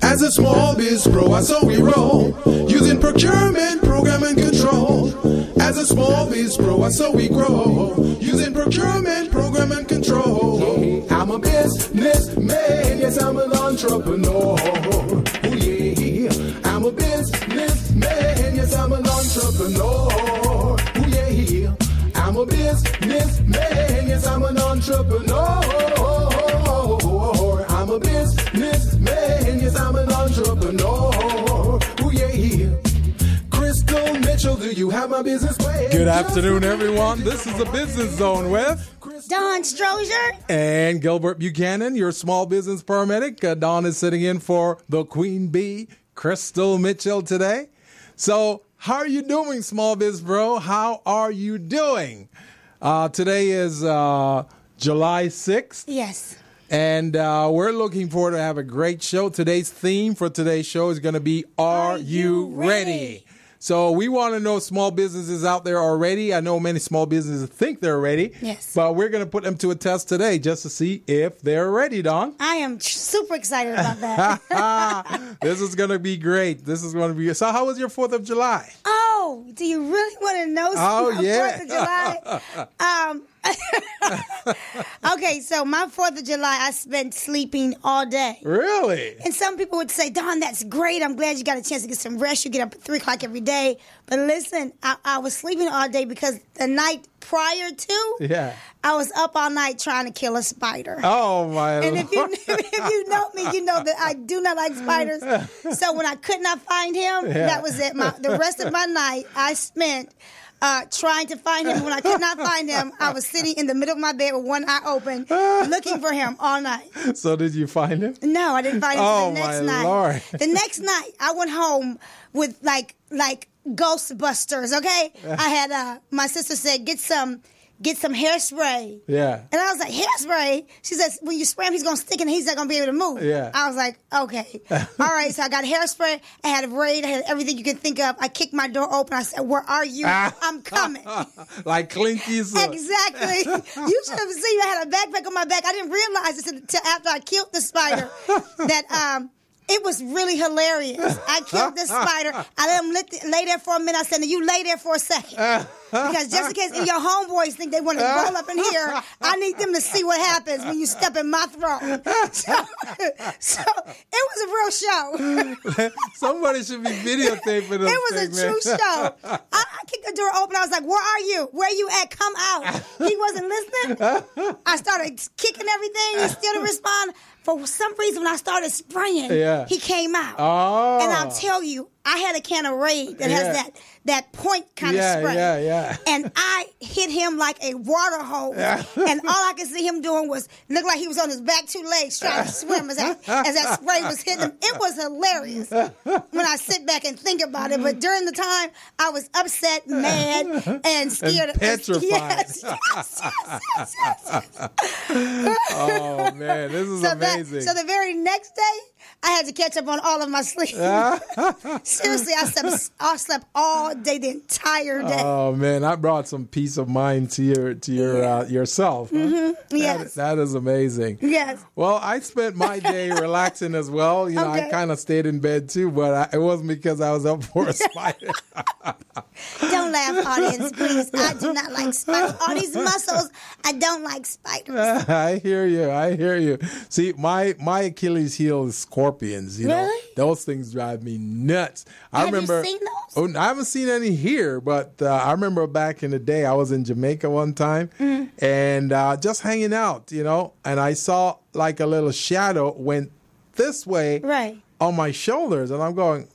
As a small biz pro, I saw we roll, using procurement, program, and control. As a small biz pro, I saw we grow, using procurement, program, and control. I'm a businessman, yes, I'm an entrepreneur. Oh yeah, I'm a businessman, yes, I'm an entrepreneur. Oh yeah, I'm a businessman, yes, I'm an entrepreneur. I'm a businessman, yes, I'm an entrepreneur. Oh yeah. Crystal Mitchell, do you have my business plan? Good afternoon, everyone. This is the Business Zone with Dawn Strozier and Gilbert Buchanan, your small business paramedic. Dawn is sitting in for the Queen Bee, Crystal Mitchell, today. So, how are you doing, small biz bro? How are you doing? Today is July 6th. Yes. And we're looking forward to have a great show. Today's theme for today's show is going to be, Are You Ready? So we want to know small businesses out there are ready. I know many small businesses think they're ready. Yes. But we're going to put them to a test today just to see if they're ready, Dawn. I am super excited about that. This is going to be great. This is going to be... So how was your 4th of July? Oh, do you really want to know? Oh, yeah. 4th of July? Okay, so my 4th of July, I spent sleeping all day. Really? And some people would say, Dawn, that's great. I'm glad you got a chance to get some rest. You get up at 3 o'clock every day. But listen, I was sleeping all day because the night prior to, I was up all night trying to kill a spider. Oh, my And Lord. if you know me, you know that I do not like spiders. So when I could not find him, that was it. The rest of my night, I spent... trying to find him. When I could not find him, I was sitting in the middle of my bed with one eye open, looking for him all night. So did you find him? No, I didn't find him Oh, the next my night. Lord. The next night, I went home with like Ghostbusters, okay? I had, my sister said, get some hairspray. Yeah. And I was like, hairspray? She says, when you spray him, he's going to stick and he's not going to be able to move. Yeah. I was like, okay. All right, so I got hairspray. I had a braid. I had everything you can think of. I kicked my door open. I said, where are you? I'm coming. Like Clinky's. Exactly. You should have seen I had a backpack on my back. I didn't realize this until after I killed the spider that it was really hilarious. I killed this spider. I let him lay there for a minute. I said, you lay there for a second. Because just in case any of your homeboys think they want to roll up in here, I need them to see what happens when you step in my throat. So it was a real show. Somebody should be videotaping this. It was a true show. I kicked the door open. I was like, where are you? Where you at? Come out. He wasn't listening. I started kicking everything. He still didn't respond. For some reason, when I started spraying, he came out. Oh. And I'll tell you, I had a can of Raid that has that point kind of spray. Yeah. And I hit him like a water hose. And all I could see him doing was look like he was on his back 2 legs trying to swim as that spray was hitting him. It was hilarious when I sit back and think about it. But during the time, I was upset, mad, and scared. And petrified. Yes. Oh, man, this is amazing. So the very next day, I had to catch up on all of my sleep. Seriously, I slept all day, the entire day. Oh man, I brought some peace of mind to yourself. Mm-hmm. Yes, that is amazing. Yes. Well, I spent my day relaxing as well. You know, I kind of stayed in bed too, but it wasn't because I was up for a spider. Don't laugh, audience, please. I do not like spiders. All these muscles, I don't like spiders. I hear you. See, my Achilles heel is scorpions. You know, those things drive me nuts. Have you seen those? I haven't seen any here, but I remember back in the day, I was in Jamaica one time and just hanging out, you know, and I saw like a little shadow went this way on my shoulders, and I'm going,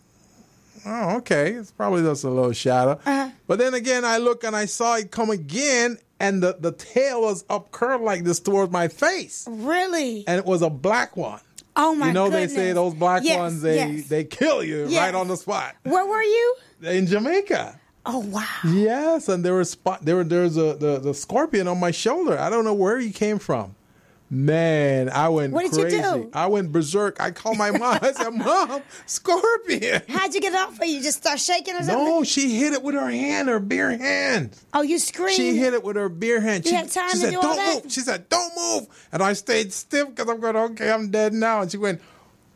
oh, okay, it's probably just a little shadow. But then again, I look and I saw it come again, and the tail was up curled like this towards my face. Really? And it was a black one. Oh, my goodness. They say those black ones, they kill you right on the spot. Where were you? In Jamaica. Oh, wow. Yes, and there was the scorpion on my shoulder. I don't know where he came from. Man, I went crazy. What did you do? I went berserk. I called my mom. I said, Mom, scorpion. How'd you get it off for you? Just start shaking or something? No, she hit it with her hand, her bare hand. Oh, you screamed? She hit it with her bare hand. You had time to do all that? Move. She said, don't move. And I stayed stiff because I'm going, okay, I'm dead now. And she went,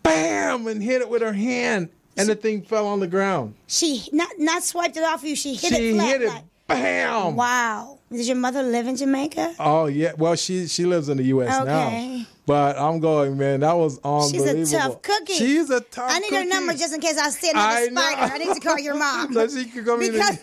bam, and hit it with her hand, and the thing fell on the ground. She not swiped it off you. She hit it flat. She hit it, like, bam. wow. Does your mother live in Jamaica? Oh, yeah. Well, she lives in the U.S. now. But I'm going, man, that was unbelievable. She's a tough cookie. She's a tough I need cookie. her number just in case I see another spider. I need to call your mom. So she could come because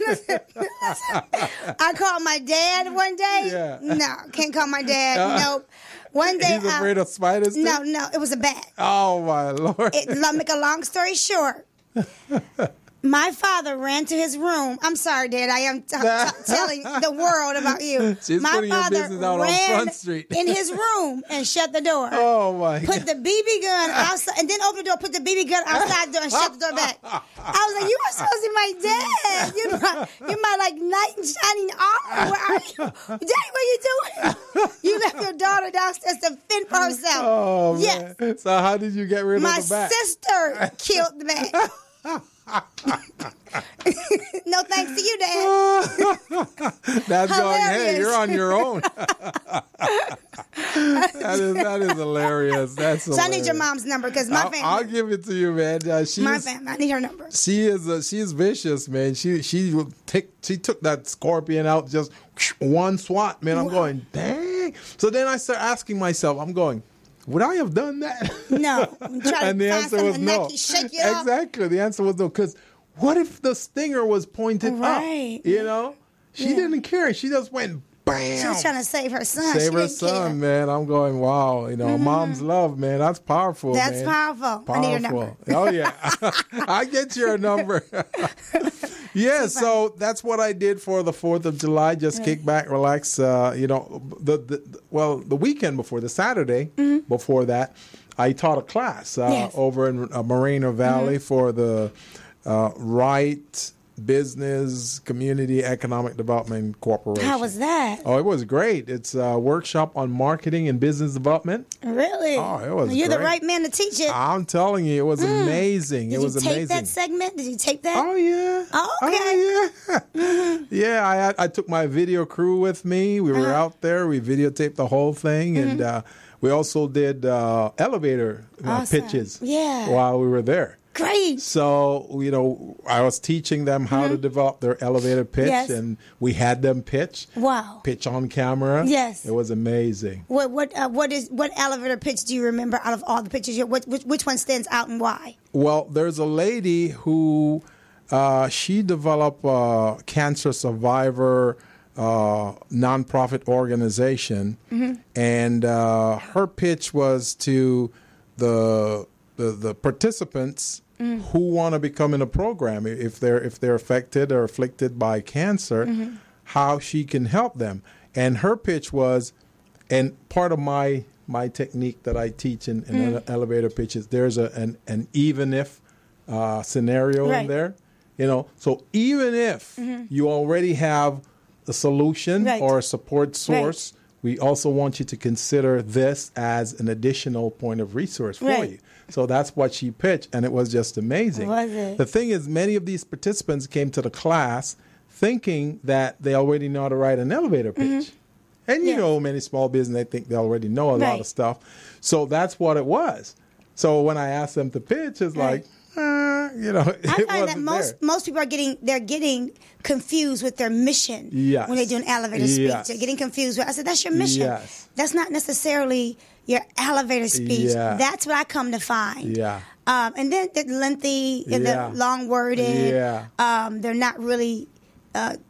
I called my dad one day. Yeah. No, can't call my dad. Nope. One day. He's afraid of spiders too? No, it was a bat. Oh, my Lord. Make a long story short. My father ran to his room. I'm sorry, Dad. I am telling the world about you. She's my putting your father business out ran on Front Street. in his room and shut the door. Oh, my God. Put the BB gun outside, and then open the door, put the BB gun outside the door and shut the door back. I was like, you are supposed to be my dad. You're my like knight in shining armor. Where are you? Daddy, what are you doing? You left your daughter downstairs to fend for herself. Oh, yes. Man. So how did you get rid of the bat? My sister killed the bat. No thanks to you, Dad. That's going, hey, you're on your own. that is hilarious. That's hilarious. So I need your mom's number because my family. I'll give it to you, man. My family. I need her number. She's vicious, man. She took that scorpion out just one swat, man. I'm going, dang. So then I start asking myself, I'm going, would I have done that? No. And the answer was no. Shake you up. Exactly. The answer was no. Because what if the stinger was pointed up? You know? She didn't care. She just went bam. She was trying to save her son. Save her son, man. I'm going, wow. You know, mom's love, man. That's powerful, That's powerful. I need your number. Oh, yeah. I get your number. Yeah, so that's what I did for the 4th of July. Just kick back, relax. You know, the weekend before, the Saturday before that, I taught a class over in Moreno Valley for the Right Business Community Economic Development Corporation. How was that? Oh, it was great. It's a workshop on marketing and business development. Really? Oh, it was You're great. the right man to teach it. I'm telling you, it was amazing. Did it was you tape amazing. that segment? Did you tape that? Oh, yeah. Oh, okay. Oh, yeah. Yeah, I took my video crew with me. We were out there. We videotaped the whole thing. And we also did elevator pitches while we were there. Great. So, you know, I was teaching them how to develop their elevator pitch, and we had them pitch. Wow. Pitch on camera. Yes. It was amazing. What elevator pitch do you remember out of all the pitches? Which one stands out and why? Well, there's a lady who she developed a cancer survivor nonprofit organization, and her pitch was to the participants who want to become in a program, if they're affected or afflicted by cancer, how she can help them. And her pitch was, and part of my technique that I teach in elevator pitches, there's an even if scenario in there. You know, so even if you already have a solution or a support source, we also want you to consider this as an additional point of resource for you. So that's what she pitched, and it was just amazing. Was it? The thing is, many of these participants came to the class thinking that they already know how to write an elevator pitch. And you know, many small business, they think they already know a lot of stuff. So that's what it was. So when I asked them to pitch, it's like, you know, I find that most people are getting confused with their mission when they do an elevator speech. They're getting confused. I said, that's your mission. Yes. That's not necessarily your elevator speech. That's what I come to find. And then they're lengthy and they're long worded. They're not really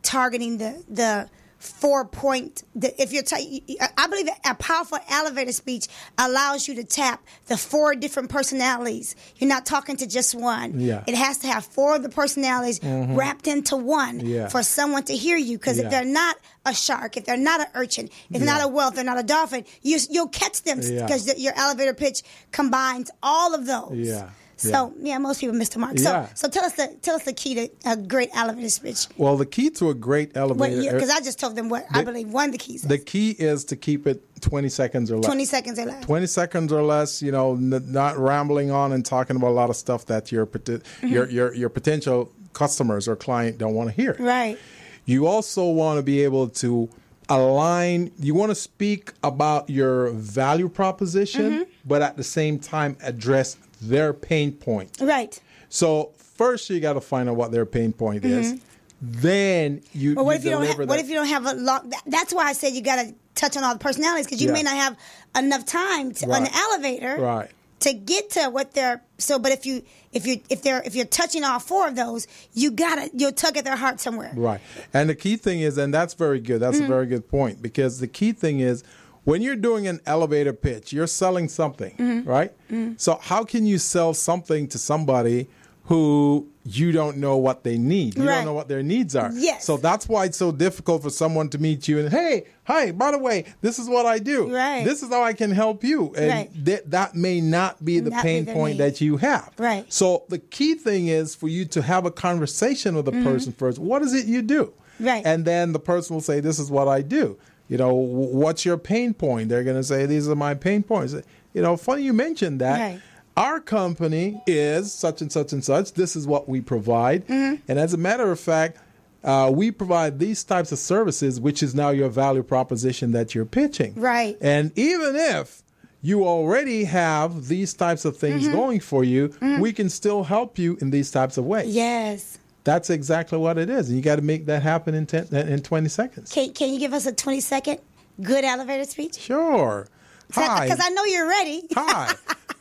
targeting the 4-point. I believe a powerful elevator speech allows you to tap the 4 different personalities. You're not talking to just one. It has to have 4 of the personalities wrapped into one for someone to hear you. Because if they're not a shark, if they're not an urchin, if they're not a whale, if they're not a dolphin, you'll catch them because your elevator pitch combines all of those. So most people miss the mark. So tell us the key to a great elevator speech. Well, the key to a great elevator, because I just told them what I believe one of the keys is. The key is to keep it 20 seconds or less. 20 seconds or less. 20 seconds or less. You know, not rambling on and talking about a lot of stuff that your potential customers or client don't want to hear. Right. You also want to be able to align, you want to speak about your value proposition, but at the same time address their pain point. Right. So first you got to find out what their pain point is. Then you What if you don't have a long? That's why I said you got to touch on all the personalities, because you may not have enough time on the elevator to get to what they're. So, but if you're touching all four of those, you'll tug at their heart somewhere. Right. And the key thing is, and that's very good. That's a very good point, because the key thing is, when you're doing an elevator pitch, you're selling something, right? So how can you sell something to somebody who you don't know what they need? You don't know what their needs are. Yes. So that's why it's so difficult for someone to meet you and, hey, hi, by the way, this is what I do. Right. This is how I can help you. And that may not be the pain point that you have. Right. So the key thing is for you to have a conversation with the person first. What is it you do? Right. And then the person will say, this is what I do. You know, what's your pain point? They're going to say, these are my pain points. You know, funny you mentioned that. Right. Our company is such and such and such. This is what we provide. And as a matter of fact, we provide these types of services, which is now your value proposition that you're pitching. Right. And even if you already have these types of things going for you, we can still help you in these types of ways. Yes. That's exactly what it is. And you got to make that happen in 20 seconds. Can you give us a 20-second good elevator speech? Sure. Hi. Because I know you're ready. Hi.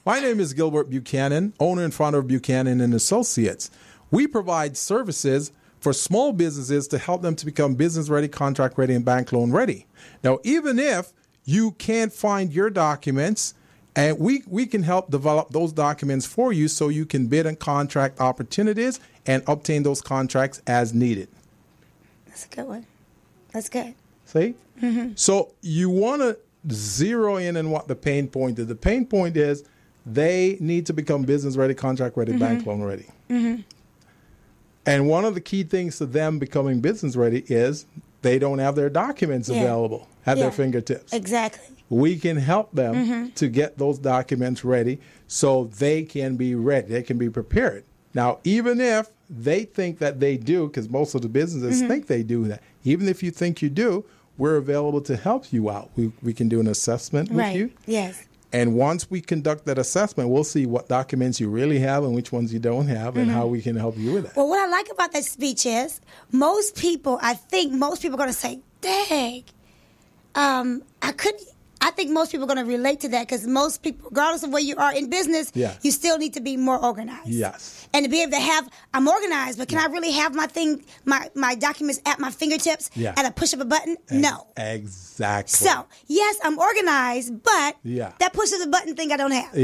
My name is Gilbert Buchanan, owner and founder of Buchanan and Associates. We provide services for small businesses to help them to become business ready, contract ready, and bank loan ready. Now, even if you can't find your documents, and we can help develop those documents for you so you can bid on contract opportunities and obtain those contracts as needed. That's a good one. That's good. See? So you want to zero in on what the pain point is. The pain point is they need to become business ready, contract ready, bank loan ready. And one of the key things to them becoming business ready is they don't have their documents available at their fingertips. Exactly. We can help them to get those documents ready so they can be ready. They can be prepared. Now, even if they think that they do, because most of the businesses think they do that, even if you think you do, we're available to help you out. We can do an assessment with you. Yes. And once we conduct that assessment, we'll see what documents you really have and which ones you don't have and how we can help you with that. Well, what I like about that speech is I think most people are going to say, dang, I think most people are going to relate to that, because most people, regardless of where you are in business, you still need to be more organized. Yes. And to be able to have, I'm organized, but can I really have my documents at my fingertips at a push of a button? No. Exactly. So, yes, I'm organized, but that push of the button thing I don't have.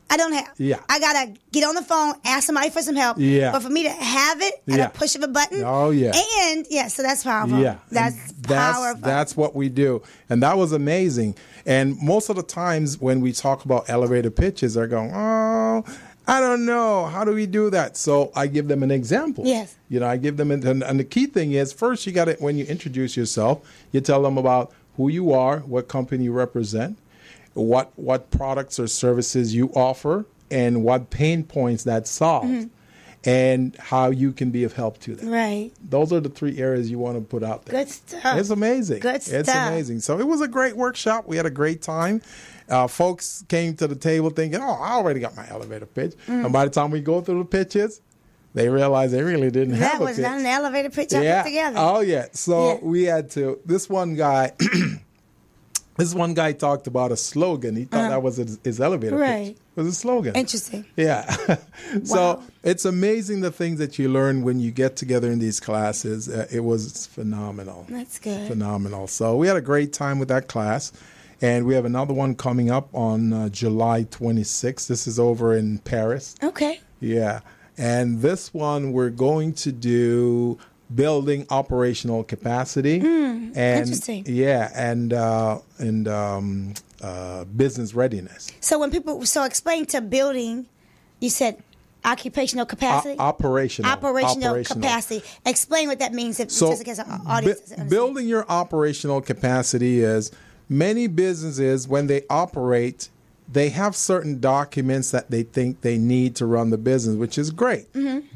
I don't have. I got to get on the phone, ask somebody for some help. But for me to have it at a push of a button. And, so that's powerful. That's powerful. That's what we do. And that was amazing. And most of the times when we talk about elevator pitches, they're going, oh, I don't know. How do we do that? So I give them an example. Yes. You know, I give them, and the key thing is, first you got to, when you introduce yourself, you tell them about who you are, what company you represent, what products or services you offer, and what pain points that solve, and how you can be of help to them. Right. Those are the three areas you want to put out there. Good stuff. It's amazing. Good stuff. It's amazing. So it was a great workshop. We had a great time. Folks came to the table thinking, oh, I already got my elevator pitch. And by the time we go through the pitches, they realized they really didn't have a pitch. That was not an elevator pitch I put together. Oh, yeah. So we had to, this one guy talked about a slogan. He thought that was his elevator pitch. It was a slogan. Interesting. Yeah. So it's amazing the things that you learn when you get together in these classes. It was phenomenal. That's good. Phenomenal. So we had a great time with that class. And we have another one coming up on July 26th. This is over in Paris. Okay. Yeah. And this one we're going to do building operational capacity. And interesting. Yeah, and business readiness. So so explain to building, you said occupational capacity? Operational capacity. Explain what that means just in case our audience doesn't understand. Building your operational capacity is many businesses, when they operate, they have certain documents that they think they need to run the business, which is great.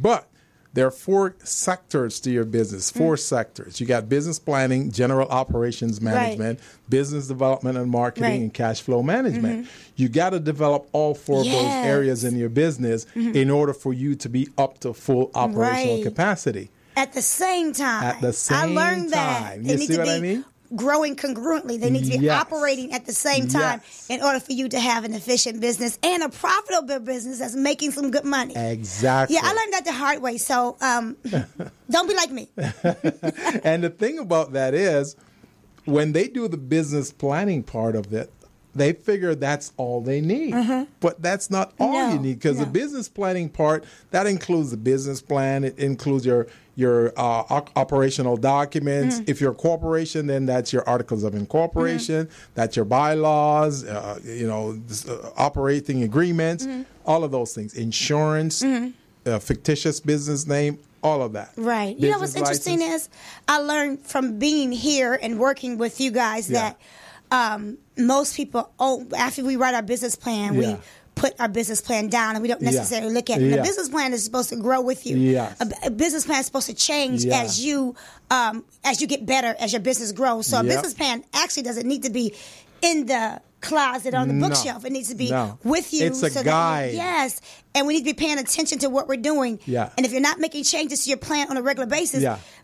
But there are 4 sectors to your business, 4 sectors. You got business planning, general operations management, business development and marketing, and cash flow management. You got to develop all 4 of those areas in your business in order for you to be up to full operational capacity. At the same time. At the same I learned that. time. You see what I mean? Growing congruently. They need to be operating at the same time in order for you to have an efficient business and a profitable business that's making some good money. Exactly. Yeah, I learned that the hard way. So don't be like me. And the thing about that is, when they do the business planning part of it, they figure that's all they need. But that's not all you need, because the business planning part, that includes the business plan. It includes your operational documents. If you're a corporation, then that's your articles of incorporation. That's your bylaws, operating agreements, all of those things. Insurance, fictitious business name, all of that. Right. You know what's interesting is I learned from being here and working with you guys that most people, after we write our business plan, we put our business plan down and we don't necessarily look at it. The business plan is supposed to grow with you. A business plan is supposed to change as you get better, as your business grows. So a business plan actually doesn't need to be in the closet on the bookshelf. It needs to be with you. It's a guide. Yes. And we need to be paying attention to what we're doing. And if you're not making changes to your plan on a regular basis,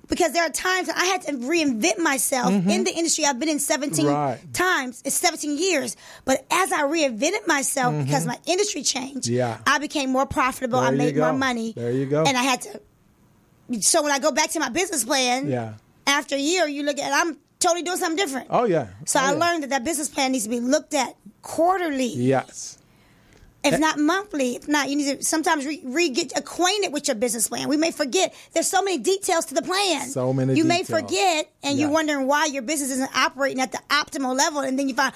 because there are times I had to reinvent myself in the industry. I've been in 17 times. It's 17 years. But as I reinvented myself, because my industry changed, I became more profitable. I made more money. There you go. And I had to. So when I go back to my business plan, after a year, you look at I'm totally doing something different. Oh, yeah. So I learned that business plan needs to be looked at quarterly. Yes. If not monthly, if not, you need to sometimes get acquainted with your business plan. We may forget. There's so many details to the plan. So many You details. may forget, and you're wondering why your business isn't operating at the optimal level, and then you find,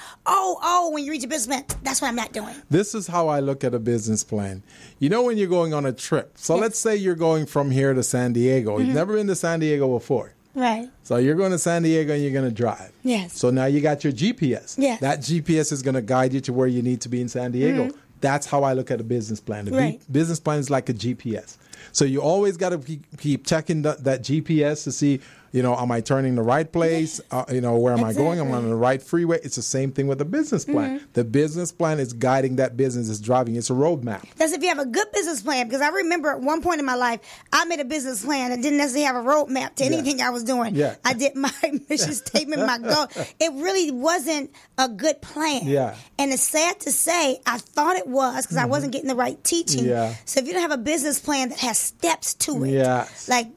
when you read your business plan, that's what I'm not doing. This is how I look at a business plan. You know, when you're going on a trip. So let's say you're going from here to San Diego. You've never been to San Diego before. Right. So you're going to San Diego and you're going to drive. Yes. So now you got your GPS. Yes. That GPS is going to guide you to where you need to be in San Diego. That's how I look at a business plan. The business plan is like a GPS. So you always got to keep checking that GPS to see, am I turning the right place? Where am I going? Am I on the right freeway? It's the same thing with the business plan. The business plan is guiding that business, is driving. It's a roadmap. That's if you have a good business plan. Because I remember at one point in my life, I made a business plan that didn't necessarily have a roadmap to anything I was doing. I did my mission statement, my goal. It really wasn't a good plan. And it's sad to say, I thought it was because I wasn't getting the right teaching. So if you don't have a business plan that has steps to it, like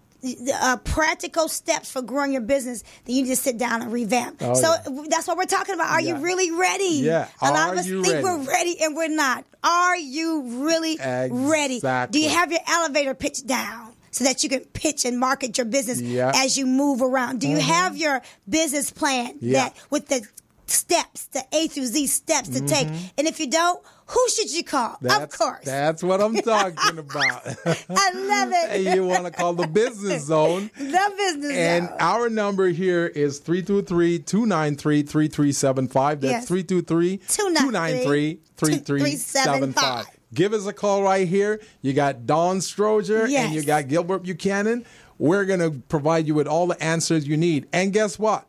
practical steps for growing your business, then you just sit down and revamp. That's what we're talking about. Are you really ready? A lot of us think we're ready and we're not. Are you really ready? Do you have your elevator pitched down so that you can pitch and market your business as you move around? Do you have your business plan that with the steps, the A through Z steps to take? And if you don't, who should you call? Of course. That's what I'm talking about. I love it. And you want to call the Business Zone. The Business Zone. And our number here is 323-293-3375. That's 323-293-3375. Give us a call right here. You got Dawn Stroger and you got Gilbert Buchanan. We're going to provide you with all the answers you need. And guess what?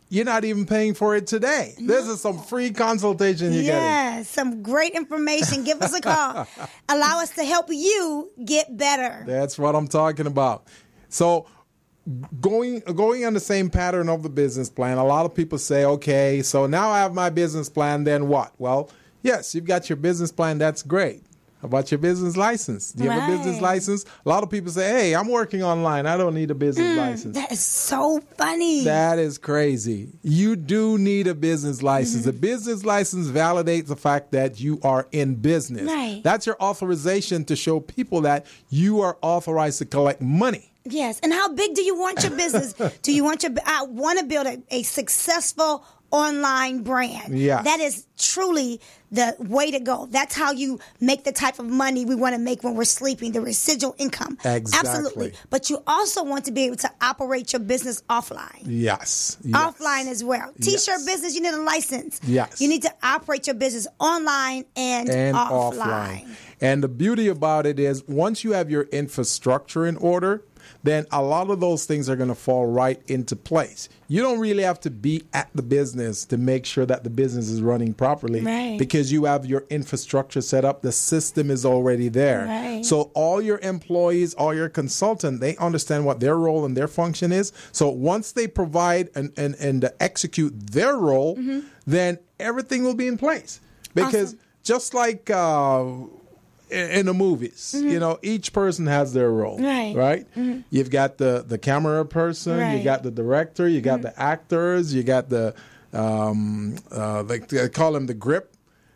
You're not even paying for it today. This is some free consultation you're getting. Yes, some great information. Give us a call. Allow us to help you get better. That's what I'm talking about. So going on the same pattern of the business plan, a lot of people say, okay, so now I have my business plan, then what? Well, yes, you've got your business plan. That's great. How about your business license? Do you have a business license? A lot of people say, hey, I'm working online. I don't need a business license. That is so funny. That is crazy. You do need a business license. A business license validates the fact that you are in business. That's your authorization to show people that you are authorized to collect money. Yes. And how big do you want your business? Do you want I want to build a successful online brand. Yes. That is truly the way to go. That's how you make the type of money we want to make when we're sleeping, the residual income. Exactly. Absolutely. But you also want to be able to operate your business offline. Yes. Offline as well. T-shirt Yes. business, you need a license. Yes. You need to operate your business online and offline. And the beauty about it is once you have your infrastructure in order, then a lot of those things are going to fall right into place. You don't really have to be at the business to make sure that the business is running properly, right, because you have your infrastructure set up. The system is already there. Right. So all your employees, all your consultants, they understand what their role and their function is. So once they provide and execute their role, then everything will be in place. Because just like in the movies, you know, each person has their role, right? You've got the camera person, you got the director, you got the actors, you got the they call them the grip,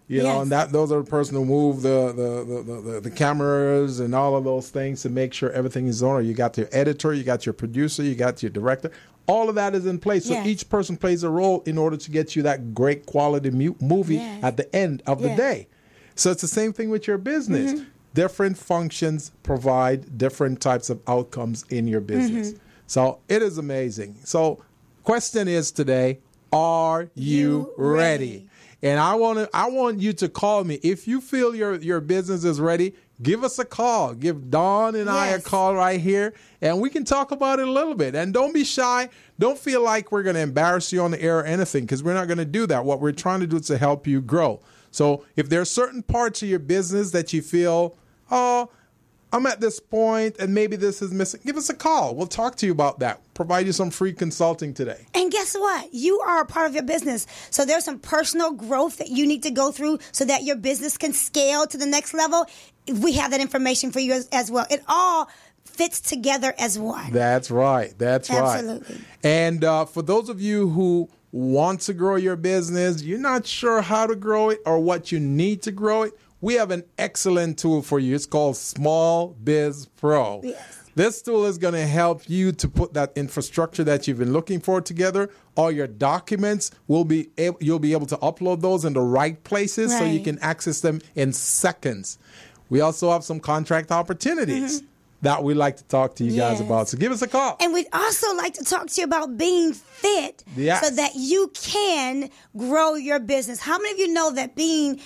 you know, and those are the person who move the cameras and all of those things to make sure everything is on. You got your editor, you got your producer, you got your director. All of that is in place. So each person plays a role in order to get you that great quality movie at the end of the day. So it's the same thing with your business. Different functions provide different types of outcomes in your business. So it is amazing. So question is today, are you ready? And I want you to call me. If you feel your business is ready, give us a call. Give Dawn and I a call right here, and we can talk about it a little bit. And don't be shy. Don't feel like we're going to embarrass you on the air or anything, because we're not going to do that. What we're trying to do is to help you grow. So if there are certain parts of your business that you feel, oh, I'm at this point and maybe this is missing, give us a call. We'll talk to you about that. Provide you some free consulting today. And guess what? You are a part of your business. So there's some personal growth that you need to go through so that your business can scale to the next level. We have that information for you as well. It all fits together as one. That's right. That's Absolutely. right. And for those of you who want to grow your business, you're not sure how to grow it or what you need to grow it, we have an excellent tool for you. It's called Small Biz Pro. Yes. This tool is going to help you to put that infrastructure that you've been looking for together. All your documents you'll be able to upload those in the right places so you can access them in seconds. We also have some contract opportunities that we'd like to talk to you guys about. So give us a call. And we'd also like to talk to you about being fit so that you can grow your business. How many of you know that being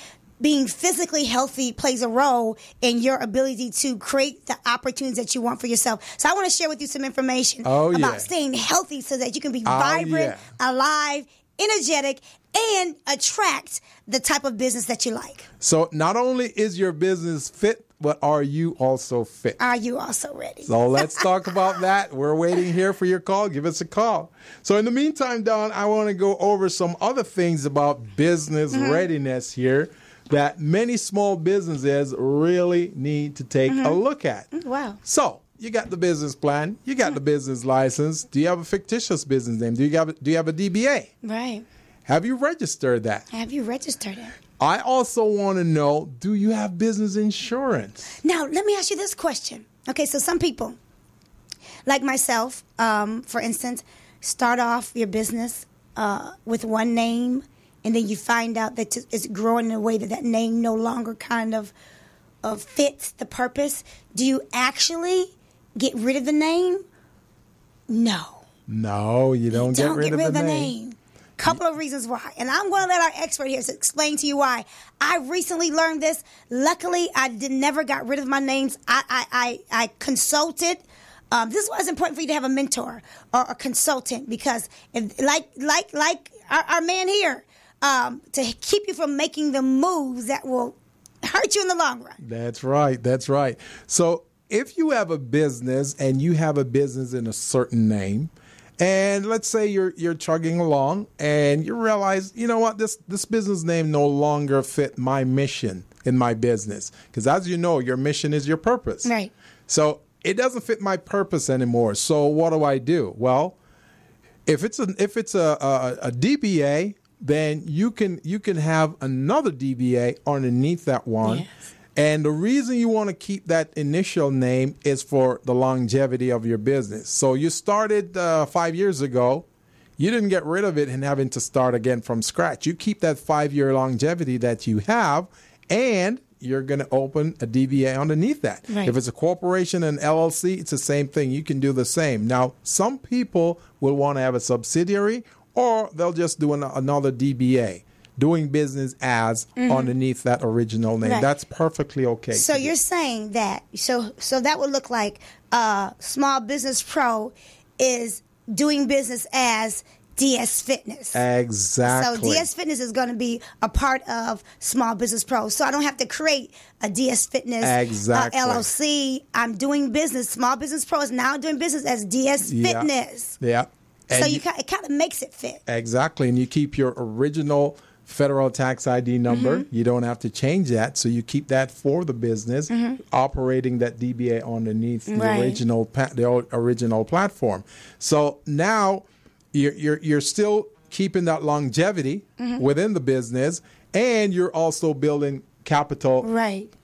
physically healthy plays a role in your ability to create the opportunities that you want for yourself? So I want to share with you some information about staying healthy so that you can be vibrant, alive, energetic, and attract the type of business that you like. So not only is your business fit, but are you also fit? Are you also ready? So let's talk about that. We're waiting here for your call. Give us a call. So in the meantime, Dawn, I want to go over some other things about business readiness here that many small businesses really need to take a look at. Wow. So you got the business plan. You got the business license. Do you have a fictitious business name? Do you have a DBA? Right. Have you registered that? Have you registered it? I also want to know, do you have business insurance? Now, let me ask you this question. Okay, so some people, like myself, for instance, start off your business with one name, and then you find out that it's growing in a way that name no longer kind of fits the purpose. Do you actually get rid of the name? No. No, you don't get rid of the name. Couple of reasons why. And I'm going to let our expert here explain to you why. I recently learned this. Luckily, I never got rid of my names. I consulted. This is why it's important for you to have a mentor or a consultant, because if, like our man here, to keep you from making the moves that will hurt you in the long run. That's right. That's right. So if you have a business and you have a business in a certain name, and let's say you're chugging along and you realize, you know what, this business name no longer fit my mission in my business. Because as you know, your mission is your purpose. Right. So it doesn't fit my purpose anymore. So what do? Well, if it's a DBA, then you can have another DBA underneath that one. Yes. And the reason you want to keep that initial name is for the longevity of your business. So you started 5 years ago. you didn't get rid of it and having to start again from scratch. You keep that 5-year longevity that you have, and you're going to open a DBA underneath that. Right. If it's a corporation and LLC, it's the same thing. You can do the same. Now, some people will want to have a subsidiary, or they'll just do another DBA, doing business as underneath that original name. Right. That's perfectly okay. So you're saying that, so that would look like Small Business Pro is doing business as DS Fitness. Exactly. So DS Fitness is going to be a part of Small Business Pro. So I don't have to create a DS Fitness LLC. I'm doing business. Small Business Pro is now doing business as DS Fitness. Yeah. And so it kind of makes it fit. Exactly. And you keep your original federal tax ID number. You don't have to change that. So you keep that for the business, operating that DBA underneath the original platform. So now you're still keeping that longevity within the business, and you're also building capital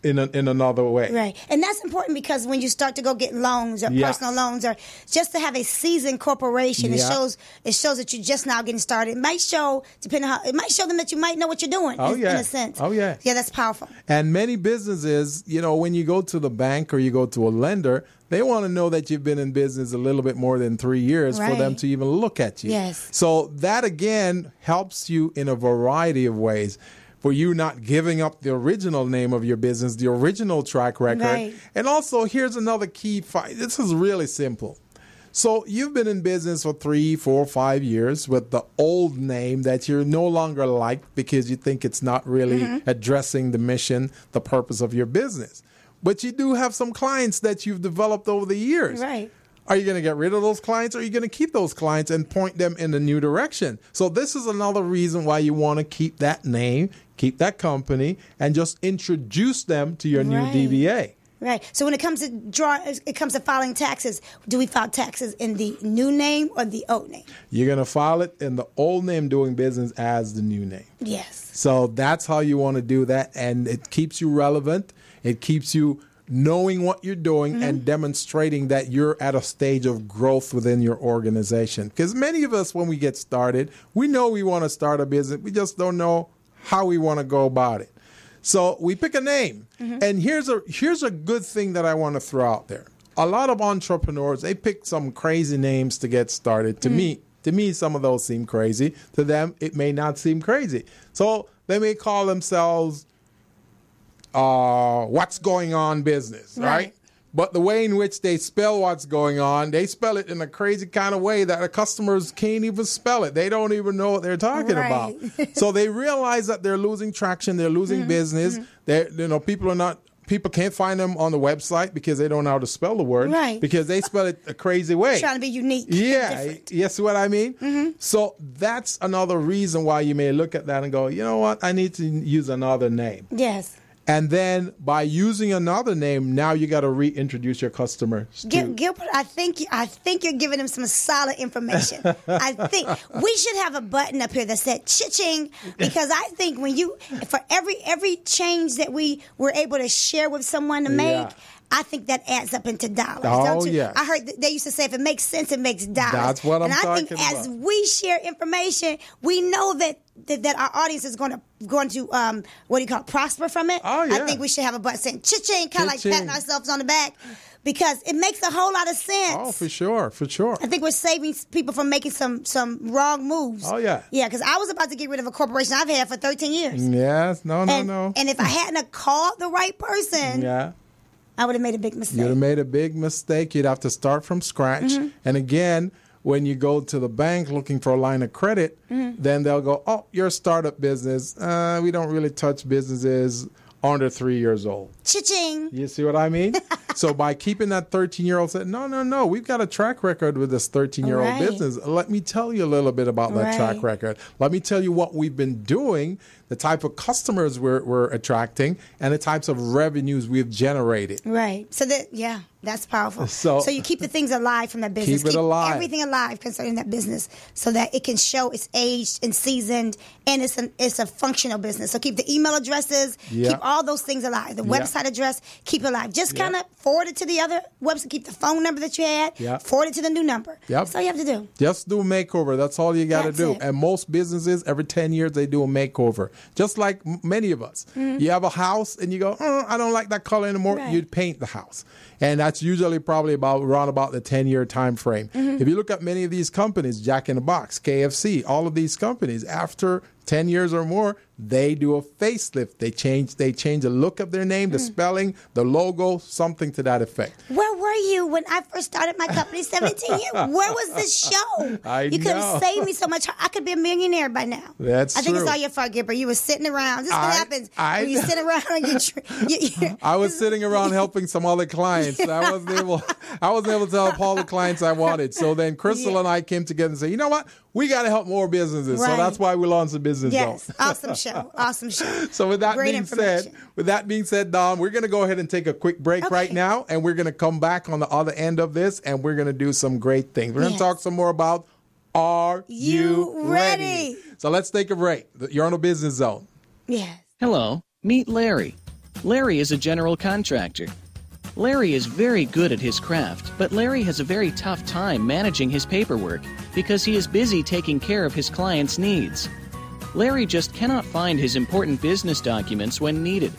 in another way. Right. And that's important because when you start to go get loans or personal loans, or just to have a seasoned corporation, it shows that you're just now getting started. It might show, it might show them that you might know what you're doing in a sense. Oh, yeah. Yeah, that's powerful. And many businesses, when you go to the bank or you go to a lender, they want to know that you've been in business a little bit more than 3 years for them to even look at you. Yes. So that, again, helps you in a variety of ways. For you not giving up the original name of your business, the original track record. Right. And also, here's another key. This is really simple. So you've been in business for 3, 4, 5 years with the old name that you're no longer like because you think it's not really addressing the mission, the purpose of your business. But you do have some clients that you've developed over the years. Right. Are you going to get rid of those clients, or are you going to keep those clients and point them in a new direction? So this is another reason why you want to keep that name, keep that company, and just introduce them to your new DBA. Right. So when it comes to filing taxes, do we file taxes in the new name or the old name? You're going to file it in the old name, doing business as the new name. Yes. So that's how you want to do that, and it keeps you relevant. It keeps you knowing what you're doing and demonstrating that you're at a stage of growth within your organization. Because many of us, when we get started, we know we want to start a business. We just don't know how we want to go about it. So we pick a name. And here's a good thing that I want to throw out there. A lot of entrepreneurs, they pick some crazy names to get started. To me, some of those seem crazy. To them, it may not seem crazy. So they may call themselves What's Going On Business, right? But the way in which they spell what's going on, they spell it in a crazy kind of way that the customers can't even spell it. They don't even know what they're talking about. So they realize that they're losing traction, they're losing business. People can't find them on the website because they don't know how to spell the word. Right. Because they spell it a crazy way. Trying to be unique. Yeah. You see what I mean? So that's another reason why you may look at that and go, you know what? I need to use another name. Yes. And then by using another name, now you got to reintroduce your customer. Gilbert, I think you're giving them some solid information. I think we should have a button up here that said cha-ching, because I think for every change that we were able to share with someone to make, I think that adds up into dollars. Don't you? Yeah. I heard they used to say if it makes sense, it makes dollars. That's what I'm talking about. And I think as we share information, we know that our audience is going to prosper from it. Oh, yeah. I think we should have a button saying cha-ching, kind of like patting ourselves on the back, because it makes a whole lot of sense. Oh, for sure. I think we're saving people from making some wrong moves. Oh, yeah. Yeah, because I was about to get rid of a corporation I've had for 13 years. Yes. No. And if I hadn't called the right person, I would have made a big mistake. You'd have made a big mistake. You'd have to start from scratch. And again, when you go to the bank looking for a line of credit, then they'll go, oh, you're a startup business. We don't really touch businesses under 3 years old. Cha-ching. You see what I mean? So by keeping that 13-year-old, said, no, we've got a track record with this 13-year-old business. Let me tell you a little bit about that track record. Let me tell you what we've been doing, the type of customers we're attracting, and the types of revenues we've generated. Right. So That's powerful. So you keep the things alive from that business. Keep it alive. Everything alive concerning that business so that it can show it's aged and seasoned and it's a functional business. So keep the email addresses, keep all those things alive. The website address, keep it alive. Just kind of forward it to the other website. Keep the phone number that you had, forward it to the new number. That's all you have to do. Just do a makeover. That's all you got to do. And most businesses, every 10 years, they do a makeover. Just like many of us. Mm-hmm. You have a house and you go, I don't like that color anymore. Right. You'd paint the house. And that's usually probably around about the 10-year time frame. Mm-hmm. If you look at many of these companies, Jack in the Box, KFC, all of these companies, after 10 years or more, they do a facelift. They change the look of their name, the spelling, the logo, something to that effect. Where were you when I first started my company 17 years? Where was this show? You could have saved me so much. I could be a millionaire by now. That's true. I think it's all your fault, Gilbert. You were sitting around. This is what happens when you sit around and I was sitting around helping some other clients. I wasn't able to help all the clients I wanted. So then Crystal and I came together and said, you know what? We got to help more businesses. Right. So that's why we launched the BusinessZone. Yes, awesome show. Awesome show. So with that being said, Don, we're going to go ahead and take a quick break right now, and we're going to come back on the other end of this, and we're going to do some great things. We're going to talk some more about Are You Ready? So let's take a break. You're on the BusinessZone. Yes. Hello, meet Larry. Larry is a general contractor. Larry is very good at his craft, but Larry has a very tough time managing his paperwork because he is busy taking care of his clients' needs. Larry just cannot find his important business documents when needed.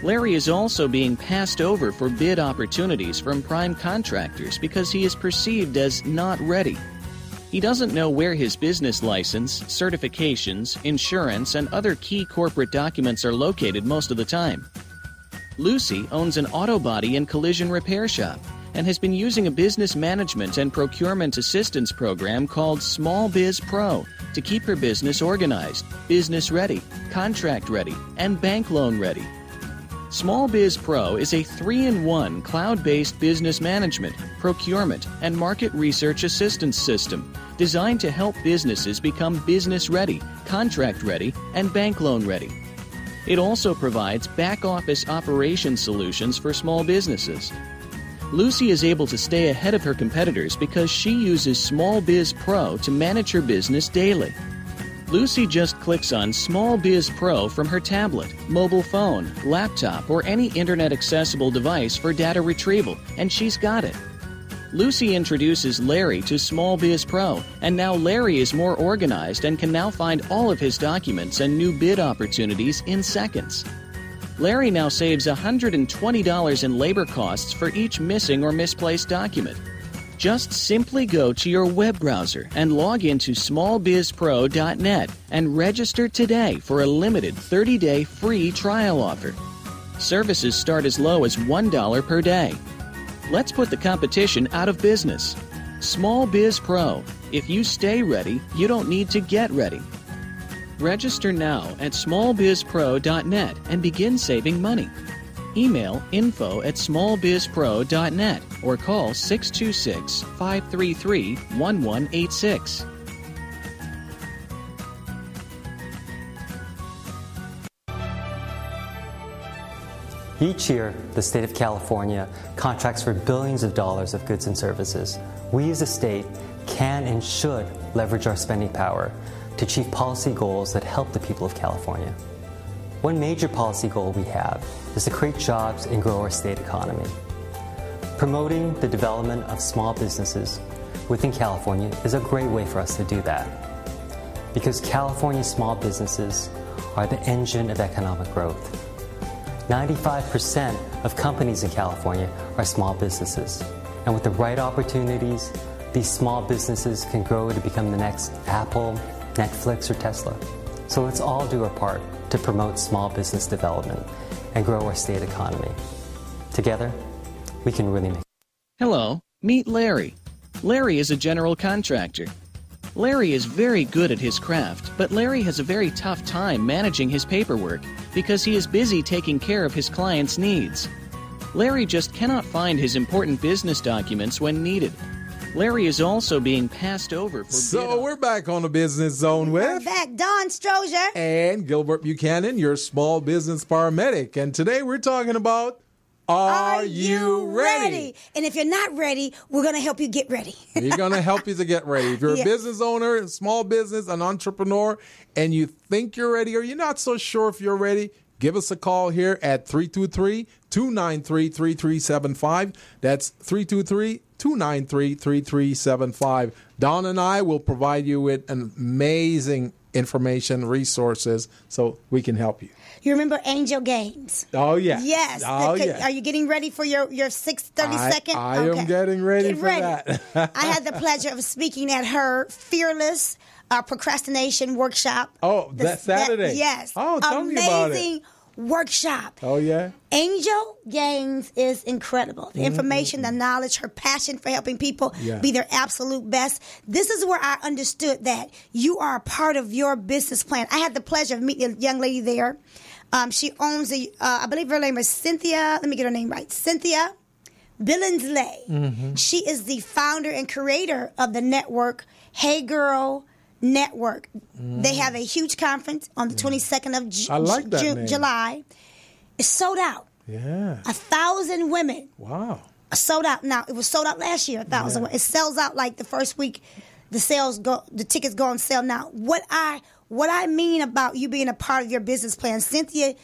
Larry is also being passed over for bid opportunities from prime contractors because he is perceived as not ready. He doesn't know where his business license, certifications, insurance, and other key corporate documents are located most of the time. Lucy owns an auto body and collision repair shop and has been using a business management and procurement assistance program called Small Biz Pro to keep her business organized, business ready, contract ready, and bank loan ready. Small Biz Pro is a 3-in-1 cloud-based business management, procurement, and market research assistance system designed to help businesses become business ready, contract ready, and bank loan ready. It also provides back-office operations solutions for small businesses. Lucy is able to stay ahead of her competitors because she uses Small Biz Pro to manage her business daily. Lucy just clicks on Small Biz Pro from her tablet, mobile phone, laptop, or any internet-accessible device for data retrieval, and she's got it. Lucy introduces Larry to Small Biz Pro, and now Larry is more organized and can now find all of his documents and new bid opportunities in seconds. Larry now saves $120 in labor costs for each missing or misplaced document. Just simply go to your web browser and log into smallbizpro.net and register today for a limited 30-day free trial offer. Services start as low as $1 per day. Let's put the competition out of business. Small Biz Pro. If you stay ready, you don't need to get ready. Register now at smallbizpro.net and begin saving money. Email info@smallbizpro.net or call 626-533-1186. Each year, the state of California contracts for billions of dollars of goods and services. We as a state can and should leverage our spending power to achieve policy goals that help the people of California. One major policy goal we have is to create jobs and grow our state economy. Promoting the development of small businesses within California is a great way for us to do that, because California's small businesses are the engine of economic growth. 95% of companies in California are small businesses. And with the right opportunities, these small businesses can grow to become the next Apple, Netflix, or Tesla. So let's all do our part to promote small business development and grow our state economy. Together, we can really make. Hello, meet Larry. Larry is a general contractor. Larry is very good at his craft, but Larry has a very tough time managing his paperwork because he is busy taking care of his clients' needs. Larry just cannot find his important business documents when needed. Larry is also being passed over for So we're back on the BusinessZone with... We're back. Don Strozier. And Gilbert Buchanan, your small business paramedic. And today we're talking about, Are you ready? And if you're not ready, we're going to help you get ready. We're going to help you to get ready. If you're Yes. a business owner, a small business, an entrepreneur, and you think you're ready or you're not so sure if you're ready, give us a call here at 323-293-3375. That's 323-293-3375. Don and I will provide you with amazing information, resources, so we can help you. You remember Angel Games? Oh, yeah. Yes. Oh, yeah. Are you getting ready for your 6:30 I am getting ready for that. I had the pleasure of speaking at her Fearless Procrastination Workshop. Oh, that Saturday? Yes. Oh, tell me about it. Amazing workshop. Oh, yeah? Angel Gaines is incredible. The information, the knowledge, her passion for helping people be their absolute best. This is where I understood that you are a part of your business plan. I had the pleasure of meeting a young lady there. She owns I believe her name is Cynthia. Let me get her name right. Cynthia Billingsley. Mm-hmm. She is the founder and creator of the network Hey Girl Network. They have a huge conference on the 22nd of July. It's sold out. Yeah. 1,000 women. Wow. Sold out. Now, it was sold out last year, 1,000. It sells out like the first week. The tickets go on sale now. What I mean about you being a part of your business plan, Cynthia,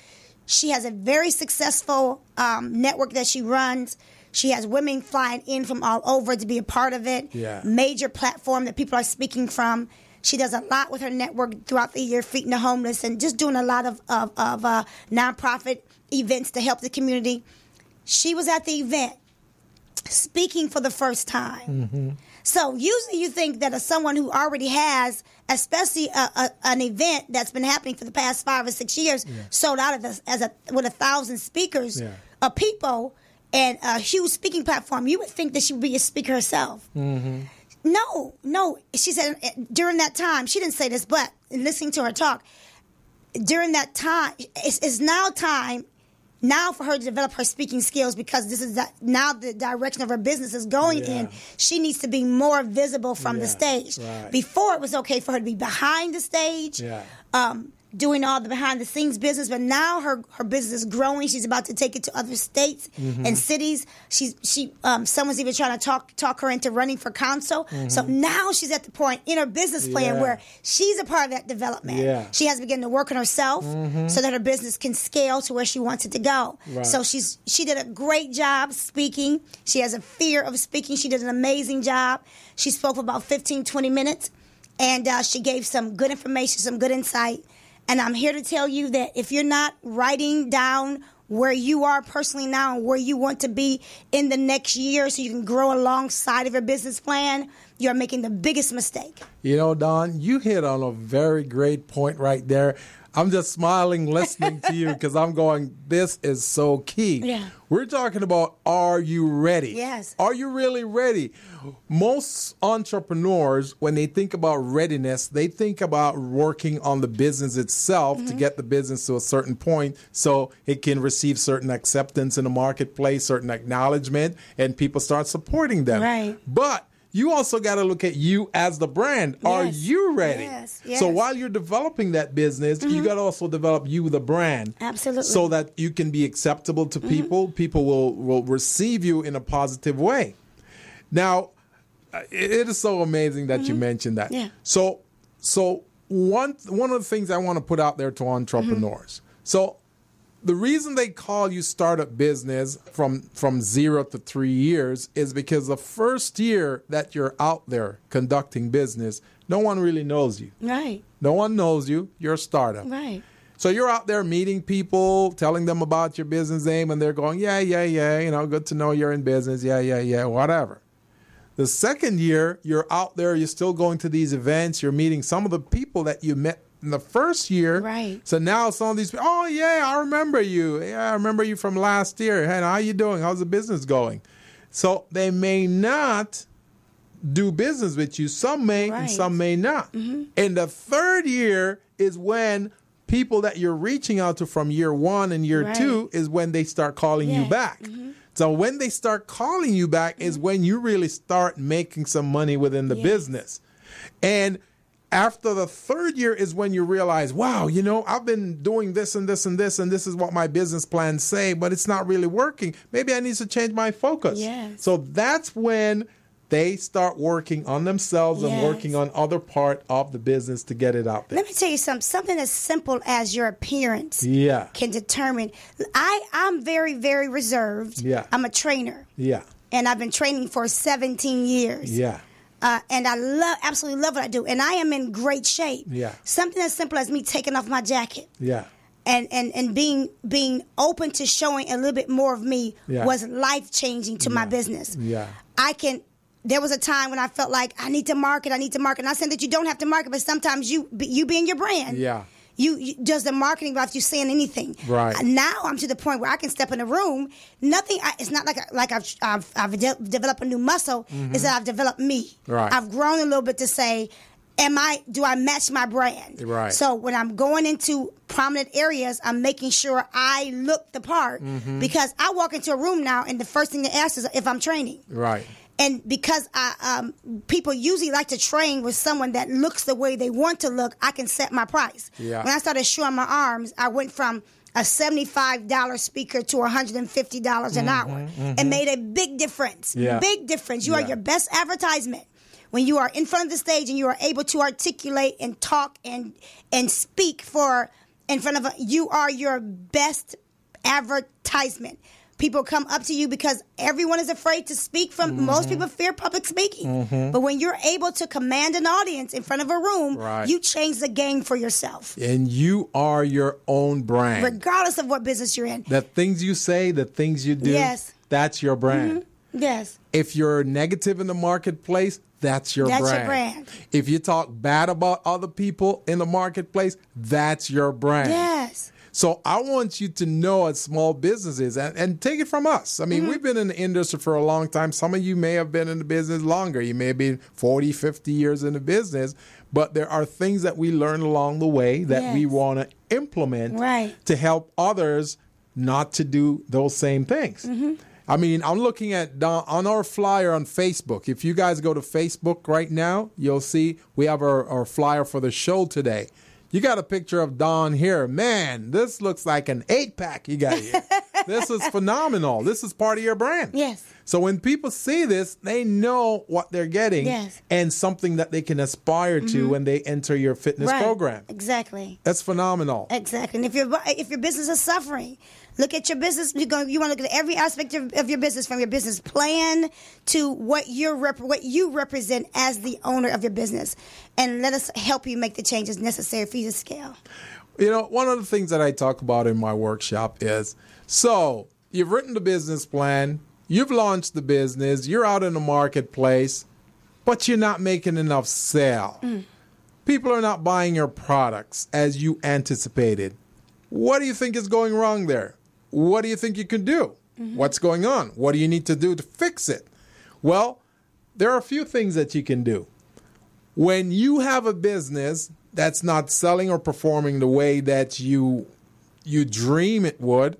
she has a very successful network that she runs. She has women flying in from all over to be a part of it. Yeah. Major platform that people are speaking from. She does a lot with her network throughout the year, feeding the homeless and just doing a lot of nonprofit events to help the community. She was at the event speaking for the first time. Mm-hmm. So usually you think that someone who already has, especially an event that's been happening for the past 5 or 6 years, sold out with 1,000 speakers of people and a huge speaking platform, you would think that she would be a speaker herself. Mm-hmm. No. She said during that time, she didn't say this, but listening to her talk, during that time, it's now time for her to develop her speaking skills because this is now the direction of her business is going in. She needs to be more visible from the stage. Right. Before, it was okay for her to be behind the stage, doing all the behind-the-scenes business, but now her business is growing. She's about to take it to other states and cities. Someone's even trying to talk her into running for council. So now she's at the point in her business plan where she's a part of that development. Yeah. She has begun to work on herself so that her business can scale to where she wants it to go. Right. So she did a great job speaking. She has a fear of speaking. She did an amazing job. She spoke for about 15, 20 minutes, and she gave some good information, some good insight. And I'm here to tell you that if you're not writing down where you are personally now and where you want to be in the next year so you can grow alongside of your business plan, you're making the biggest mistake. You know, Dawn, you hit on a very great point right there. I'm just smiling listening to you because I'm going, this is so key. Yeah. We're talking about, are you ready? Yes. Are you really ready? Most entrepreneurs, when they think about readiness, they think about working on the business itself to get the business to a certain point so it can receive certain acceptance in the marketplace, certain acknowledgement, and people start supporting them. Right. But you also got to look at you as the brand. Yes. Are you ready? Yes. So while you're developing that business, you got to also develop you, the brand. Absolutely. So that you can be acceptable to people. People will receive you in a positive way. Now, it is so amazing that you mentioned that. Yeah. So one of the things I want to put out there to entrepreneurs. So the reason they call you startup business from 0 to 3 years is because the first year that you're out there conducting business, no one really knows you. Right. No one knows you. You're a startup. Right. So you're out there meeting people, telling them about your business name, and they're going, yeah, good to know you're in business, yeah, whatever. The second year, you're out there, you're still going to these events, you're meeting some of the people that you met in the first year. Right. So now some of these people, oh, yeah, I remember you. Yeah, I remember you from last year. Hey, how you doing? How's the business going? So they may not do business with you. Some may and some may not. And the third year is when people that you're reaching out to from year 1 and year 2 is when they start calling you back. So when they start calling you back is when you really start making some money within the business. And After the third year is when you realize, wow, I've been doing this and this and this, and this is what my business plans say, but it's not really working. Maybe I need to change my focus. Yes. So that's when they start working on themselves and working on other part of the business to get it out there. Let me tell you something as simple as your appearance can determine. I'm very, very reserved. Yeah. I'm a trainer. Yeah. And I've been training for 17 years. Yeah. And I absolutely love what I do. And I am in great shape. Yeah. Something as simple as me taking off my jacket. Yeah. And being open to showing a little bit more of me was life-changing to my business. Yeah. There was a time when I felt like I need to market. Not saying that you don't have to market, but sometimes you being your brand. Yeah. You does the marketing without you saying anything. Right. Now I'm to the point where I can step in a room. It's not like I've developed a new muscle. It's that I've developed me. Right. I've grown a little bit to say, do I match my brand? Right. So when I'm going into prominent areas, I'm making sure I look the part because I walk into a room now and the first thing they ask is if I'm training. Right. And because people usually like to train with someone that looks the way they want to look, I can set my price. Yeah. When I started showing my arms, I went from a $75 speaker to $150 an hour and made a big difference. Yeah. Big difference. You are your best advertisement. When you are in front of the stage and you are able to articulate and talk and speak in front of you are your best advertisement. People come up to you because everyone is afraid to speak. Most people fear public speaking. But when you're able to command an audience in front of a room, you change the game for yourself. And you are your own brand. Regardless of what business you're in. The things you say, the things you do, that's your brand. Yes. If you're negative in the marketplace, that's your brand. If you talk bad about other people in the marketplace, that's your brand. Yes. So I want you to know as small businesses, and take it from us. I mean, we've been in the industry for a long time. Some of you may have been in the business longer. You may have been 40, 50 years in the business. But there are things that we learn along the way that we want to implement to help others not to do those same things. I mean, I'm looking at on our flyer on Facebook. If you guys go to Facebook right now, you'll see we have our flyer for the show today. You got a picture of Don here. Man, this looks like an 8-pack you got here. This is phenomenal. This is part of your brand. Yes. So when people see this, they know what they're getting and something that they can aspire to when they enter your fitness program. Exactly. That's phenomenal. Exactly. And if your business is suffering, look at your business. You want to look at every aspect of your business, from your business plan to what you represent as the owner of your business. And let us help you make the changes necessary for you to scale. You know, one of the things that I talk about in my workshop is, so you've written the business plan, you've launched the business, you're out in the marketplace, but you're not making enough sale. People are not buying your products as you anticipated. What do you think is going wrong there? What do you think you can do? What's going on? What do you need to do to fix it? Well, there are a few things that you can do. When you have a business that's not selling or performing the way that you dream it would,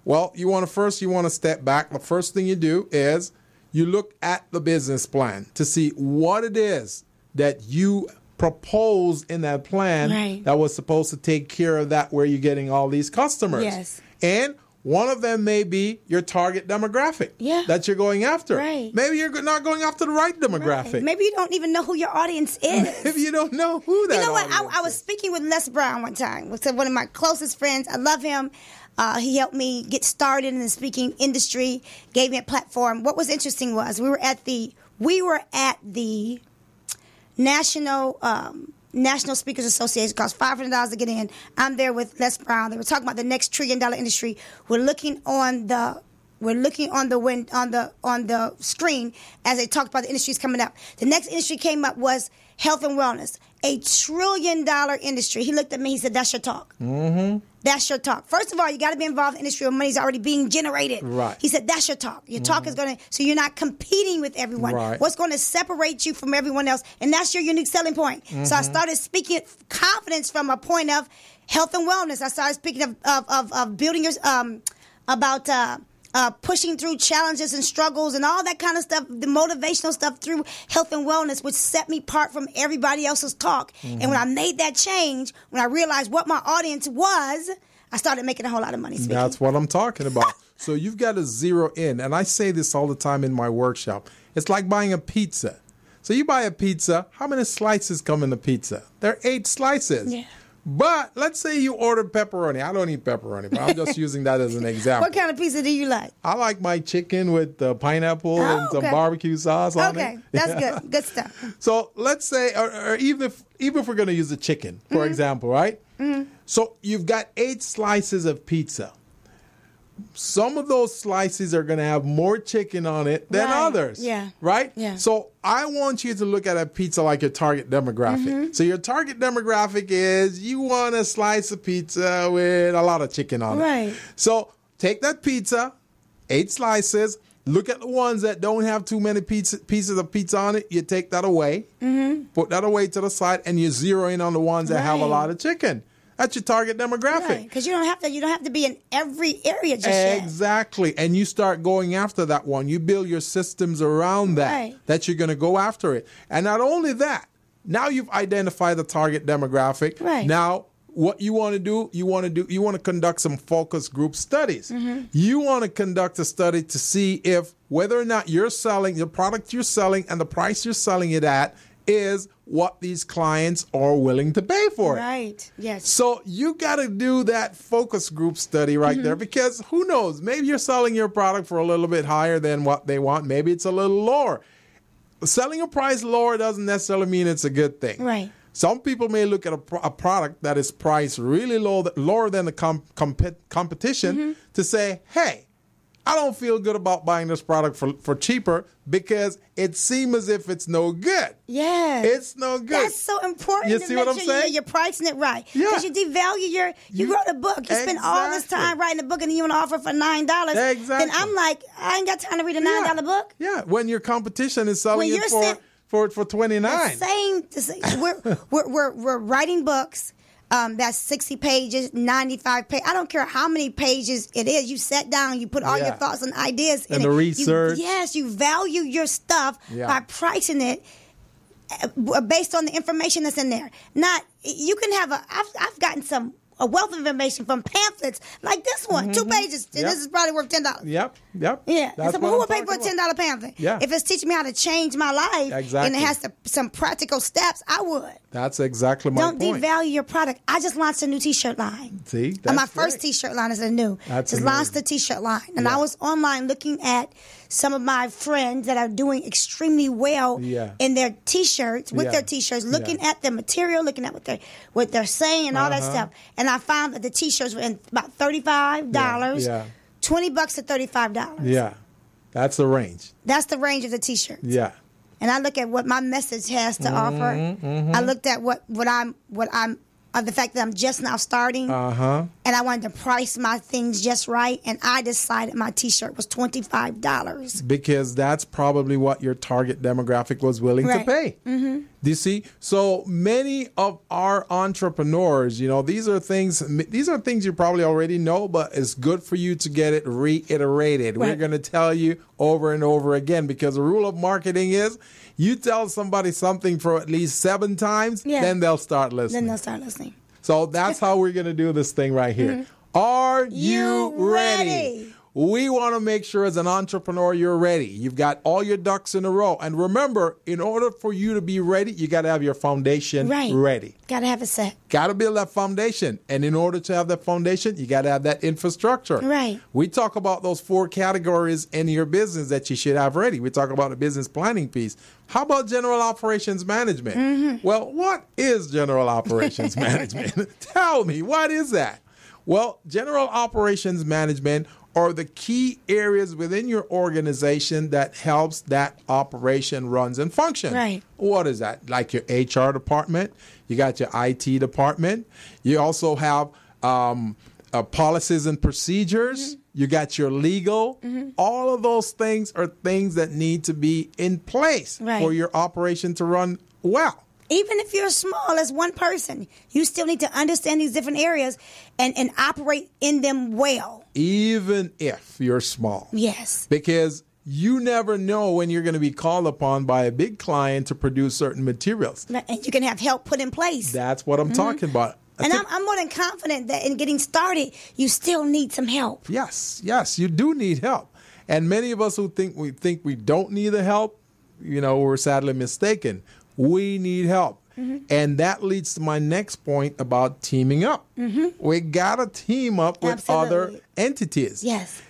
well, you want to step back. The first thing you do is you look at the business plan to see what it is that you proposed in that plan that was supposed to take care of that, where you're getting all these customers. Yes. And one of them may be your target demographic that you're going after. Right. Maybe you're not going after the right demographic. Right. Maybe you don't even know who your audience is. Maybe you don't know who that is. You know what? I was speaking with Les Brown one time, one of my closest friends. I love him. He helped me get started in the speaking industry, gave me a platform. What was interesting was we were at the National Speakers Association. It cost $500 to get in. I'm there with Les Brown. They were talking about the next $1 trillion industry. We're looking on the screen as they talked about the industries coming up. The next industry came up was health and wellness, $1 trillion industry. He looked at me. He said, "That's your talk." That's your talk. First of all, you got to be involved in the industry where money's already being generated. Right. He said, that's your talk. Your talk is going to, so you're not competing with everyone. Right. What's going to separate you from everyone else? And that's your unique selling point. So I started speaking confidence from a point of health and wellness. I started speaking of building your, about pushing through challenges and struggles and all that kind of stuff, the motivational stuff through health and wellness, which set me apart from everybody else's talk. And when I made that change, when I realized what my audience was, I started making a whole lot of money speaking. That's what I'm talking about. So you've got to zero in. And I say this all the time in my workshop. It's like buying a pizza. So you buy a pizza. How many slices come in the pizza? There are 8 slices. Yeah. But let's say you ordered pepperoni. I don't eat pepperoni, but I'm just using that as an example. What kind of pizza do you like? I like my chicken with pineapple and some barbecue sauce on it. Okay, that's good. Good stuff. So let's say, or even if we're going to use the chicken, for example, right? So you've got 8 slices of pizza. Some of those slices are going to have more chicken on it than others. Yeah. Right? Yeah. So I want you to look at a pizza like your target demographic. So your target demographic is you want a slice of pizza with a lot of chicken on it. Right. So take that pizza, 8 slices, look at the ones that don't have too many pieces of pizza on it. You take that away, put that away to the side, and you zero in on the ones that have a lot of chicken. That's your target demographic. Right, because you don't have to be in every area just yet. Exactly. And you start going after that one. You build your systems around that, that you're going to go after it. And not only that, now you've identified the target demographic. Right. Now, what you want to do, you want to conduct some focus group studies. You want to conduct a study to see if whether or not you're selling, the product you're selling and the price you're selling it at is what these clients are willing to pay for it. Right, yes. So you got to do that focus group study right there, because who knows, maybe you're selling your product for a little bit higher than what they want. Maybe it's a little lower. Selling a price lower doesn't necessarily mean it's a good thing. Right. Some people may look at a product that is priced really lower than the competition to say, hey, I don't feel good about buying this product for cheaper because it seems as if it's no good. Yeah. It's no good. That's so important. You see what I'm saying? You're pricing it right. Because you devalue you wrote a book. You spend all this time writing a book and you want to offer for $9. Exactly. Then I'm like, I ain't got time to read a $9 book. Yeah. When your competition is selling it for $29. The same. We're writing books. That's 60 pages, 95 pages. I don't care how many pages it is. You sat down, you put all your thoughts and ideas in it. And the research. You value your stuff by pricing it based on the information that's in there. Not, you can have I've gotten a wealth of information from pamphlets like this one, 2 pages. And this is probably worth $10. Yep. Yeah. So who would pay for a $10 pamphlet? Yeah. If it's teaching me how to change my life and it has some practical steps, I would. That's exactly my point. Don't devalue your product. I just launched a new T-shirt line. See, that's and my first T-shirt line is new. Just launched the T-shirt line, and I was online looking at some of my friends that are doing extremely well in their T-shirts, with their T-shirts, looking at the material, looking at what they're saying and all that stuff. And I found that the T-shirts were about $35, $20 to $35. Yeah, that's the range. That's the range of the T-shirts. Yeah. And I look at what my message has to offer. I looked at what I'm the fact that I'm just now starting, and I wanted to price my things just right, and I decided my T-shirt was $25 because that's probably what your target demographic was willing to pay. Do you see? So many of our entrepreneurs, these are things you probably already know, but it's good for you to get it reiterated. We're going to tell you over and over again, because the rule of marketing is you tell somebody something for at least 7 times, then they'll start listening. So that's how we're going to do this thing right here. Are you ready? We want to make sure as an entrepreneur you're ready. You've got all your ducks in a row. And remember, in order for you to be ready, you got to have your foundation ready. Got to have it set. Got to build that foundation. And in order to have that foundation, you got to have that infrastructure. Right. We talk about those 4 categories in your business that you should have ready. We talk about the business planning piece. How about general operations management? Well, what is general operations management? Tell me, what is that? Well, general operations management are the key areas within your organization that helps that operation runs and function. Right. What is that? Like your HR department, you got your IT department, you also have policies and procedures, you got your legal. All of those things are things that need to be in place for your operation to run well. Even if you're small as one person, you still need to understand these different areas and operate in them well. Even if you're small. Yes. Because you never know when you're going to be called upon by a big client to produce certain materials. And you can have help put in place. That's what I'm talking about. And I'm more than confident that in getting started, you still need some help. Yes, you do need help. And many of us who think we don't need the help, we're sadly mistaken. We need help. And that leads to my next point about teaming up. We got to team up with other entities. Yes.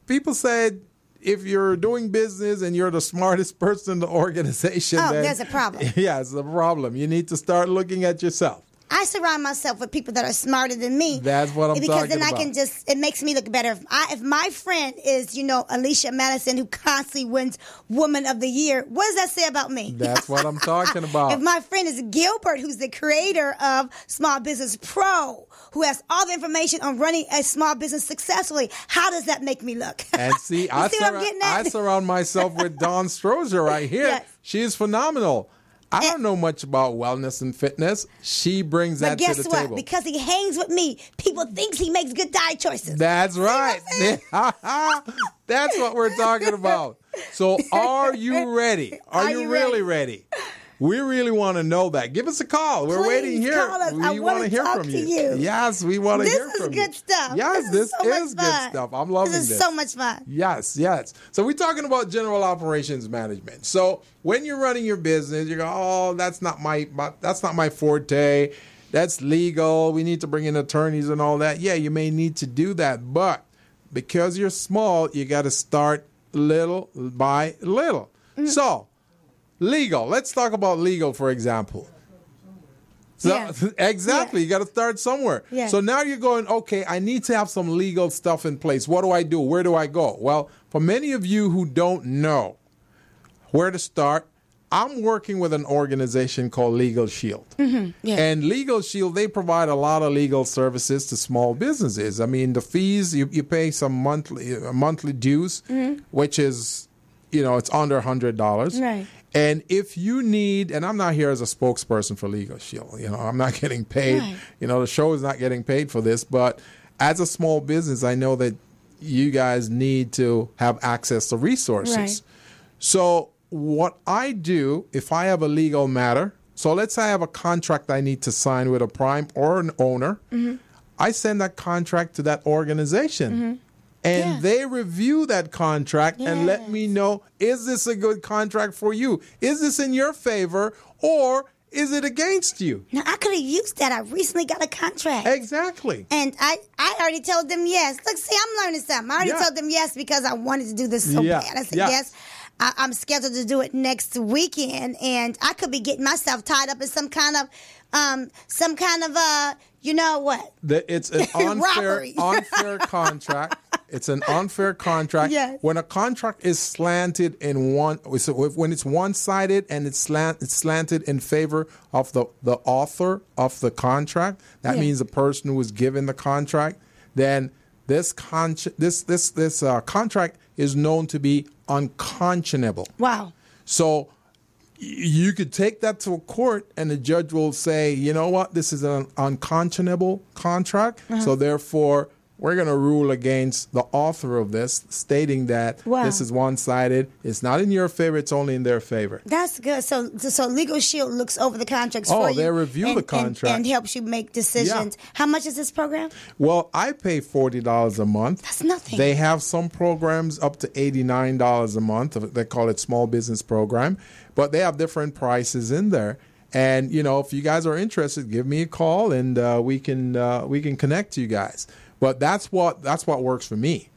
People said, if you're doing business and you're the smartest person in the organization, then there's a problem. Yeah, it's a problem. You need to start looking at yourself. I surround myself with people that are smarter than me. That's what I'm talking about. Because then I can it makes me look better. If my friend is, Alicia Madison, who constantly wins Woman of the Year, what does that say about me? That's what I'm talking about. If my friend is Gilbert, who's the creator of Small Business Pro, who has all the information on running a small business successfully, how does that make me look? And see, I surround myself with Dawn Strozier right here. Yes. She is phenomenal. I don't know much about wellness and fitness. She brings that to the table. But guess what? Because he hangs with me, people think he makes good diet choices. That's right. That's what we're talking about. So are you ready? Are you really ready? We really want to know that. Give us a call. We're waiting here. Call us. We want to hear from you. Yes, we want to hear from you. This is good stuff. Yes, this is good stuff. I'm loving this. This is so much fun. Yes. So we're talking about general operations management. So when you're running your business, you go, oh, that's not my forte. That's legal. We need to bring in attorneys and all that. Yeah, you may need to do that. But because you're small, you got to start little by little. So legal. Let's talk about legal, for example. So, exactly. You got to start somewhere. Yeah. So now you're going, okay, I need to have some legal stuff in place. What do I do? Where do I go? Well, for many of you who don't know where to start, I'm working with an organization called Legal Shield. And Legal Shield, they provide a lot of legal services to small businesses. I mean, the fees, you pay some monthly dues, which is, it's under $100. Right. And if you need, and I'm not here as a spokesperson for Legal Shield, I'm not getting paid. Right. The show is not getting paid for this. But as a small business, I know that you guys need to have access to resources. Right. So what I do, if I have a legal matter, so let's say I have a contract I need to sign with a prime or an owner, I send that contract to that organization. And they review that contract and let me know, is this a good contract for you? Is this in your favor or is it against you? Now, I could have used that. I recently got a contract. Exactly. And I already told them yes. Look, see, I'm learning something. I already told them yes because I wanted to do this so bad. I said yes. I'm scheduled to do it next weekend, and I could be getting myself tied up in some kind of you know what? It's an unfair contract. It's an unfair contract. Yes. When a contract is slanted in when it's one-sided and it's slanted in favor of the author of the contract, that means the person who was given the contract, then this contract is known to be unconscionable. Wow. So you could take that to a court and the judge will say, you know what, this is an unconscionable contract, so therefore we're going to rule against the author of this, stating that this is one-sided. It's not in your favor. It's only in their favor. That's good. So Legal Shield looks over the contracts for you. Oh, they review the contract. And helps you make decisions. Yeah. How much is this program? Well, I pay $40 a month. That's nothing. They have some programs up to $89 a month. They call it Small Business Program. But they have different prices in there. And, if you guys are interested, give me a call and we can connect you guys. But that's what works for me.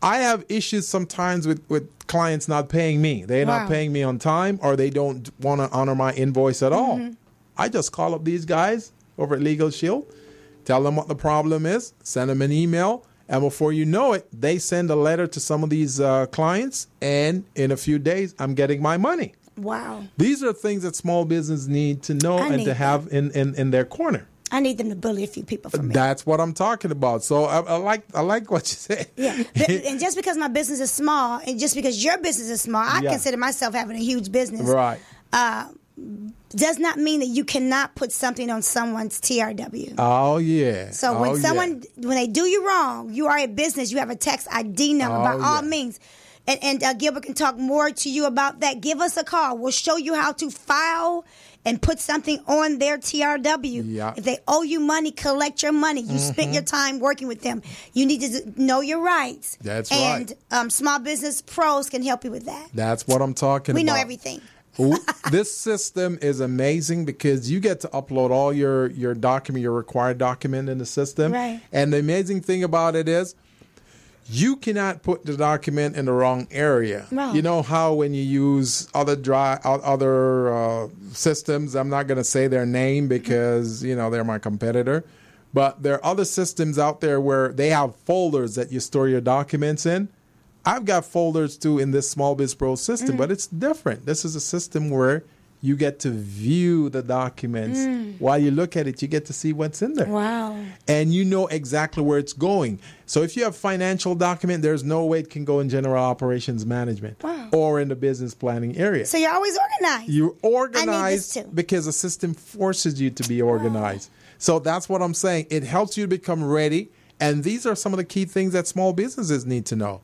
I have issues sometimes with clients not paying me. They're not paying me on time, or they don't want to honor my invoice at all. I just call up these guys over at Legal Shield, tell them what the problem is, send them an email, and before you know it, they send a letter to some of these clients, and in a few days, I'm getting my money. Wow. These are things that small business need to know and to have in their corner. I need them to bully a few people for me. That's what I'm talking about. So I like what you said. Yeah, and just because my business is small, and just because your business is small, I consider myself having a huge business. Right. does not mean that you cannot put something on someone's TRW. Oh, yeah. So when when they do you wrong, you are a business, you have a tax ID number by all means. And Gilbert can talk more to you about that. Give us a call. We'll show you how to file and put something on their TRW. Yeah. If they owe you money, collect your money. You spent your time working with them. You need to know your rights. That's right. And Small Business Pros can help you with that. That's what I'm talking about. We know everything. This system is amazing because you get to upload all your document, your required document in the system. Right. And the amazing thing about it is you cannot put the document in the wrong area. No. You know how when you use other systems, I'm not going to say their name because, they're my competitor, but there are other systems out there where they have folders that you store your documents in. I've got folders too in this Small Biz Pro system, but it's different. This is a system where you get to view the documents. While you look at it, you get to see what's in there. Wow. And you know exactly where it's going. So if you have financial document, there's no way it can go in general operations management or in the business planning area. So you're always organized. You're I need organized this too. because the system forces you to be organized. So that's what I'm saying. It helps you to become ready. And these are some of the key things that small businesses need to know.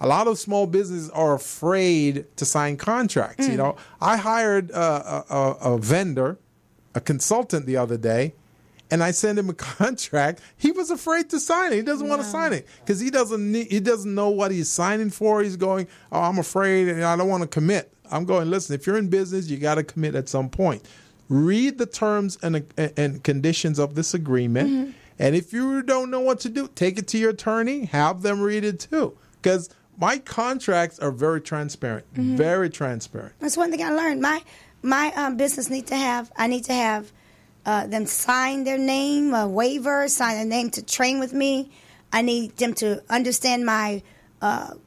A lot of small businesses are afraid to sign contracts. I hired a vendor, a consultant the other day, and I sent him a contract. He was afraid to sign it. He doesn't want to sign it because he doesn't know what he's signing for. He's going, "Oh, I'm afraid and I don't want to commit." I'm going, listen, if you're in business, you got to commit at some point. Read the terms and conditions of this agreement. And if you don't know what to do, take it to your attorney. Have them read it too. Because my contracts are very transparent, very transparent. That's one thing I learned. My business I need to have them sign their name, a waiver, sign their name to train with me. I need them to understand my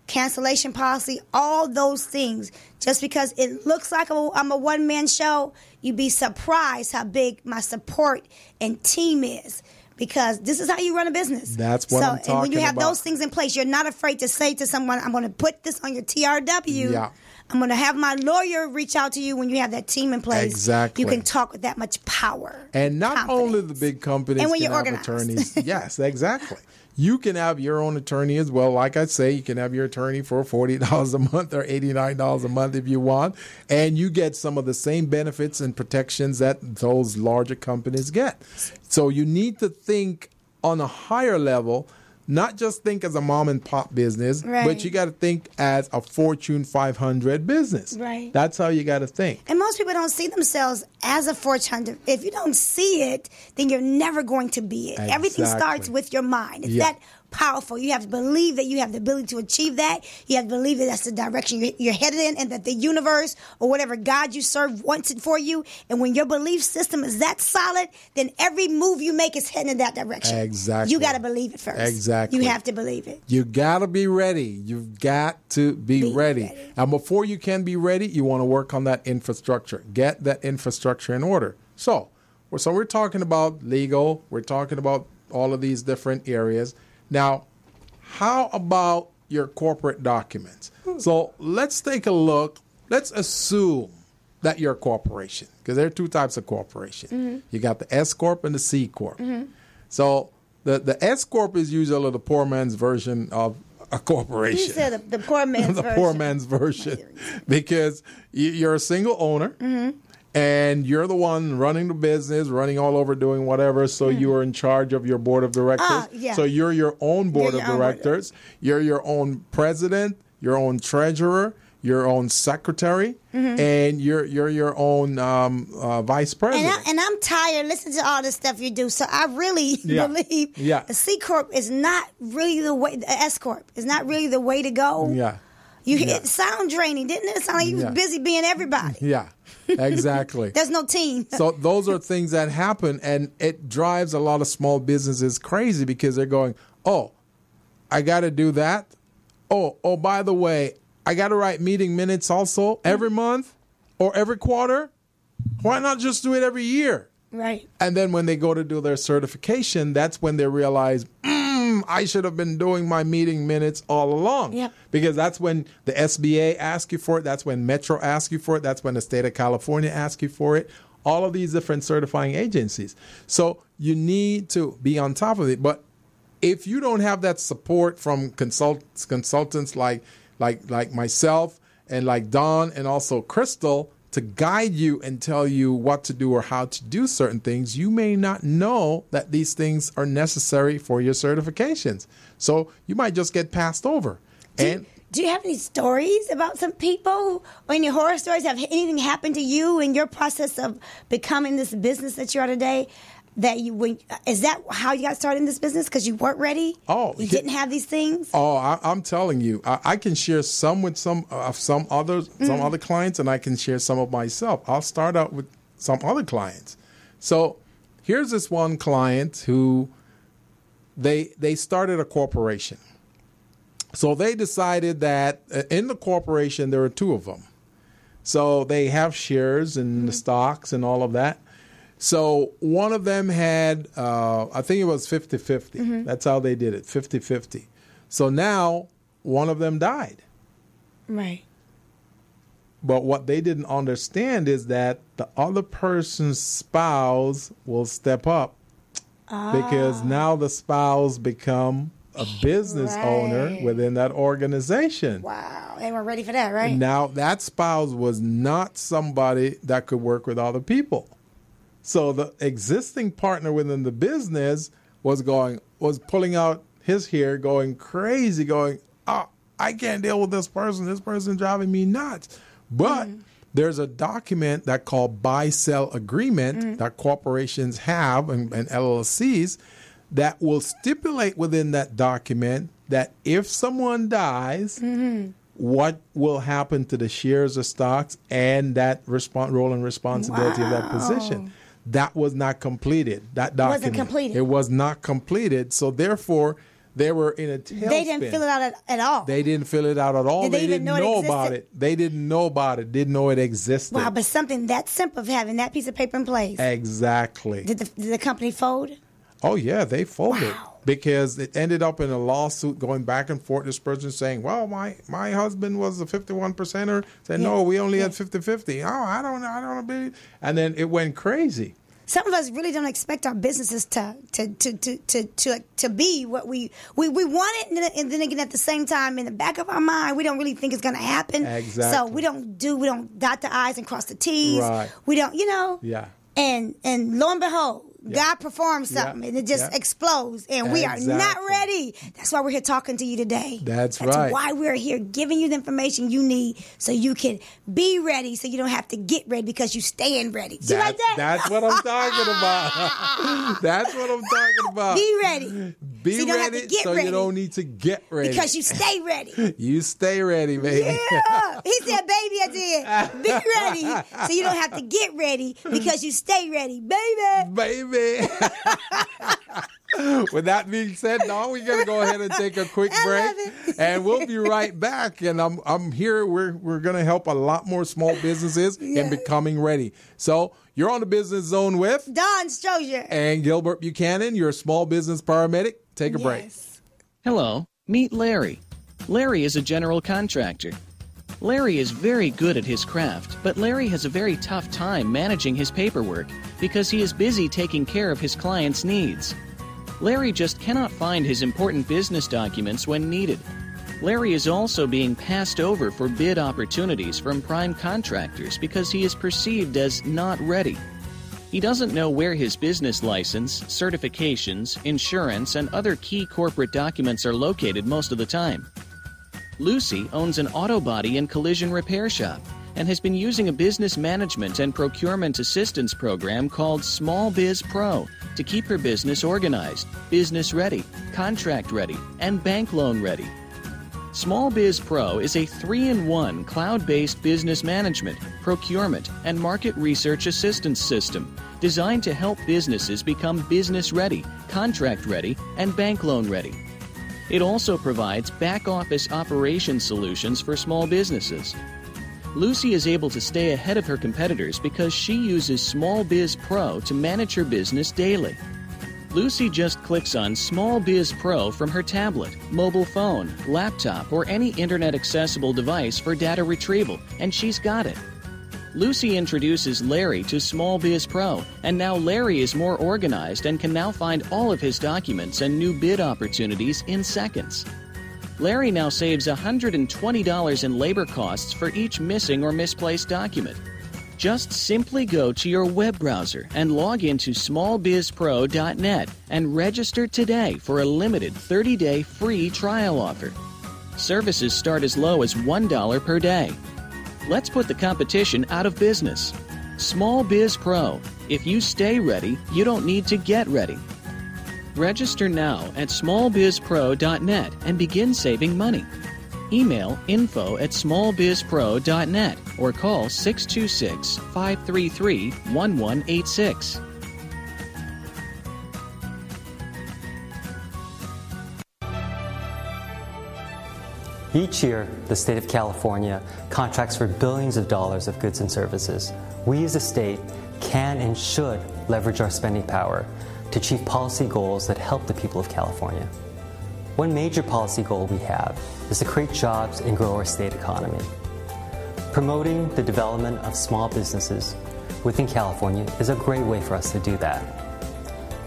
cancellation policy, all those things. Just because it looks like I'm a one-man show, you'd be surprised how big my support and team is. Because this is how you run a business. That's what I'm talking about. And when you have those things in place, you're not afraid to say to someone, I'm going to put this on your TRW. Yeah. I'm going to have my lawyer reach out to you when you have that team in place. Exactly. You can talk with that much power. And not only the big companies and when can you're have organized. attorneys. Yes, exactly. You can have your own attorney as well. Like I say, you can have your attorney for $40 a month or $89 a month if you want. And you get some of the same benefits and protections that those larger companies get. So you need to think on a higher level, not just think as a mom and pop business, but you got to think as a Fortune 500 business. Right. That's how you got to think. And most people don't see themselves as a Fortune 500. If you don't see it, then you're never going to be it. Exactly. Everything starts with your mind. It's that powerful. You have to believe that you have the ability to achieve that. You have to believe that that's the direction you're headed in and that the universe or whatever God you serve wants it for you. And when your belief system is that solid, then every move you make is heading in that direction. Exactly. You got to believe it first. Exactly. You have to believe it. You got to be ready. You've got to be ready. And before you can be ready, you want to work on that infrastructure. Get that infrastructure in order. So we're talking about legal. We're talking about all of these different areas. Now, how about your corporate documents? So let's take a look. Let's assume that you're a corporation, because there are two types of corporation. You got the S Corp and the C Corp. So the S Corp is usually the poor man's version of a corporation. You said the poor man's version. The poor man's version. Because you're a single owner. And you're the one running the business, running all over, doing whatever. So you are in charge of your board of directors. So you're your own board of directors. You're your own president, your own treasurer, your own secretary, and you're your own vice president. And I'm tired listening to all this stuff you do. So I really believe the C Corp is not really the way. The S Corp is not really the way to go. It sound draining, didn't it? It sounded like you was busy being everybody. Yeah, exactly. There's no team. So those are things that happen, and it drives a lot of small businesses crazy because they're going, oh, I got to do that. Oh, by the way, I got to write meeting minutes also every month or every quarter. Why not just do it every year? Right. And then when they go to do their certification, that's when they realize, I should have been doing my meeting minutes all along. Yep. Because that's when the SBA asks you for it. That's when Metro asks you for it. That's when the state of California asks you for it. All of these different certifying agencies. So you need to be on top of it. But if you don't have that support from consultants like myself and like Don and also Crystal to guide you and tell you what to do or how to do certain things, you may not know that these things are necessary for your certifications. So you might just get passed over. Do you have any stories about some people or any horror stories? Have anything happened to you in your process of becoming this business that you are today? Is that how you got started in this business? Because you weren't ready? Oh, you didn't have these things? Oh, I'm telling you, I can share some with some other clients, and I can share some of myself. I'll start out with some other clients. So here's this one client who they started a corporation. So they decided that in the corporation there are two of them. So they have shares in the stocks and all of that. So one of them had, I think it was 50-50. That's how they did it, 50-50. So now one of them died. Right. But what they didn't understand is that the other person's spouse will step up because now the spouse become a business owner within that organization. Wow. They weren't ready for that, right? Now that spouse was not somebody that could work with other people. So the existing partner within the business was pulling out his hair, going crazy, going, oh, I can't deal with this person. This person's driving me nuts. But there's a document that called buy-sell agreement that corporations have and LLCs that will stipulate within that document that if someone dies, what will happen to the shares or stocks and that role and responsibility of that position. That was not completed. That document wasn't completed. It was not completed. So therefore, they were in a tailspin. They didn't fill it out at all. They didn't fill it out at all. Did they even know about it. They didn't know about it. Didn't know it existed. Wow, but something that simple of having that piece of paper in place. Exactly. Did the company fold? Oh yeah, they folded. Wow. Because it ended up in a lawsuit going back and forth. This person saying, well, my husband was a 51%er. Said, no, we only had 50-50. Oh, I don't know. And then it went crazy. Some of us really don't expect our businesses to be what we want it, and then again at the same time in the back of our mind we don't really think it's going to happen. Exactly. So we don't dot the I's and cross the T's. Right. We don't, Yeah. And lo and behold, God performs something and it just explodes, and we are not ready. That's why we're here talking to you today. That's right. Why we're here giving you the information you need so you can be ready, so you don't have to get ready because you staying ready. See like that? That's what I'm talking about. That's what I'm talking about. Be ready. Be so you ready so you don't need to get ready. Because you stay ready. You stay ready, baby. Yeah. He said, baby, I did. Be ready so you don't have to get ready because you stay ready. Baby. With that being said, now we're going to go ahead and take a quick break, and we'll be right back. And I'm here. We're going to help a lot more small businesses in becoming ready. So you're on the Business Zone with Don Strozier and Gilbert Buchanan, your small business paramedic. Take a break. Hello, meet Larry. Larry is a general contractor. Larry is very good at his craft, but Larry has a very tough time managing his paperwork because he is busy taking care of his clients' needs. Larry just cannot find his important business documents when needed. Larry is also being passed over for bid opportunities from prime contractors because he is perceived as not ready. He doesn't know where his business license, certifications, insurance, and other key corporate documents are located most of the time. Lucy owns an auto body and collision repair shop and has been using a business management and procurement assistance program called Small Biz Pro to keep her business organized, business ready, contract ready, and bank loan ready. Small Biz Pro is a 3-in-1 cloud-based business management, procurement, and market research assistance system designed to help businesses become business ready, contract ready, and bank loan ready. It also provides back-office operation solutions for small businesses. Lucy is able to stay ahead of her competitors because she uses Small Biz Pro to manage her business daily. Lucy just clicks on Small Biz Pro from her tablet, mobile phone, laptop, or any internet-accessible device for data retrieval, and she's got it. Lucy introduces Larry to Small Biz Pro, and now Larry is more organized and can now find all of his documents and new bid opportunities in seconds. Larry now saves $120 in labor costs for each missing or misplaced document. Just simply go to your web browser and log into smallbizpro.net and register today for a limited 30-day free trial offer. Services start as low as $1 per day. Let's put the competition out of business. Small Biz Pro. If you stay ready, you don't need to get ready. Register now at smallbizpro.net and begin saving money. Email info@smallbizpro.net or call 626-533-1186. Each year, the state of California contracts for billions of dollars of goods and services. We as a state can and should leverage our spending power to achieve policy goals that help the people of California. One major policy goal we have is to create jobs and grow our state economy. Promoting the development of small businesses within California is a great way for us to do that,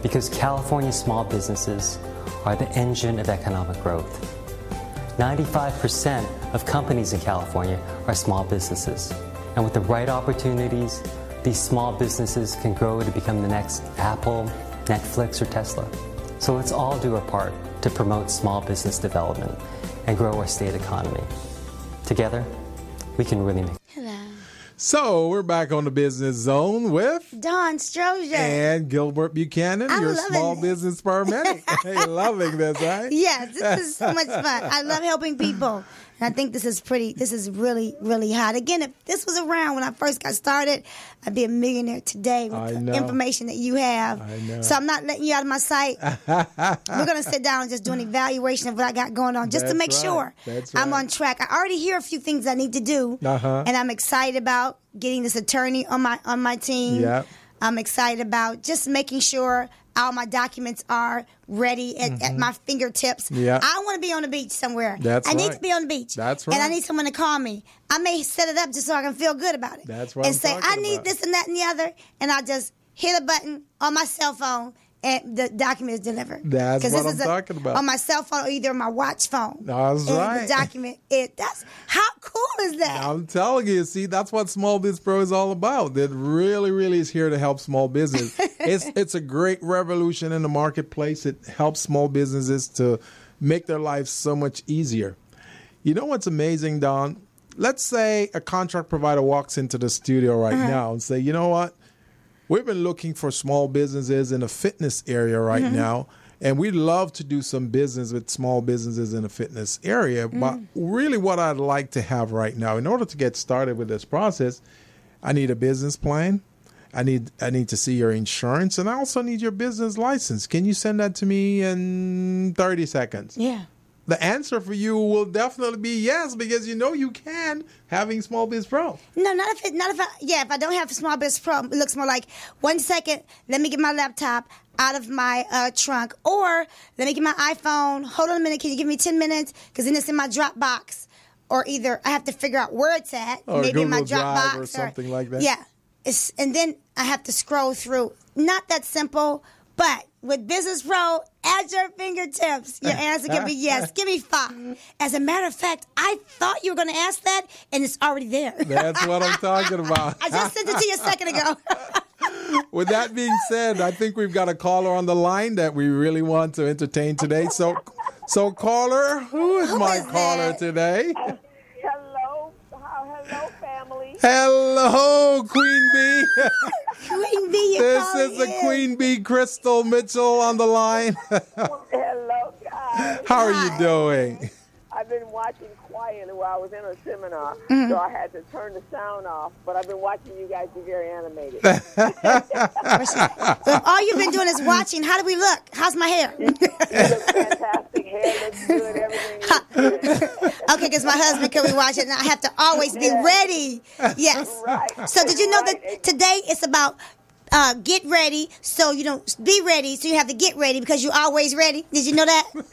because California small businesses are the engine of economic growth. 95% of companies in California are small businesses, and with the right opportunities, these small businesses can grow to become the next Apple, Netflix, or Tesla. So let's all do our part to promote small business development and grow our state economy. Together, we can really make it. Hello. So we're back on the Business Zone with Dawn Strozier and Gilbert Buchanan, I'm your loving small this. business paramedic. You're loving this, right? Yes, this is so much fun. I love helping people. And I think this is really, really hot. Again, if this was around when I first got started, I'd be a millionaire today with the information that you have. I know. So I'm not letting you out of my sight. We're going to sit down and just do an evaluation of what I got going on just to make sure I'm on track. I already hear a few things I need to do, and I'm excited about getting this attorney on my team. Yep. I'm excited about just making sure all my documents are ready at my fingertips. Yeah. I want to be on the beach somewhere. That's I need right. to be on the beach. That's right. And I need someone to call me. I may set it up just so I can feel good about it. That's what and I'm say, talking I need about. this and that and the other. And I just hit a button on my cell phone and the document is delivered. That's 'Cause what this I'm is talking about. On my cell phone or either on my watch phone. That's and right. the document, how cool is that? I'm telling you, see, that's what Small Biz Pro is all about. It really, really is here to help small business. It's a great revolution in the marketplace. It helps small businesses to make their lives so much easier. You know what's amazing, Dawn? Let's say a contract provider walks into the studio right now and say, you know what? We've been looking for small businesses in the fitness area right now, and we'd love to do some business with small businesses in the fitness area. But really what I'd like to have right now, in order to get started with this process, I need a business plan. I need to see your insurance, and I also need your business license. Can you send that to me in 30 seconds? Yeah. The answer for you will definitely be yes, because you know you can, having Small Biz Pro. No, if I don't have Small Biz Pro, it looks more like 1 second, let me get my laptop out of my trunk, or let me get my iPhone. Hold on a minute, can you give me 10 minutes? Because then it's in my Dropbox. Or either I have to figure out where it's at, Or maybe in my Google Drive Dropbox. or something like that. Yeah. And then I have to scroll through. Not that simple, but with Business Pro at your fingertips, your answer can be yes. Give me 5. As a matter of fact, I thought you were going to ask that, and it's already there. That's what I'm talking about. I just sent it to you a second ago. With that being said, I think we've got a caller on the line that we really want to entertain today. So caller, who is my caller today? Hello, family. Hello, Queen Bee. Queen Bee, This is the Queen Bee, Crystal Mitchell, on the line. Hello, guys. How are you doing? I've been watching quietly while I was in a seminar, so I had to turn the sound off, but I've been watching you guys be very animated. So if all you've been doing is watching, how do we look? How's my hair? You look fantastic. Hair looks good. Everything looks good. Okay, because my husband could be watching, and I have to always be ready. Yes. Right. So did you know that today it's about get ready, so you don't be ready, so you have to get ready because you're always ready. Did you know that? Well,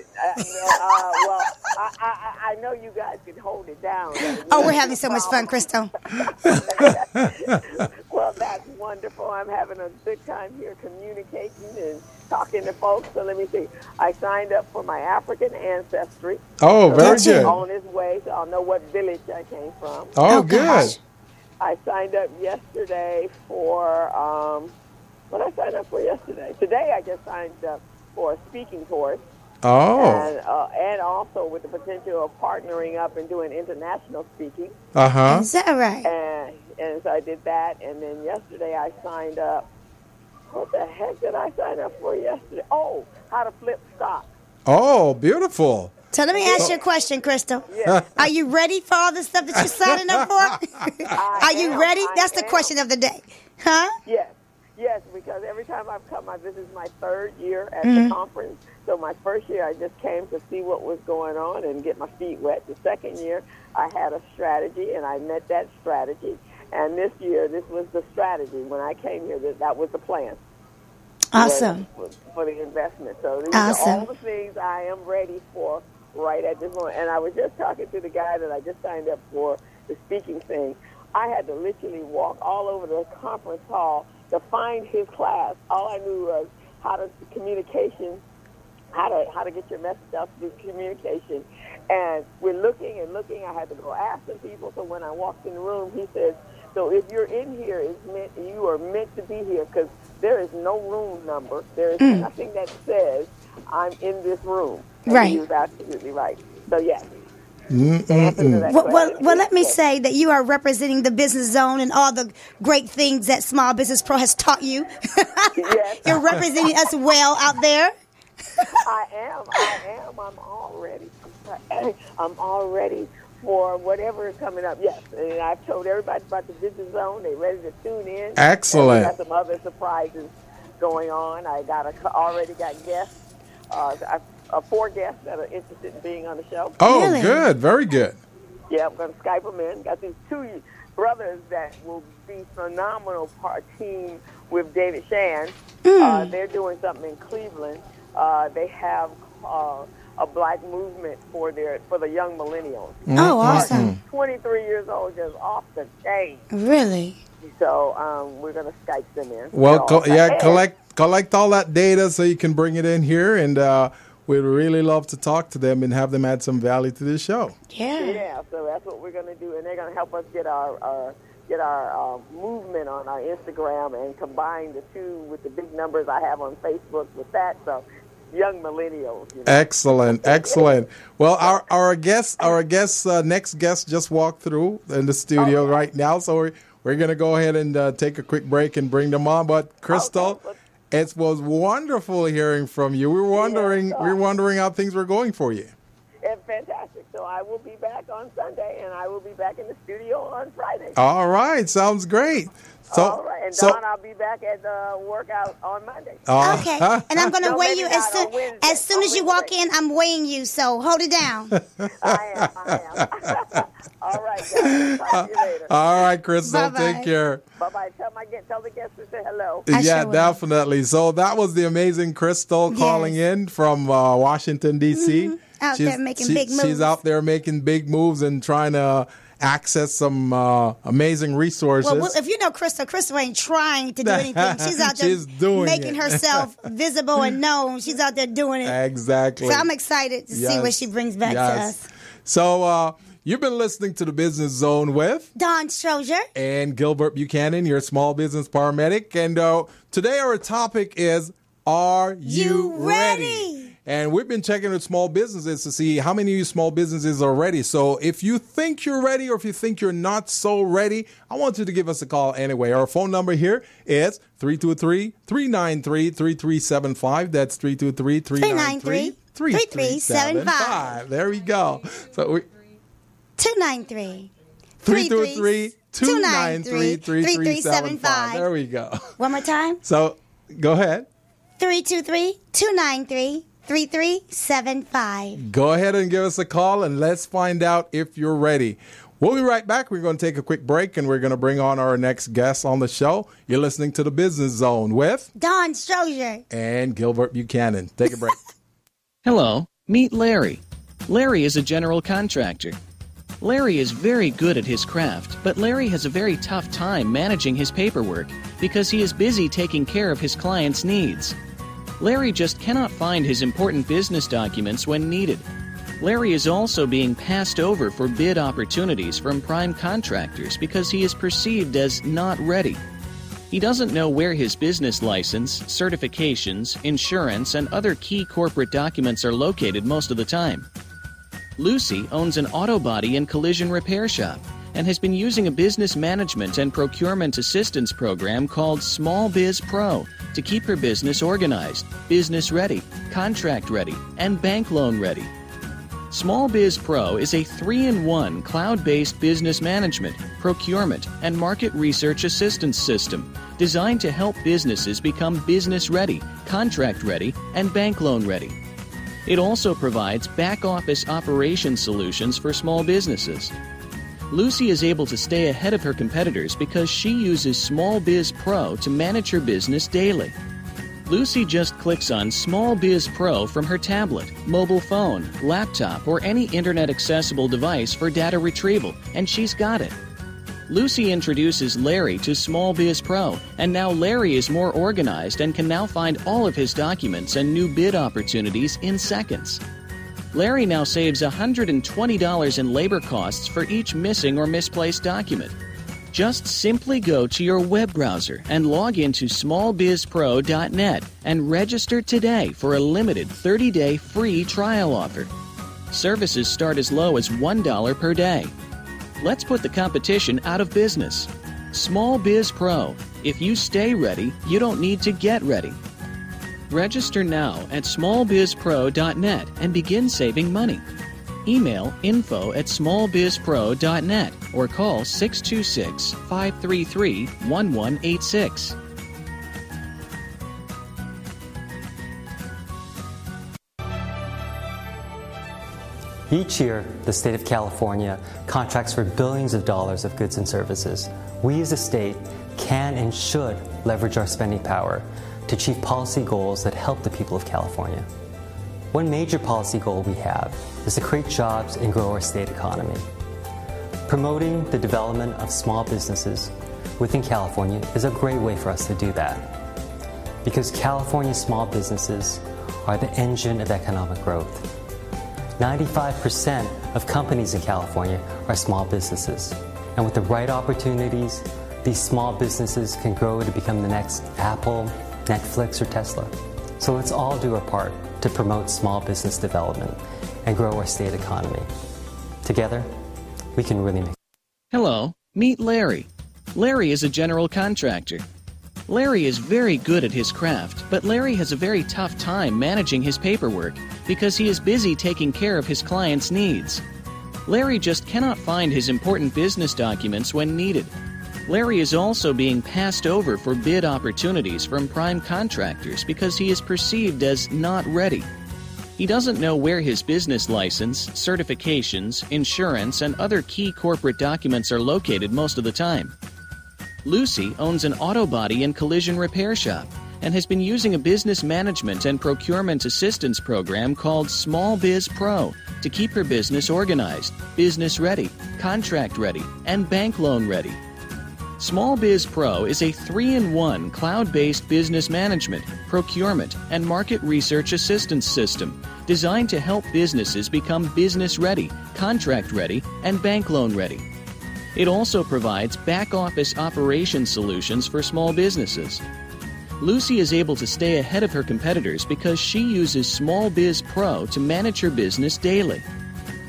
I know you guys can hold it down. Oh, we're having so much fun, Crystal. Well, that's wonderful. I'm having a good time here communicating and talking to folks. So let me see. I signed up for my African ancestry. Oh, very That's good. it. On his way, so I'll know what village I came from. Oh, Oh, good. gosh. I signed up yesterday for, what did I sign up for yesterday? Today I just signed up for a speaking course. Oh. And also with the potential of partnering up and doing international speaking. Uh-huh. Is that right? And so I did that. And then yesterday I signed up. What the heck did I sign up for yesterday? Oh, how to flip stock. Oh, beautiful. So let me ask you a question, Crystal. Yes. Are you ready for all the stuff that you're signing up for? Are you ready? That's the question of the day. Huh? Yes, because every time I've come, this is my third year at the conference. So my first year, I just came to see what was going on and get my feet wet. The second year, I had a strategy, and I met that strategy. And this year, this was the strategy. When I came here, that was the plan. Awesome. For the investment. So these Awesome. are all the things I am ready for right at this moment. And I was just talking to the guy that I just signed up for the speaking thing. I had to literally walk all over the conference hall to find his class. All I knew was how to communication, how to get your message out through communication. And we're looking and looking. I had to go ask some people. So when I walked in the room, he says, so if you're in here, you are meant to be here because there is no room number. There is nothing that says I'm in this room. And Right. he was absolutely right. So, yes. Well, let me say that you are representing the Business Zone and all the great things that Small Business Pro has taught you. Yes. You're representing us well out there. I am. I'm all ready for whatever is coming up. Yes, and I've told everybody about the Business Zone. They're ready to tune in. Excellent. And we got some other surprises going on. I already got guests. 4 guests that are interested in being on the show. Oh, Really? good. Very good. Yeah, I'm going to Skype them in. Got these 2 brothers that will be phenomenal team with David Shan. They're doing something in Cleveland. They have a black movement for the young millennials. Oh, awesome. 23 years old, just off the chain. Really? So we're going to Skype them in. Well, And- collect all that data so you can bring it in here, and we'd really love to talk to them and have them add some value to this show. Yeah. Yeah, so that's what we're going to do, and they're going to help us get our movement on our Instagram and combine the two with the big numbers I have on Facebook with that. So young millennials. You know. Excellent. Well, our next guest just walked through in the studio right now, so we're going to go ahead and take a quick break and bring them on. But Crystal, it was wonderful hearing from you. We're wondering how things were going for you. And fantastic. So I will be back on Sunday, and I will be back in the studio on Friday. All right, sounds great. All right, and Don, I'll be back at the workout on Monday. Okay, and I'm going to weigh you as soon as you walk in. I'm weighing you, so hold it down. I am. All right, guys. Talk to you later. All right, Crystal, Bye-bye. take care. Bye-bye. Tell the guests to say hello. I Yeah, sure will. definitely. So that was the amazing Crystal calling in from Washington, D.C. Out there making big moves. She's out there making big moves and trying to access some amazing resources. Well, if you know Crystal ain't trying to do anything. She's out there She's doing making it. herself visible and known. She's out there doing it. Exactly. So I'm excited to see what she brings back to us. So you've been listening to the Business Zone with Dawn Strozier. and Gilbert Buchanan, your small business paramedic. And today our topic is, are you ready? And we've been checking with small businesses to see how many of you small businesses are ready. So if you think you're ready or if you think you're not so ready, I want you to give us a call anyway. Our phone number here is 323-393-3375. That's 323-393-3375. There we go. So 293. 323-293-3375. There we go. One more time. So go ahead. 323-293-3375. Go ahead and give us a call and let's find out if you're ready. We'll be right back. We're going to take a quick break, and we're going to bring on our next guest on the show. You're listening to the Business Zone with Don Strozier and Gilbert Buchanan. Take a break. Hello, meet Larry. Larry is a general contractor. Larry is very good at his craft, but Larry has a very tough time managing his paperwork because he is busy taking care of his clients' needs. Larry just cannot find his important business documents when needed. Larry is also being passed over for bid opportunities from prime contractors because he is perceived as not ready. He doesn't know where his business license, certifications, insurance, and other key corporate documents are located most of the time. Lucy owns an auto body and collision repair shop and has been using a business management and procurement assistance program called Small Biz Pro to keep her business organized, business ready, contract ready, and bank loan ready. Small Biz Pro is a 3-in-1 cloud-based business management, procurement, and market research assistance system designed to help businesses become business ready, contract ready, and bank loan ready. It also provides back-office operation solutions for small businesses. Lucy is able to stay ahead of her competitors because she uses Small Biz Pro to manage her business daily. Lucy just clicks on Small Biz Pro from her tablet, mobile phone, laptop, or any internet-accessible device for data retrieval, and she's got it. Lucy introduces Larry to Small Biz Pro, and now Larry is more organized and can now find all of his documents and new bid opportunities in seconds. Larry now saves $120 in labor costs for each missing or misplaced document. Just simply go to your web browser and log into smallbizpro.net and register today for a limited 30-day free trial offer. Services start as low as $1 per day. Let's put the competition out of business. Small Biz Pro. If you stay ready, you don't need to get ready. Register now at smallbizpro.net and begin saving money. Email info@smallbizpro.net or call 626-533-1186. Each year, the state of California contracts for billions of dollars of goods and services. We as a state can and should leverage our spending power to achieve policy goals that help the people of California. One major policy goal we have is to create jobs and grow our state economy. Promoting the development of small businesses within California is a great way for us to do that, because California small businesses are the engine of economic growth. 95% of companies in California are small businesses, and with the right opportunities, these small businesses can grow to become the next Apple, Netflix, or Tesla. So let's all do our part to promote small business development and grow our state economy. Together, we can really make. Hello, meet Larry. Larry is a general contractor. Larry is very good at his craft, but Larry has a very tough time managing his paperwork because he is busy taking care of his clients' needs. Larry just cannot find his important business documents when needed. Larry is also being passed over for bid opportunities from prime contractors because he is perceived as not ready. He doesn't know where his business license, certifications, insurance, and other key corporate documents are located most of the time. Lucy owns an auto body and collision repair shop and has been using a business management and procurement assistance program called Small Biz Pro to keep her business organized, business ready, contract ready, and bank loan ready. Small Biz Pro is a 3-in-1 cloud-based business management, procurement, and market research assistance system designed to help businesses become business ready, contract ready, and bank loan ready. It also provides back-office operation solutions for small businesses. Lucy is able to stay ahead of her competitors because she uses Small Biz Pro to manage her business daily.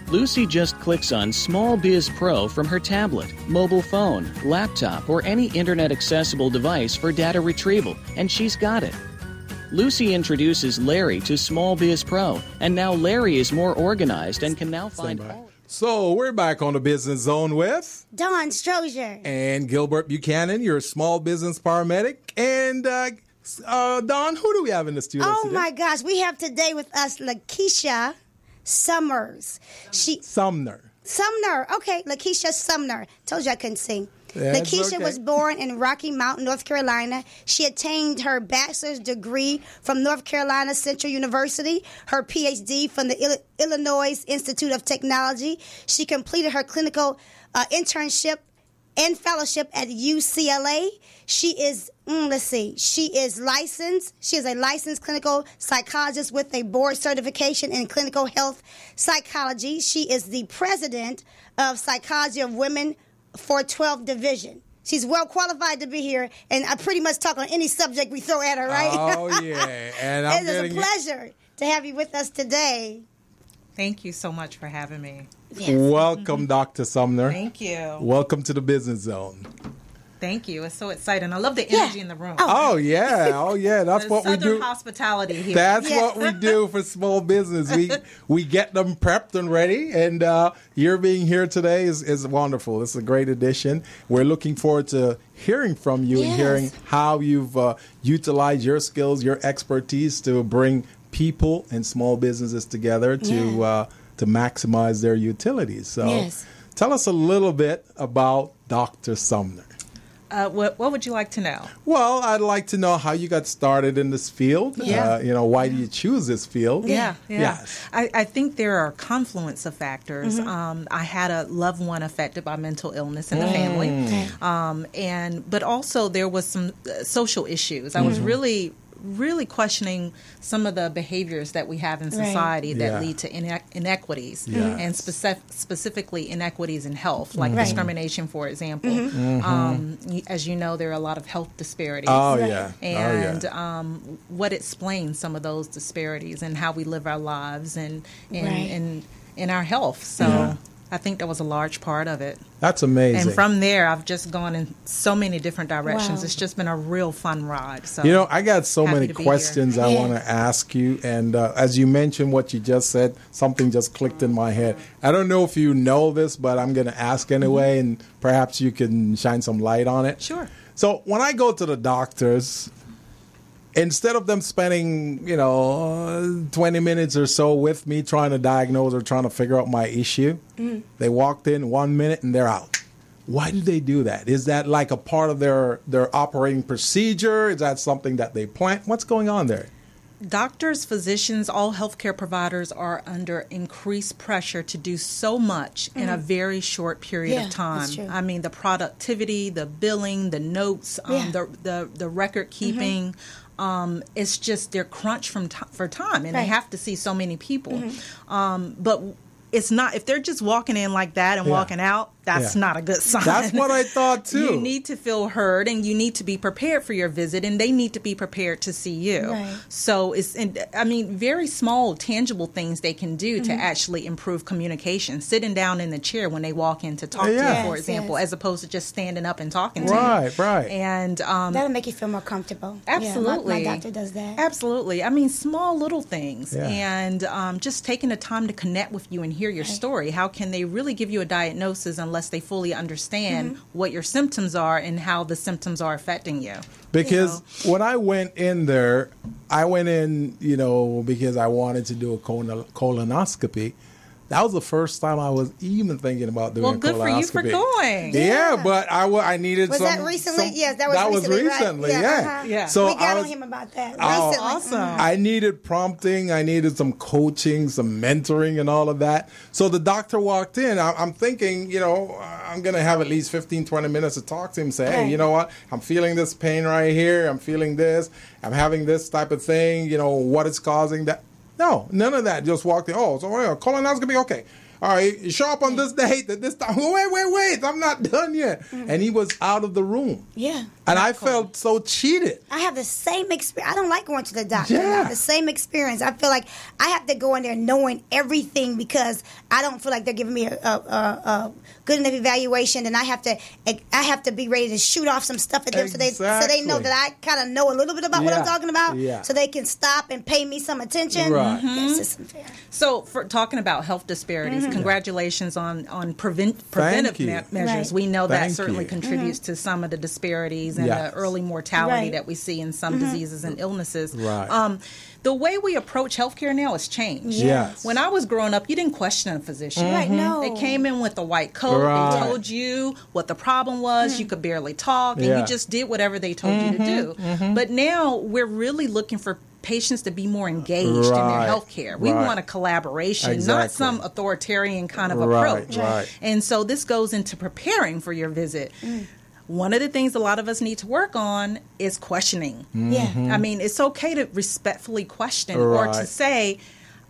Lucy just clicks on Small Biz Pro from her tablet, mobile phone, laptop, or any internet-accessible device for data retrieval, and she's got it. Lucy introduces Larry to Small Biz Pro, and now Larry is more organized and can now find all. So we're back on the Business Zone with Don Strozier and Gilbert Buchanan, your small business paramedic. And Don, who do we have in the studio today? Oh, my gosh. We have today with us Lakeisha Summers. Sumner. Sumner. Okay, Lakeisha Sumner. Told you I couldn't sing. That's Lakeisha okay. was born in Rocky Mount, North Carolina. She attained her bachelor's degree from North Carolina Central University, her PhD from the Illinois Institute of Technology. She completed her clinical internship and fellowship at UCLA. She is, she is licensed. She is a licensed clinical psychologist with a board certification in clinical health psychology. She is the president of Psychology of Women for 12th Division. She's well qualified to be here, and I pretty much talk on any subject we throw at her, right? Oh, yeah. And It is a pleasure to have you with us today. Thank you so much for having me. Yes. Welcome, Dr. Sumner. Thank you. Welcome to the Business Zone. Thank you. It's so exciting. I love the energy in the room. Oh, yeah. Oh, yeah. That's There's what we Southern do. hospitality here. That's what we do for small business. We get them prepped and ready, and your being here today is wonderful. It's a great addition. We're looking forward to hearing from you and hearing how you've utilized your skills, your expertise to bring people and small businesses together to maximize their utilities. So tell us a little bit about Dr. Sumner. What would you like to know? Well, I'd like to know how you got started in this field. Yeah. Why do you choose this field? Yeah. Yes. I think there are a confluence of factors. I had a loved one affected by mental illness in the family, but also there was some social issues. I was really questioning some of the behaviors that we have in society that lead to inequities, and specifically inequities in health, like discrimination, for example. As you know, there are a lot of health disparities. And what explains some of those disparities and how we live our lives and in our health. So I think that was a large part of it. That's amazing. And from there, I've just gone in so many different directions. Wow. It's just been a real fun ride. So I got so happy many to be questions here. I want to ask you. And as you mentioned what you just said, something just clicked in my head. I don't know if you know this, but I'm going to ask anyway, and perhaps you can shine some light on it. Sure. So when I go to the doctors, instead of them spending, 20 minutes or so with me trying to diagnose or trying to figure out my issue, they walked in 1 minute and they're out. Why do they do that? Is that like a part of their operating procedure? Is that something that they plan? What's going on there? Doctors, physicians, all healthcare providers are under increased pressure to do so much in a very short period of time. That's true. I mean, the productivity, the billing, the notes, the record keeping. It's just they're crunched for time, and they have to see so many people. But it's not, if they're just walking in like that and walking out, that's not a good sign. That's what I thought too. You need to feel heard, and you need to be prepared for your visit, and they need to be prepared to see you. Right. So very small, tangible things they can do to actually improve communication. Sitting down in the chair when they walk in to talk to you, for example, as opposed to just standing up and talking to you. Right. And that'll make you feel more comfortable. Absolutely. Yeah, my doctor does that. Absolutely. I mean, small little things. And just taking the time to connect with you and hear your story. How can they really give you a diagnosis unless they fully understand what your symptoms are and how the symptoms are affecting you? Because when I went in there, because I wanted to do a colonoscopy. That was the first time I was even thinking about doing a colonoscopy. Well, good for you for going. Yeah, but I needed Was some... that recently? Yes, that was recently, right? yeah. So we got on him about that recently. Awesome. I needed prompting. I needed some coaching, some mentoring, and all of that. So the doctor walked in. I'm thinking, I'm going to have at least 15, 20 minutes to talk to him, say, hey, you know what? I'm feeling this pain right here. I'm feeling this. I'm having this type of thing. What is causing that? No, none of that. Just walked in. Oh, so colonoscopy, okay. All right, you show up on this date at this time. Wait, I'm not done yet. And he was out of the room. Yeah. And I felt so cheated. I have the same experience. I don't like going to the doctor. Yeah. I have the same experience. I feel like I have to go in there knowing everything because I don't feel like they're giving me a good enough evaluation, and I have to be ready to shoot off some stuff at them so they know that I kind of know a little bit about what I'm talking about, so they can stop and pay me some attention. Right. This isn't fair. So, for talking about health disparities, congratulations on preventive measures. Right. We know that Thank certainly you. contributes to some of the disparities and the early mortality that we see in some diseases and illnesses. Right. the way we approach healthcare now has changed. Yes. When I was growing up, you didn't question a physician. Right, no. They came in with a white coat. Right. They told you what the problem was. You could barely talk, and you just did whatever they told you to do. But now we're really looking for patients to be more engaged in their health care. We want a collaboration, not some authoritarian kind of approach. Right. And so this goes into preparing for your visit. One of the things a lot of us need to work on is questioning. Yeah. I mean, it's okay to respectfully question or to say,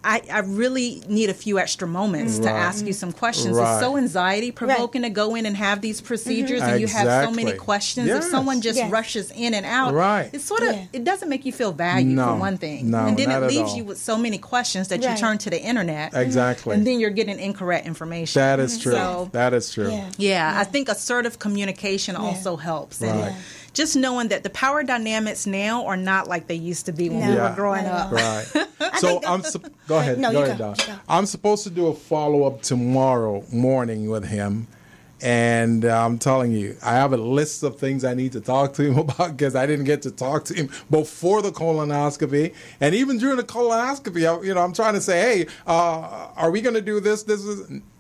I really need a few extra moments to ask you some questions. It's so anxiety provoking to go in and have these procedures and you have so many questions. If someone just rushes in and out, it's sort of, it doesn't make you feel valued for one thing. And then it leaves you with so many questions that you turn to the internet. Exactly. And then you're getting incorrect information. That is true. So, that is true. I think assertive communication also helps. And just knowing that the power dynamics now are not like they used to be when we were growing up. Right. So go ahead. No, go you ahead, go. Don. I'm supposed to do a follow-up tomorrow morning with him. And I'm telling you, I have a list of things I need to talk to him about because I didn't get to talk to him before the colonoscopy. And even during the colonoscopy, I'm trying to say, hey, are we going to do this?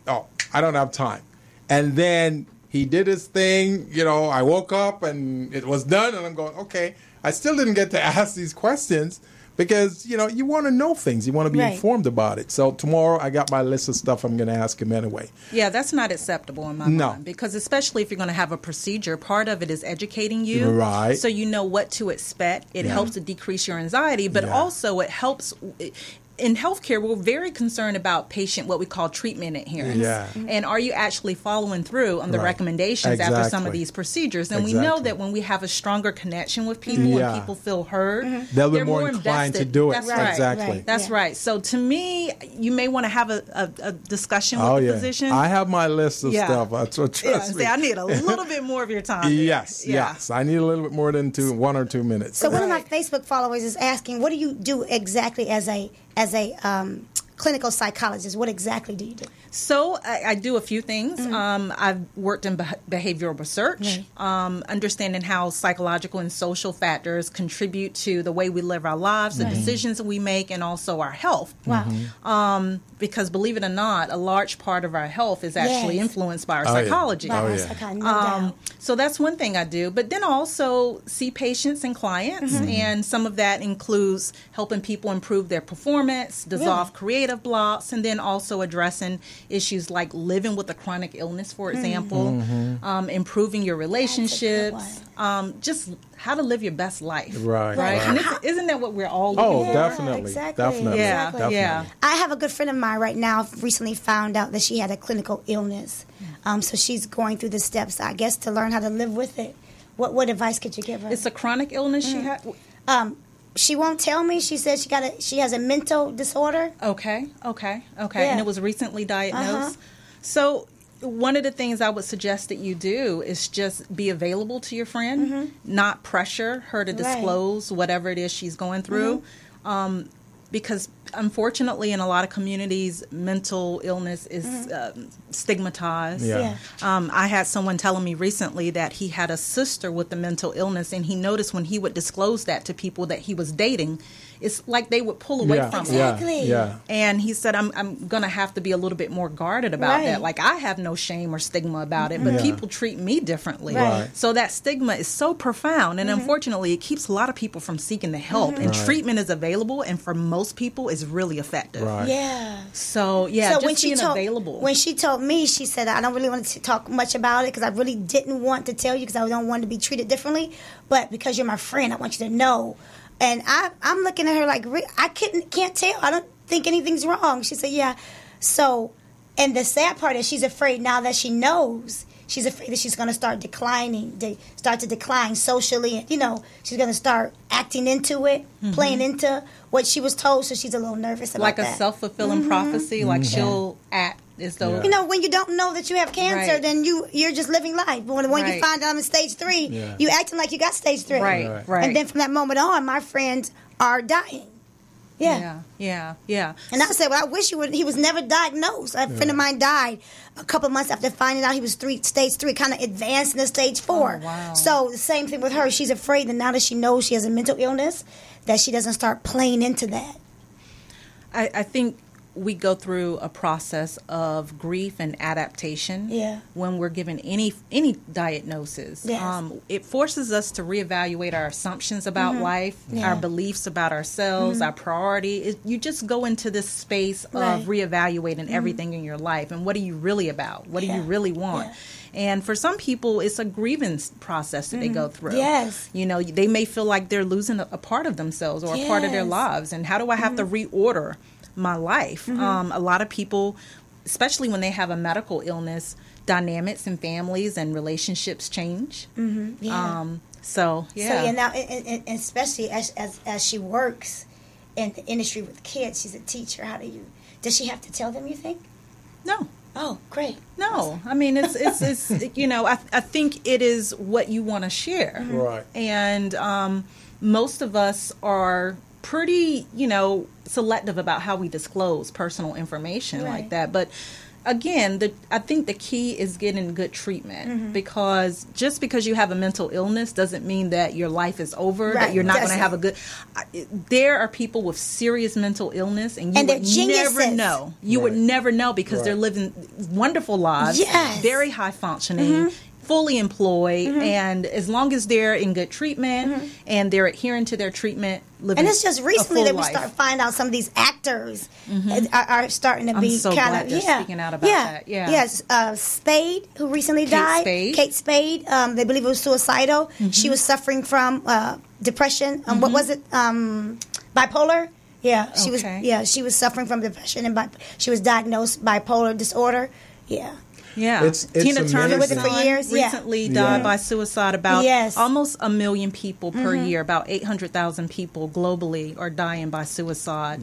Oh, I don't have time. And then he did his thing, I woke up and it was done and I'm going, okay, I still didn't get to ask these questions because, you want to know things. You want to be informed about it. So tomorrow I got my list of stuff I'm going to ask him anyway. Yeah, that's not acceptable in my mind because especially if you're going to have a procedure, part of it is educating you. Right. So you know what to expect. It helps to decrease your anxiety, but also it helps... In healthcare, we're very concerned about what we call treatment adherence. Yeah. And are you actually following through on the recommendations after some of these procedures? And we know that when we have a stronger connection with people and people feel heard, they'll be they're more inclined to do it. That's right. Exactly. That's right. So to me, you may want to have a discussion with the physician. I have my list of stuff. Trust me. I need a little bit more of your time. Yes. I need a little bit more than 1 or 2 minutes. So one of my Facebook followers is asking, what do you do exactly as a clinical psychologist? What exactly do you do? So I do a few things. I've worked in behavioral research, understanding how psychological and social factors contribute to the way we live our lives, the decisions that we make, and also our health. Wow. Because believe it or not, a large part of our health is actually influenced by our psychology. So that's one thing I do. But then I also see patients and clients, and some of that includes helping people improve their performance, dissolve creative blocks, and then also addressing issues like living with a chronic illness, for example, improving your relationships, just how to live your best life. Right. And isn't that what we're all looking for? Definitely. Exactly. Yeah. I have a good friend of mine right now recently found out that she had a clinical illness. So she's going through the steps, I guess, to learn how to live with it. What advice could you give her? It's a chronic illness she had? She won't tell me. She says she has a mental disorder. Okay. Yeah. And it was recently diagnosed. So one of the things I would suggest that you do is just be available to your friend, not pressure her to disclose whatever it is she's going through. Because unfortunately, in a lot of communities, mental illness is stigmatized. I had someone telling me recently that he had a sister with a mental illness, and he noticed when he would disclose that to people that he was dating, it's like they would pull away from him. And he said, I'm going to have to be a little bit more guarded about that. Like, I have no shame or stigma about it, but people treat me differently. So that stigma is so profound, and unfortunately, it keeps a lot of people from seeking the help. And treatment is available, and for most people, is really effective. So just when being available. When she told me, she said, I don't really want to talk much about it because I really didn't want to tell you because I don't want to be treated differently. But because you're my friend, I want you to know. And I'm looking at her like, I can't tell. I don't think anything's wrong. She said, yeah. So, and the sad part is she's afraid now that she knows. She's afraid that she's going to start to decline socially. And, she's going to start acting into it, playing into what she was told. So she's a little nervous about that. Like a self-fulfilling prophecy, like she'll act as though... when you don't know that you have cancer, then you're just living life. But when you find out I'm in stage 3, you acting like you got stage 3. Right. And then from that moment on, my friends are dying. Yeah. And I said, well, I wish he was never diagnosed. A friend of mine died a couple months after finding out he was stage 3, kind of advanced into stage 4. Oh, wow. So the same thing with her. She's afraid that now that she knows she has a mental illness, that she doesn't start playing into that. I think we go through a process of grief and adaptation when we're given any diagnosis. Yes. It forces us to reevaluate our assumptions about life, our beliefs about ourselves, our priority. You just go into this space of reevaluating everything in your life. And what are you really about? What do you really want? And for some people, it's a grievance process that they go through. Yes. You know, they may feel like they're losing a part of themselves or a part of their lives. And how do I have to reorder my life? A lot of people, especially when they have a medical illness, dynamics in families and relationships change. So now, and especially as she works in the industry with kids, she's a teacher. Does she have to tell them, you think? No. Oh, great. No, I mean, it's you know, I think it is what you want to share. Right. And most of us are pretty, selective about how we disclose personal information like that. But again, I think the key is getting good treatment, because just because you have a mental illness doesn't mean that your life is over, that you're not going to have a good... There are people with serious mental illness, and you would never know. You would never know, because they're living wonderful lives, very high functioning, fully employed, and as long as they're in good treatment and they're adhering to their treatment, living and it's just recently that we life. Start finding out some of these actors are starting to be so kind glad of they're speaking out about that. Yes, Spade, who recently died. Kate Spade. They believe it was suicidal. She was suffering from depression. What was it? Bipolar. Yeah, she was. Yeah, she was suffering from depression and she was diagnosed bipolar disorder. Yeah. Yeah, it's Tina Turner amazing. with it for years. Recently died by suicide. About almost 1 million people per year. About 800,000 people globally are dying by suicide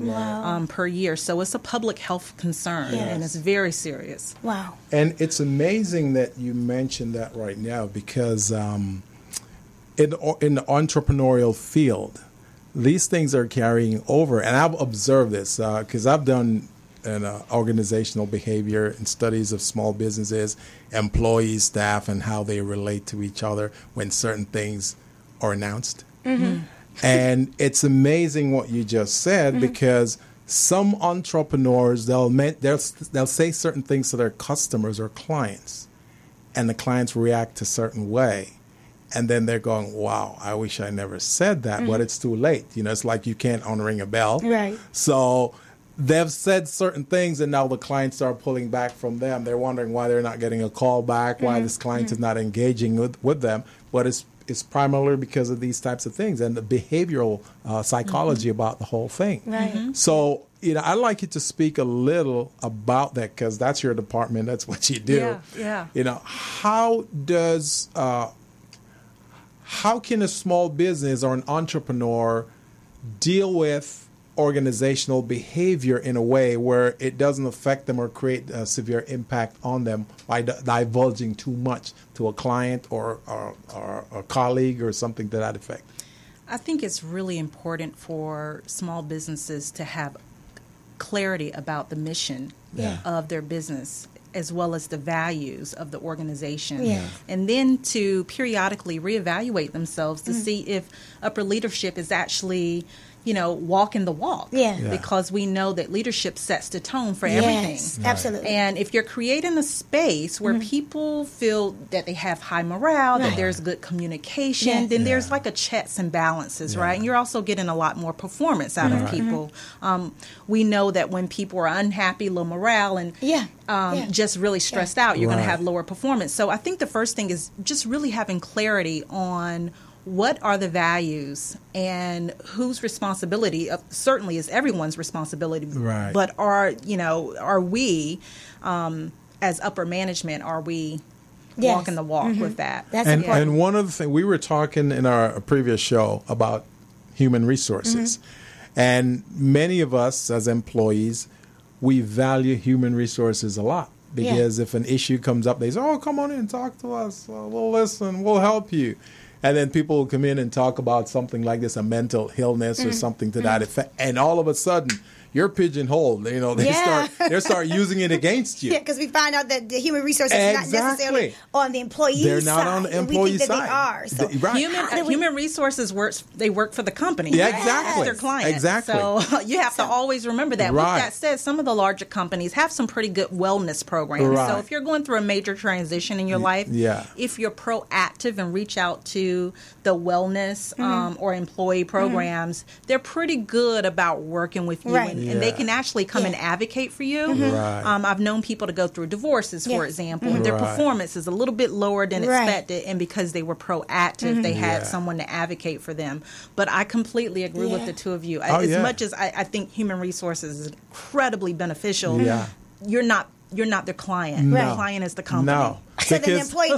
per year. So it's a public health concern, and it's very serious. Wow. And it's amazing that you mentioned that right now, because in the entrepreneurial field, these things are carrying over. And I've observed this because I've done organizational behavior and studies of small businesses, employees, staff, and how they relate to each other when certain things are announced. And it's amazing what you just said, because some entrepreneurs, they'll say certain things to their customers or clients, and the clients react a certain way. And then they're going, wow, I wish I never said that, but it's too late. It's like you can't unring a bell. Right. So they've said certain things, and now the clients are pulling back from them. They're wondering why they're not getting a call back, why this client is not engaging with them. But it's primarily because of these types of things and the behavioral psychology about the whole thing. Right. So, I'd like you to speak a little about that, because that's your department. That's what you do. Yeah. How can a small business or an entrepreneur deal with organizational behavior in a way where it doesn't affect them or create a severe impact on them by divulging too much to a client or a colleague or something to that effect? I think it's really important for small businesses to have clarity about the mission of their business, as well as the values of the organization. And then to periodically reevaluate themselves to see if upper leadership is actually walking the walk. Because we know that leadership sets the tone for everything. Absolutely. And if you're creating a space where people feel that they have high morale, that there's good communication, then there's like a checks and balances, right? And you're also getting a lot more performance out of people. We know that when people are unhappy, low morale, and just really stressed out, you're going to have lower performance. So I think the first thing is just really having clarity on what are the values and whose responsibility. Certainly is everyone's responsibility, but are we as upper management, are we walking the walk with that? That's important. And one other thing, we were talking in our previous show about human resources, and many of us as employees, we value human resources a lot, because if an issue comes up, they say, oh, come on in, talk to us, we'll listen, we'll help you. And then people will come in and talk about something like this, a mental illness or something to that effect. And all of a sudden, you're pigeonholed. You know, they start using it against you. Yeah, because we find out that the human resources is not necessarily on the employee side. They're not on the employee side. side. They are. So Right. Human resources they work for the company. Yeah, Right? exactly. Their client. Exactly. So you have to always remember that. Right. With that said, some of the larger companies have some pretty good wellness programs. Right. So if you're going through a major transition in your life, if you're proactive and reach out to the wellness or employee programs, they're pretty good about working with you, and they can actually come and advocate for you. Right. I've known people to go through divorces, for example, and their performance is a little bit lower than expected, and because they were proactive, they had someone to advocate for them. But I completely agree with the two of you. As much as I think human resources is incredibly beneficial, you're not their client. No. The client is the company. No. So then the employee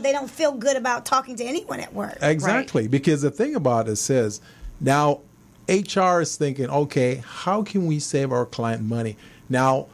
they don't feel good about talking to anyone at work. Exactly. Right. Because the thing about it is, now HR is thinking, okay, how can we save our client money? Now,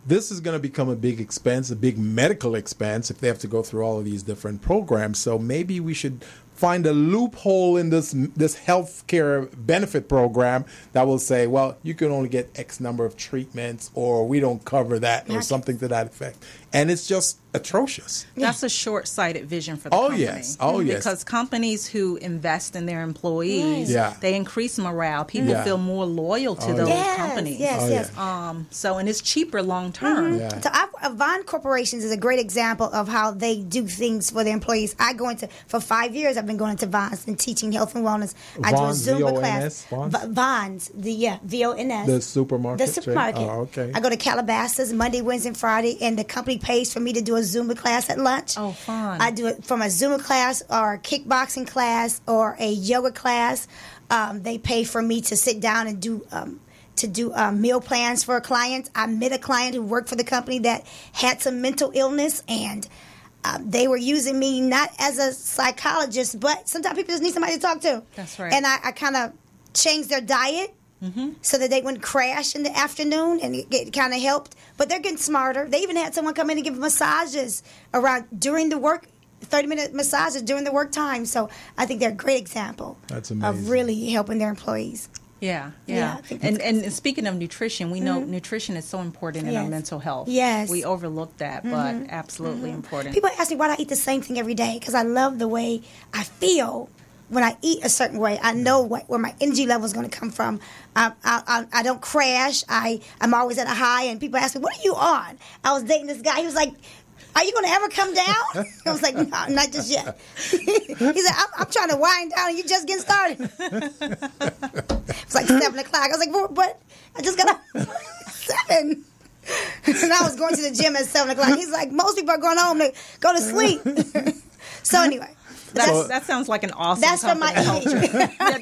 this is going to become a big expense, a big medical expense if they have to go through all of these different programs. So maybe we should find a loophole in this healthcare benefit program that will say, well, you can only get X number of treatments, or we don't cover that, or something to that effect. And it's just atrocious. That's a short-sighted vision for the company. Yes. Oh, yes. Because companies who invest in their employees, they increase morale. People feel more loyal to those companies. Yes. So, and it's cheaper long term. So Vaughn Corporations is a great example of how they do things for their employees. For 5 years, I've been going to Vaughn's and teaching health and wellness. I do a Zumba class. Vaughn's, V-O-N-S. The supermarket? The supermarket. Oh, okay. I go to Calabasas Monday, Wednesday, and Friday, and the company pays for me to do a Zumba class at lunch. Oh, fun. I do it from a Zumba class or a kickboxing class or a yoga class. They pay for me to sit down and do meal plans for a client. I met a client who worked for the company that had some mental illness, and they were using me not as a psychologist, but sometimes people just need somebody to talk to. That's right. And I kind of changed their diet so that they wouldn't crash in the afternoon, and it kind of helped. But they're getting smarter. They even had someone come in and give massages during the work, 30-minute massages during the work time. So I think they're a great example of really helping their employees. Yeah. And speaking of nutrition, we know nutrition is so important in our mental health. Yes. We overlook that, but absolutely important. People ask me why do I eat the same thing every day, because I love the way I feel when I eat a certain way. I know where my energy level is going to come from. I don't crash. I'm always at a high, and people ask me, what are you on? I was dating this guy. He was like, are you going to ever come down? I was like, no, not just yet. He said, I'm trying to wind down, and you're just getting started. It's like 7 o'clock. I was like, but I just got up 7. And I was going to the gym at 7 o'clock. He's like, most people are going home to go to sleep. So anyway. That sounds like an awesome company culture.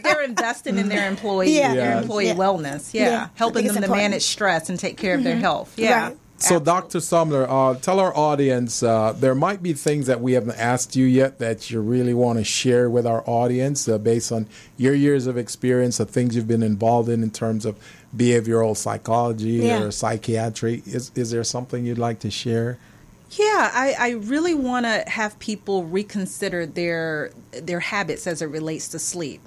They're investing in their employee wellness. Helping them to manage stress and take care of their health. Right. So, Dr. Sumner, tell our audience, there might be things that we haven't asked you yet that you really want to share with our audience based on your years of experience, the things you've been involved in terms of behavioral psychology or psychiatry. Is there something you'd like to share? Yeah, I really want to have people reconsider their habits as it relates to sleep,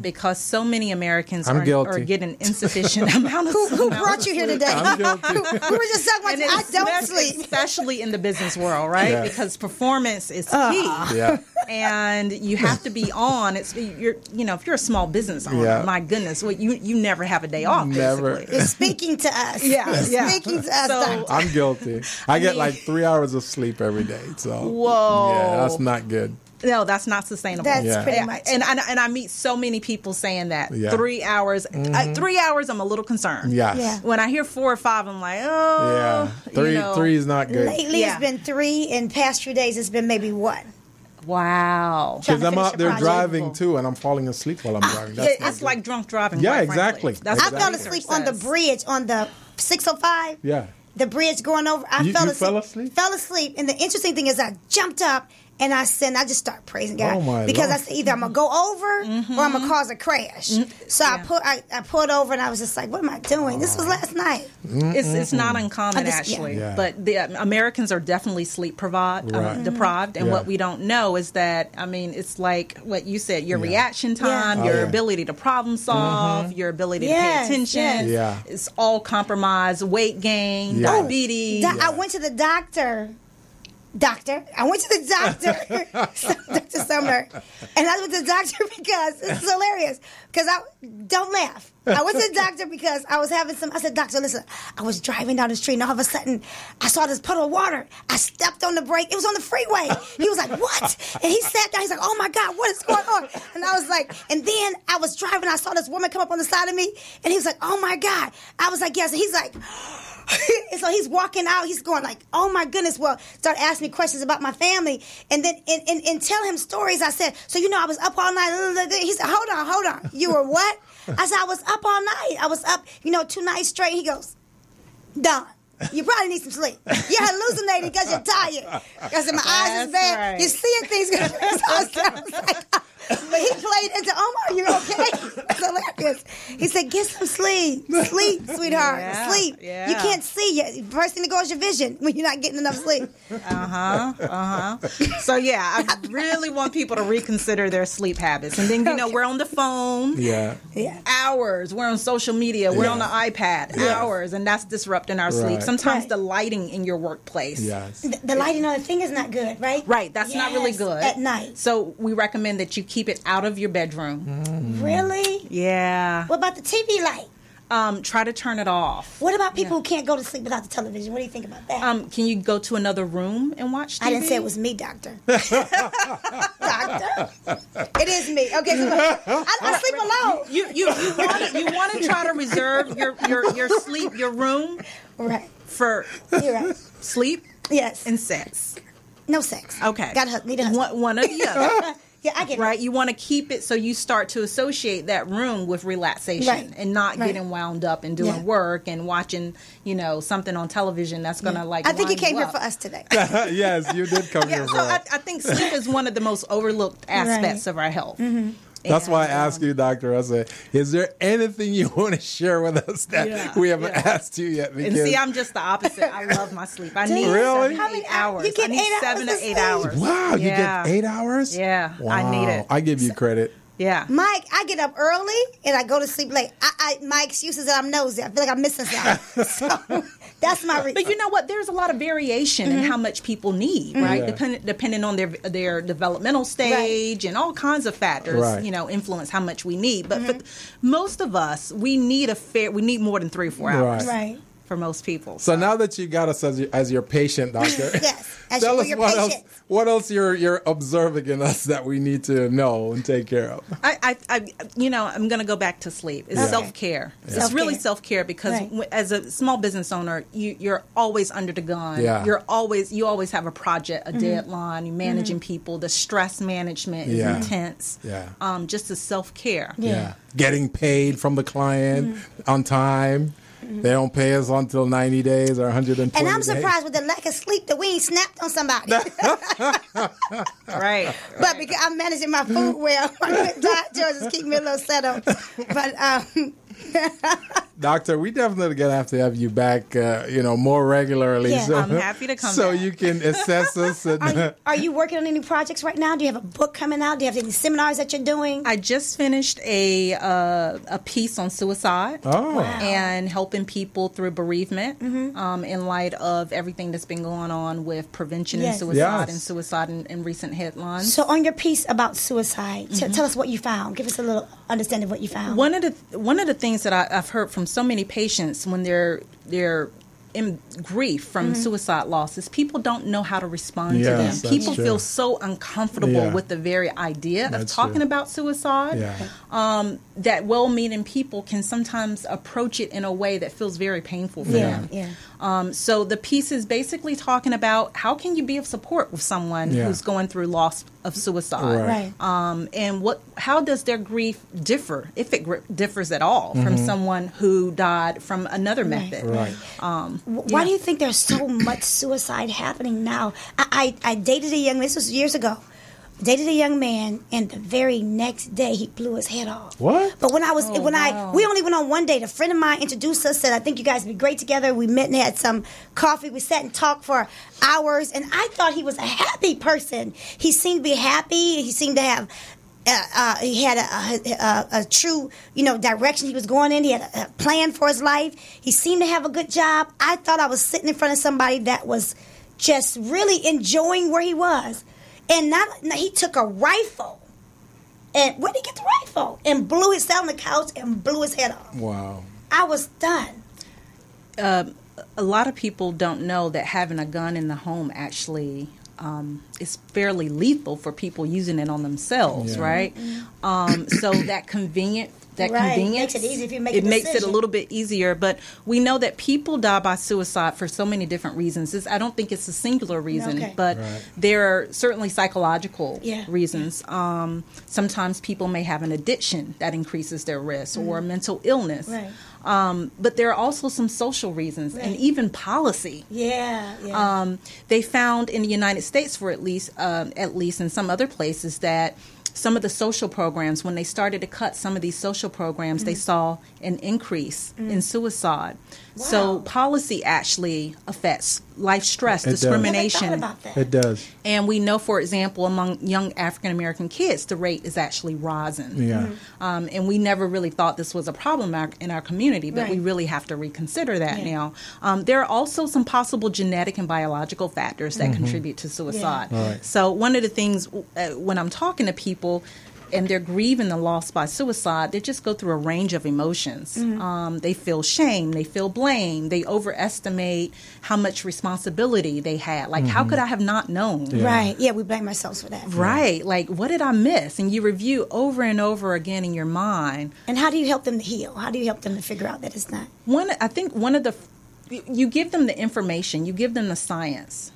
because so many Americans are getting insufficient amount of sleep. Who brought you here today? I'm guilty. We were just talking about I don't sleep. Especially in the business world, right? Yeah. Because performance is key. Yeah. And you have to be on. If you're a small business owner, my goodness, you never have a day off. Never. Basically. It's speaking to us. Speaking to us. So, I'm guilty. I get like 3 hours of sleep every day. So whoa, yeah, that's not good. No, that's not sustainable. That's pretty much. And I meet so many people saying that 3 hours. 3 hours, I'm a little concerned. Yes. When I hear 4 or 5, I'm like, oh. Yeah. Three is not good. Lately, it's been 3. In past few days, it's been maybe 1. Wow. Because I'm out there driving too, and I'm falling asleep while I'm driving. It's like drunk driving. Yeah, exactly. I fell asleep on the bridge on the 605. Yeah. The bridge going over. I fell asleep. Fell asleep? Fell asleep. And the interesting thing is I jumped up And I just start praising God. Oh, my because Lord. I said either I'm going to go over or I'm going to cause a crash. So I pulled over and I was just like, what am I doing? This was last night. It's not uncommon, actually. Yeah. But the Americans are definitely sleep deprived. And what we don't know is that, I mean, it's like what you said, your reaction time, your ability to problem solve, your ability to pay attention. Yeah. It's all compromised. Weight gain, diabetes. I went to the doctor. I went to the doctor, Dr. Sumner, and I went to the doctor because this is hilarious. Because don't laugh. I went to the doctor because I was having I said, doctor, listen, I was driving down the street and all of a sudden I saw this puddle of water. I stepped on the brake. It was on the freeway. He was like, what? And he sat down. He's like, oh my God, what is going on? And I was like, and then I was driving. I saw this woman come up on the side of me and he was like, oh my God. I was like, yes. And he's like, and so he's walking out. He's going like, "Oh my goodness!" Well, start asking me questions about my family, and then and tell him stories. I said, "So I was up all night." He said, "Hold on. You were what?" I said, "I was up all night. I was up, 2 nights straight." He goes, "Don, you probably need some sleep. You're hallucinating because you're tired." I said, "My eyes is bad. Right. You're seeing things." So I was like, but he played into, "Omar, you okay?" It's hilarious. He said, "Get some sleep. Sleep, sweetheart. Yeah, Sleep. yeah. You can't see. First thing that goes your vision when you're not getting enough sleep." So, I really want people to reconsider their sleep habits. And then, we're on the phone. Yeah. Hours. We're on social media. We're on the iPad. Hours. And that's disrupting our sleep. Sometimes the lighting in your workplace. Yes. The lighting on the thing is not good, right? Right. That's not really good. At night. So we recommend that you keep it out of your bedroom. Really? Yeah. What about the TV light? Try to turn it off. What about people who can't go to sleep without the television? What do you think about that? Can you go to another room and watch TV? I didn't say it was me, doctor. Doctor, it is me. Okay, so I sleep alone. You want to try to reserve your sleep, your room, Right. for You're right. sleep, Yes. and sex. No sex. Okay, Need a husband. one or the other. Yeah, I get it. Right, you want to keep it so you start to associate that room with relaxation and not getting wound up and doing work and watching, something on television that's going to I think you came here up. for us today. Yes, you did come here So for us. I think sleep is one of the most overlooked aspects of our health. Mm-hmm. That's why I asked you, Doctor. I said, is there anything you want to share with us that we haven't asked you yet? And see, I'm just the opposite. I love my sleep. I need Really? 7 How to many 8 hours. you get I need 8 7 to hours of 8 sleep? hours. Wow, you get 8 hours? Yeah, Wow. I need it. I give you credit. Yeah. Mike, I get up early and I go to sleep late. My excuse is that I'm nosy. I feel like I'm missing something. So that's my reason. But you know what? There's a lot of variation in how much people need, right? Yeah. Depending on their developmental stage and all kinds of factors, influence how much we need. But for most of us, we need more than 3 or 4 hours. Right. For most people. So now that you got us as your patient, doctor, Yes. tell us your what what else you're observing in us that we need to know and take care of. I'm going to go back to sleep. It's self-care. Yeah. It's really self-care because as a small business owner, you're always under the gun. Yeah. You always have a project, a deadline. You're managing people. The stress management is intense. Yeah. Just the self-care. Yeah. Getting paid from the client on time. They don't pay us until 90 days or 120 days. And I'm surprised with the lack of sleep that we ain't snapped on somebody. Right. But because I'm managing my food well, George is keeping me a little settled. But Doctor, we definitely gonna have to have you back, more regularly. Yeah. I'm happy to come so back. you can assess us. And, are you working on any projects right now? Do you have a book coming out? Do you have any seminars that you're doing? I just finished a piece on suicide and helping people through bereavement in light of everything that's been going on with prevention and suicide and suicide in recent headlines. So on your piece about suicide, tell us what you found. Give us a little understanding of what you found. One of the things that I've heard from so many patients when they're in grief from suicide losses, people don't know how to respond to them. People feel so uncomfortable with the very idea of talking about suicide that well-meaning people can sometimes approach it in a way that feels very painful for them. So the piece is basically talking about how can you be of support with someone who's going through loss of suicide. Right. And how does their grief differ, if it differs at all, from someone who died from another method? Right. Why do you think there's so much suicide happening now? I dated a young man, this was years ago. Dated a young man, and the very next day he blew his head off. What? But we only went on one date. A friend of mine introduced us, said, "I think you guys would be great together." We met and had some coffee. We sat and talked for hours, and I thought he was a happy person. He seemed to be happy. He seemed to have. He had a true, direction he was going in. He had a plan for his life. He seemed to have a good job. I thought I was sitting in front of somebody that was just really enjoying where he was. And he took a rifle, and where did he get the rifle? And blew himself on the couch and blew his head off. Wow. I was done. A lot of people don't know that having a gun in the home actually is fairly lethal for people using it on themselves, right? So that convenience makes it easy if you make it makes it a little bit easier. But we know that people die by suicide for so many different reasons. I don't think it's a singular reason, but there are certainly psychological reasons. Sometimes people may have an addiction that increases their risk, or a mental illness. But there are also some social reasons and even policy. They found in the United States, for at least in some other places, that some of the social programs, when they started to cut some of these social programs, they saw an increase in suicide. Wow. So policy actually affects life stress, discrimination. About that. It does. And we know, for example, among young African American kids, the rate is actually rising. And we never really thought this was a problem in our community, but we really have to reconsider that now. There are also some possible genetic and biological factors that contribute to suicide. So one of the things when I'm talking to people, and they're grieving the loss by suicide, they just go through a range of emotions. They feel shame, they feel blame, they overestimate how much responsibility they had. Like, how could I have not known? We blame ourselves for that. Like, what did I miss? And you review over and over again in your mind. And how do you help them to heal? How do you help them to figure out that it's not? You give them the information, you give them the science.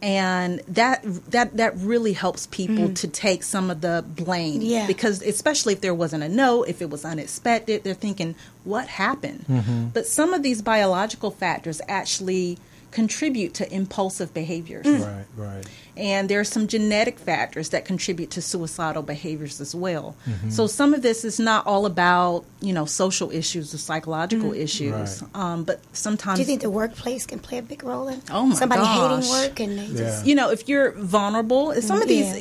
And that really helps people to take some of the blame. Because especially if there wasn't a note, if it was unexpected, they're thinking, what happened? But some of these biological factors actually contribute to impulsive behaviors. Right. And there are some genetic factors that contribute to suicidal behaviors as well. So some of this is not all about, social issues or psychological issues. But sometimes... Do you think the workplace can play a big role in somebody hating work? And they just... if you're vulnerable, some of these,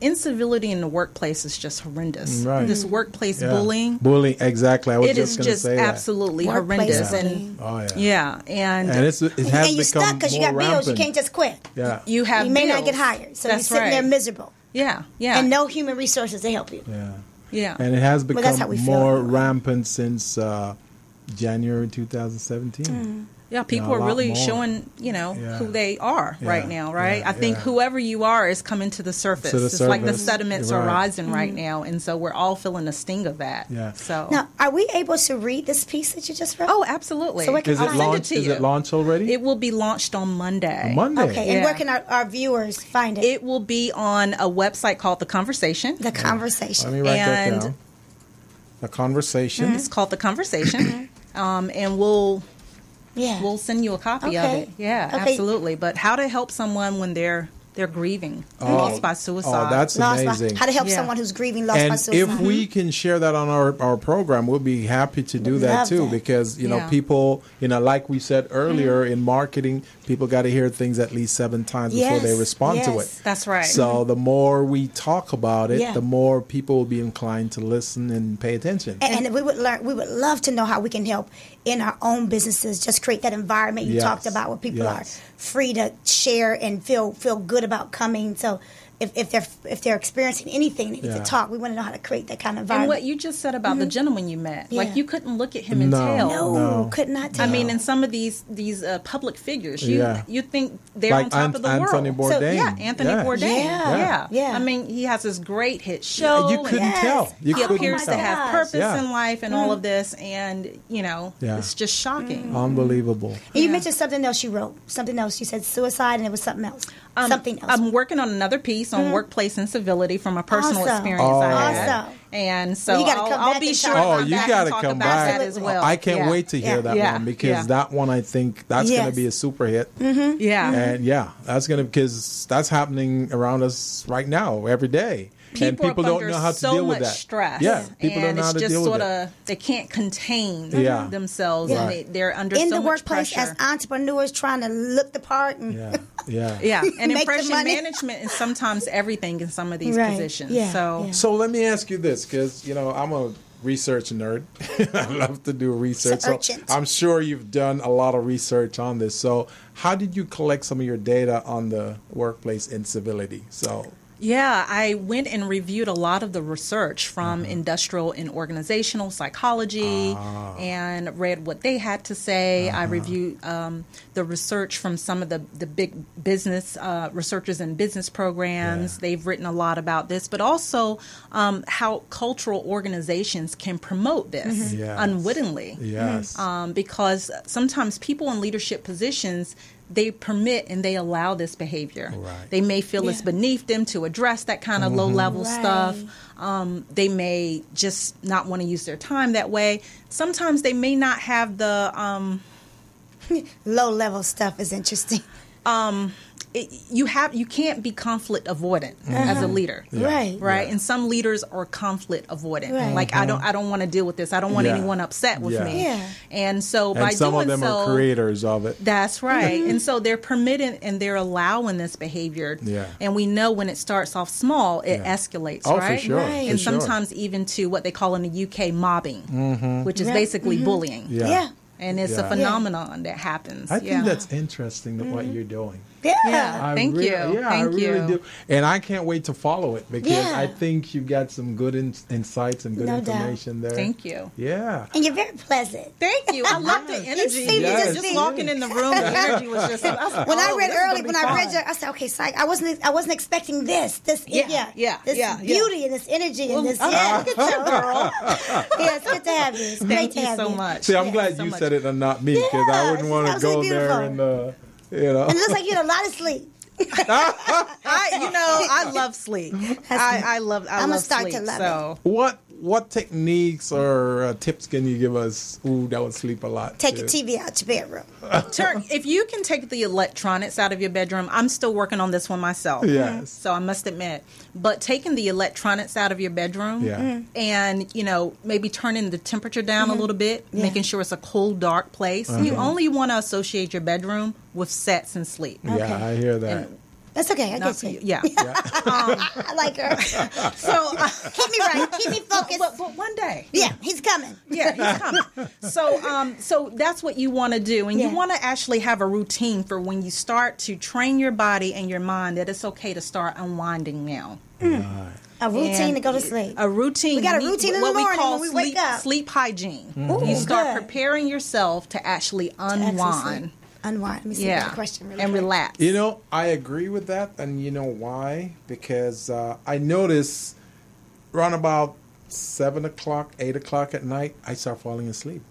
incivility in the workplace is just horrendous. This workplace bullying. Bullying, exactly. I was just going to say that. It is just absolutely horrendous. And and it has become you're stuck because you got bills. You can't just quit. You have You may bills. not get hired, so you're sitting there miserable. And no human resources to help you. And it has become more rampant since January 2017. People are really showing, who they are right now, right? I think whoever you are is coming to the surface. It's like the sediments are rising right now, and so we're all feeling the sting of that. So now, are we able to read this piece that you just read? Oh, absolutely. So where can Is it launched already? It will be launched on Monday. Okay, and where can our viewers find it? It will be on a website called The Conversation. The Conversation. Let me write that down. The Conversation. It's called The Conversation. And we'll send you a copy of it. Absolutely. But how to help someone when they're grieving loss by suicide. Oh, that's amazing. How to help someone who's grieving loss by suicide. And if we can share that on our program, we'll be happy to do that too. Because, people, like we said earlier in marketing, people got to hear things at least 7 times before they respond to it. That's right. So the more we talk about it, the more people will be inclined to listen and pay attention. And we would love to know how we can help in our own businesses, just create that environment you talked about where people are free to share and feel good about coming. So if they're experiencing anything, they need to talk. We want to know how to create that kind of environment. And what you just said about the gentleman you met, like you couldn't look at him and tell. No, could not tell. I mean, in some of these public figures, you think they're like on top of the Anthony world. Bourdain. So, Anthony Bourdain. I mean, he has this great hit show. You couldn't tell. He appears to have purpose in life and all of this, and it's just shocking. Unbelievable. And you mentioned something else you wrote. Something else. You said suicide, and it was something else. Something else. I'm working on another piece. piece on workplace incivility from a personal Awesome. experience I had. Awesome. And so Well, you gotta come I'll back be and sure talk to about come you back got and to talk come about back. that as well. I can't Yeah. wait to hear that Yeah. one, because Yeah. that one, I think that's going Yes. to be a super hit. Yeah. And yeah, that's going to, because that's happening around us right now, every day. And people are don't under know how to so deal with much that. stress. Yeah, people don't and know how it's to just deal with sort it. of, they can't contain Yeah. themselves, Yeah. and they're under In so the much workplace, pressure. as entrepreneurs trying to look the part. And Yeah, yeah. Yeah, and Make the impression money. management is sometimes everything in some of these Right. positions. Yeah. So Yeah. So let me ask you this, because I'm a research nerd. I love to do research. So Urgent. I'm sure you've done a lot of research on this. So how did you collect some of your data on the workplace incivility? So yeah, I went and reviewed a lot of the research from industrial and organizational psychology and read what they had to say. I reviewed the research from some of the big business researchers in business programs. Yeah. They've written a lot about this, but also how cultural organizations can promote this Yes. unwittingly. yes. Because sometimes people in leadership positions, they permit and they allow this behavior. Right. They may feel it's beneath them to address that kind of low-level Right. stuff. They may just not want to use their time that way. Sometimes they may not have the low level stuff is interesting. you can't be conflict avoidant as a leader. Right. Right, Yeah. and some leaders are conflict avoidant. Right. Like I don't want to deal with this. I don't want Yeah. anyone upset with Yeah. me. Yeah. And so And by some doing of them so, are creators of it. that's right. And so they're permitting and they're allowing this behavior. Yeah. And we know when it starts off small, it Yeah. escalates, Oh, right? for sure. Right. And For sure. sometimes even to what they call in the UK mobbing, which is basically bullying. Yeah. Yeah. And it's Yeah. a phenomenon that happens. I think yeah. that's interesting, what you're doing. Yeah. Yeah. Thank you. Yeah, I Thank really you. do. And I can't wait to follow it, because Yeah. I think you got some good insights and good No doubt. information there. Thank you. Yeah. And you're very pleasant. Thank you. I love the energy. seem to Yes. just Just be- walking in the room, the energy was just. When I read early, when I read your, I said, okay, psych. I wasn't expecting this. This, Yeah, yeah, this yeah, beauty and this energy and this. oh, Yeah, look at you, girl. yeah, it's good to have you. It's great Thank to you have so you. much. See, I'm Yeah, glad so you much. said it and not me, because I Yeah, wouldn't it's want to go absolutely there beautiful. and, And it looks like you had a lot of sleep. I love sleep. I love I'ma start sleep. to love so What techniques or tips can you give us? Ooh, that would sleep a lot. Take your too. TV out your bedroom. if you can take the electronics out of your bedroom, I'm still working on this one myself. Yes. So I must admit, but taking the electronics out of your bedroom, Yeah. and maybe turning the temperature down a little bit, making sure it's a cool, dark place. You only want to associate your bedroom with sets and sleep. Yeah, I hear that. That's okay. I Not get for you. you. Yeah. I like her. So, Keep me right. Keep me focused. but one day. Yeah, he's coming. Yeah, he's coming. So that's what you want to do, and Yeah. you want to actually have a routine for when you start to train your body and your mind that it's okay to start unwinding now. A routine to go to sleep. A routine. We got a You need routine in what the we morning call when we wake up. sleep hygiene. Ooh, You start good. preparing yourself to actually unwind. Unwind. Let me see Yeah, the question really and quick. relax. I agree with that, and you know why? Because I notice around about 7 o'clock, 8 o'clock at night, I start falling asleep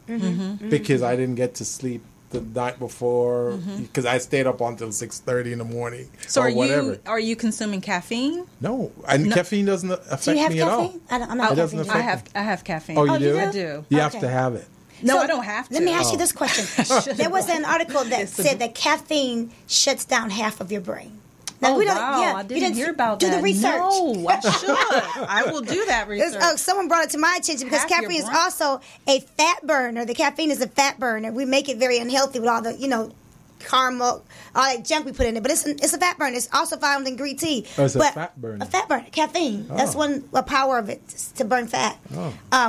because I didn't get to sleep the night before, because I stayed up until 6:30 in the morning So or are whatever. you consuming caffeine? No, and caffeine doesn't affect Do you have me at all. caffeine? I'm not It doesn't caffeine. affect I have caffeine. Oh, you do? I do. You have Okay. to have it. No, So, I don't have to. Let me ask you this question. There was an article that said that caffeine shuts down half of your brain. Now, Oh, we don't- wow. yeah, I you didn't hear about do that. the research. No, I should. I will do that research. Someone brought it to my attention because Half your caffeine is brain. also a fat burner. The caffeine is a fat burner. We make it very unhealthy with all the, caramel, all that junk we put in it. But it's a fat burner. It's also found in green tea. Oh, it's a But fat burner. A fat burner. Caffeine. That's a power of it, to burn fat.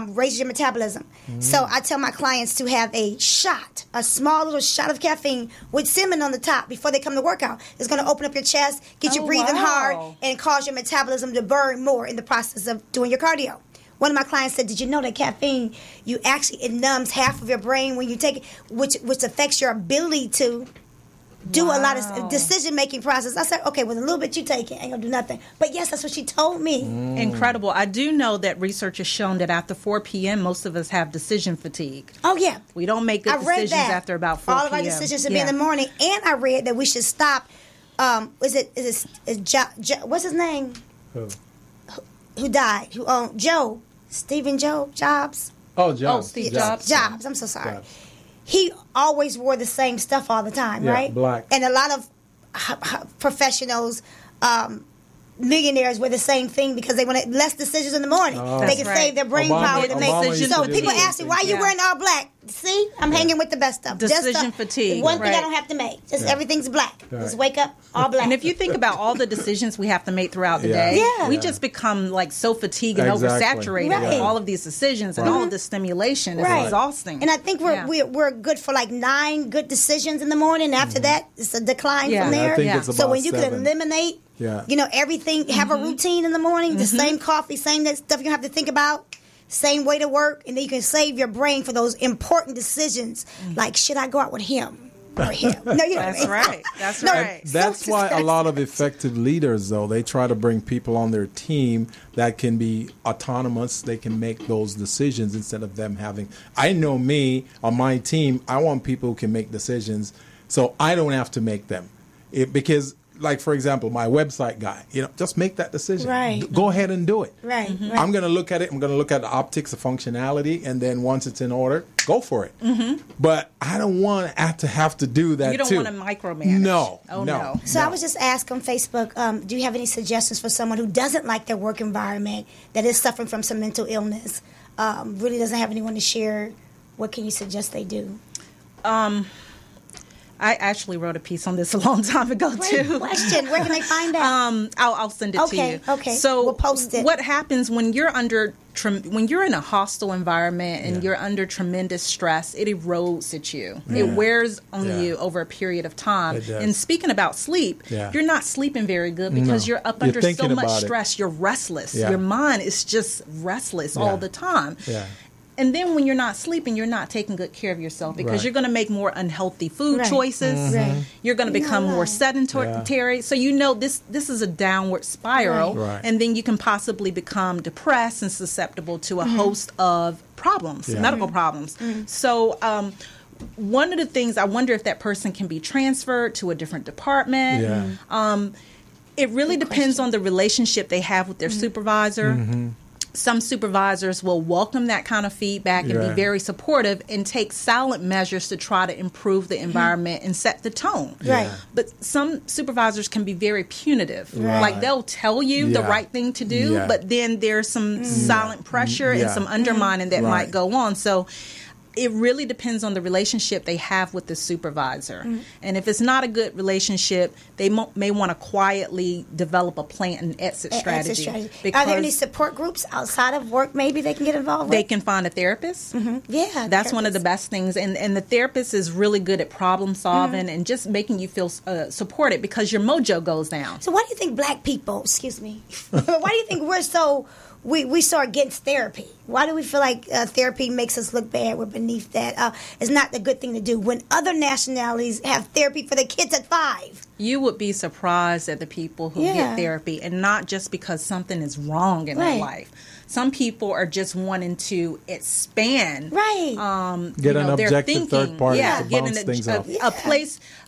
Raises your metabolism. So I tell my clients to have a small little shot of caffeine with cinnamon on the top before they come to workout. It's going to open up your chest, get you Oh, breathing wow. hard, and cause your metabolism to burn more in the process of doing your cardio. One of my clients said, "Did you know that caffeine, it numbs half of your brain when you take it, which affects your ability to do a lot of decision-making process." I said, okay, with a little bit you take it, ain't going to do nothing. But yes, that's what she told me. Incredible. I do know that research has shown that after 4 p.m., most of us have decision fatigue. Oh, yeah. We don't make good I read decisions that. after about 4 All p.m. of our decisions should be in the morning. And I read that we should stop what's his name? Who? Who died? Who owned Stephen Jobs? Oh, Jobs. Steve Jobs. Jobs. I'm so sorry. Jobs. He always wore the same stuff all the time, Yeah, right? black. And a lot of professionals, millionaires wear the same thing because they want less decisions in the morning. Oh. They That's can right. save their brain power to make Obama decisions. used So to do people the ask same me, why are you thing. wearing all black? See, I'm hanging with the best stuff. Decision fatigue. One thing I Right. don't have to make. Just Yeah. everything's black. Right. Just wake up all black. And if you think about all the decisions we have to make throughout the Yeah. day, Yeah. we just become like so fatigued and Exactly. oversaturated Right. with all of these decisions and all of this stimulation. It's Right. exhausting. And I think we're good for like 9 good decisions in the morning. After that, it's a decline Yeah. from Yeah, I there. think Yeah. it's So about when you can 7. eliminate, Yeah. everything, have a routine in the morning, the same coffee, same that stuff you don't have to think about, same way to work, and then you can save your brain for those important decisions, like should I go out with him or him? No, you know That's what I mean? right. That's No, right. That's why a lot of effective leaders, though, they try to bring people on their team that can be autonomous. They can make those decisions instead of them having. I know me on my team, I want people who can make decisions so I don't have to make them. Because, like, for example, my website guy, just make that decision. Right. Go ahead and do it. Right, right. I'm going to look at it. I'm going to look at the optics, the functionality, and then once it's in order, go for it. But I don't want to have to do that, You don't too. want to micromanage. No. Oh, no. no. So I was just asked on Facebook, do you have any suggestions for someone who doesn't like their work environment, that is suffering from some mental illness, really doesn't have anyone to share? What can you suggest they do? I actually wrote a piece on this a long time ago Great too. question. Where can they find that? I'll send it to you. Okay. So We'll post it. What happens when you're when you're in a hostile environment and you're under tremendous stress? It erodes at you. It wears on Yeah. you over a period of time. It does. And speaking about sleep, Yeah. you're not sleeping very good because No. you're up You're under so thinking much about it. stress. You're restless. Yeah. Your mind is just restless all the time. Yeah. And then when you're not sleeping, you're not taking good care of yourself because Right. you're going to make more unhealthy food Right. choices. Right. You're going to become more right. sedentary. So this is a downward spiral. Right. And then you can possibly become depressed and susceptible to a host of problems, Yeah. medical problems. So one of the things, I wonder if that person can be transferred to a different department. Yeah. It really depends on the relationship they have with their supervisor. Some supervisors will welcome that kind of feedback and be Right. very supportive and take silent measures to try to improve the environment and set the tone. Right. But some supervisors can be very punitive. Right. Like they'll tell you the Yeah. right thing to do, Yeah. but then there's some silent pressure and Yeah. some undermining that Right. might go on. So it really depends on the relationship they have with the supervisor. And if it's not a good relationship, they may want to quietly develop a plan and exit strategy. Are Because there any support groups outside of work maybe they can get involved they with? can find a therapist. Yeah. That's one of the best things. And the therapist is really good at problem solving and just making you feel supported because your mojo goes down. So why do you think black people, excuse me, why do you think we're we so against therapy? Why do we feel like therapy makes us look bad? We're beneath that. It's not the good thing to do. When other nationalities have therapy for the kids at 5. You would be surprised at the people who Yeah. get therapy, and not just because something is wrong in their Right. life. Some people are just wanting to expand, Right. Get you an know, their objective thinking. third party yeah, to getting bounce things off.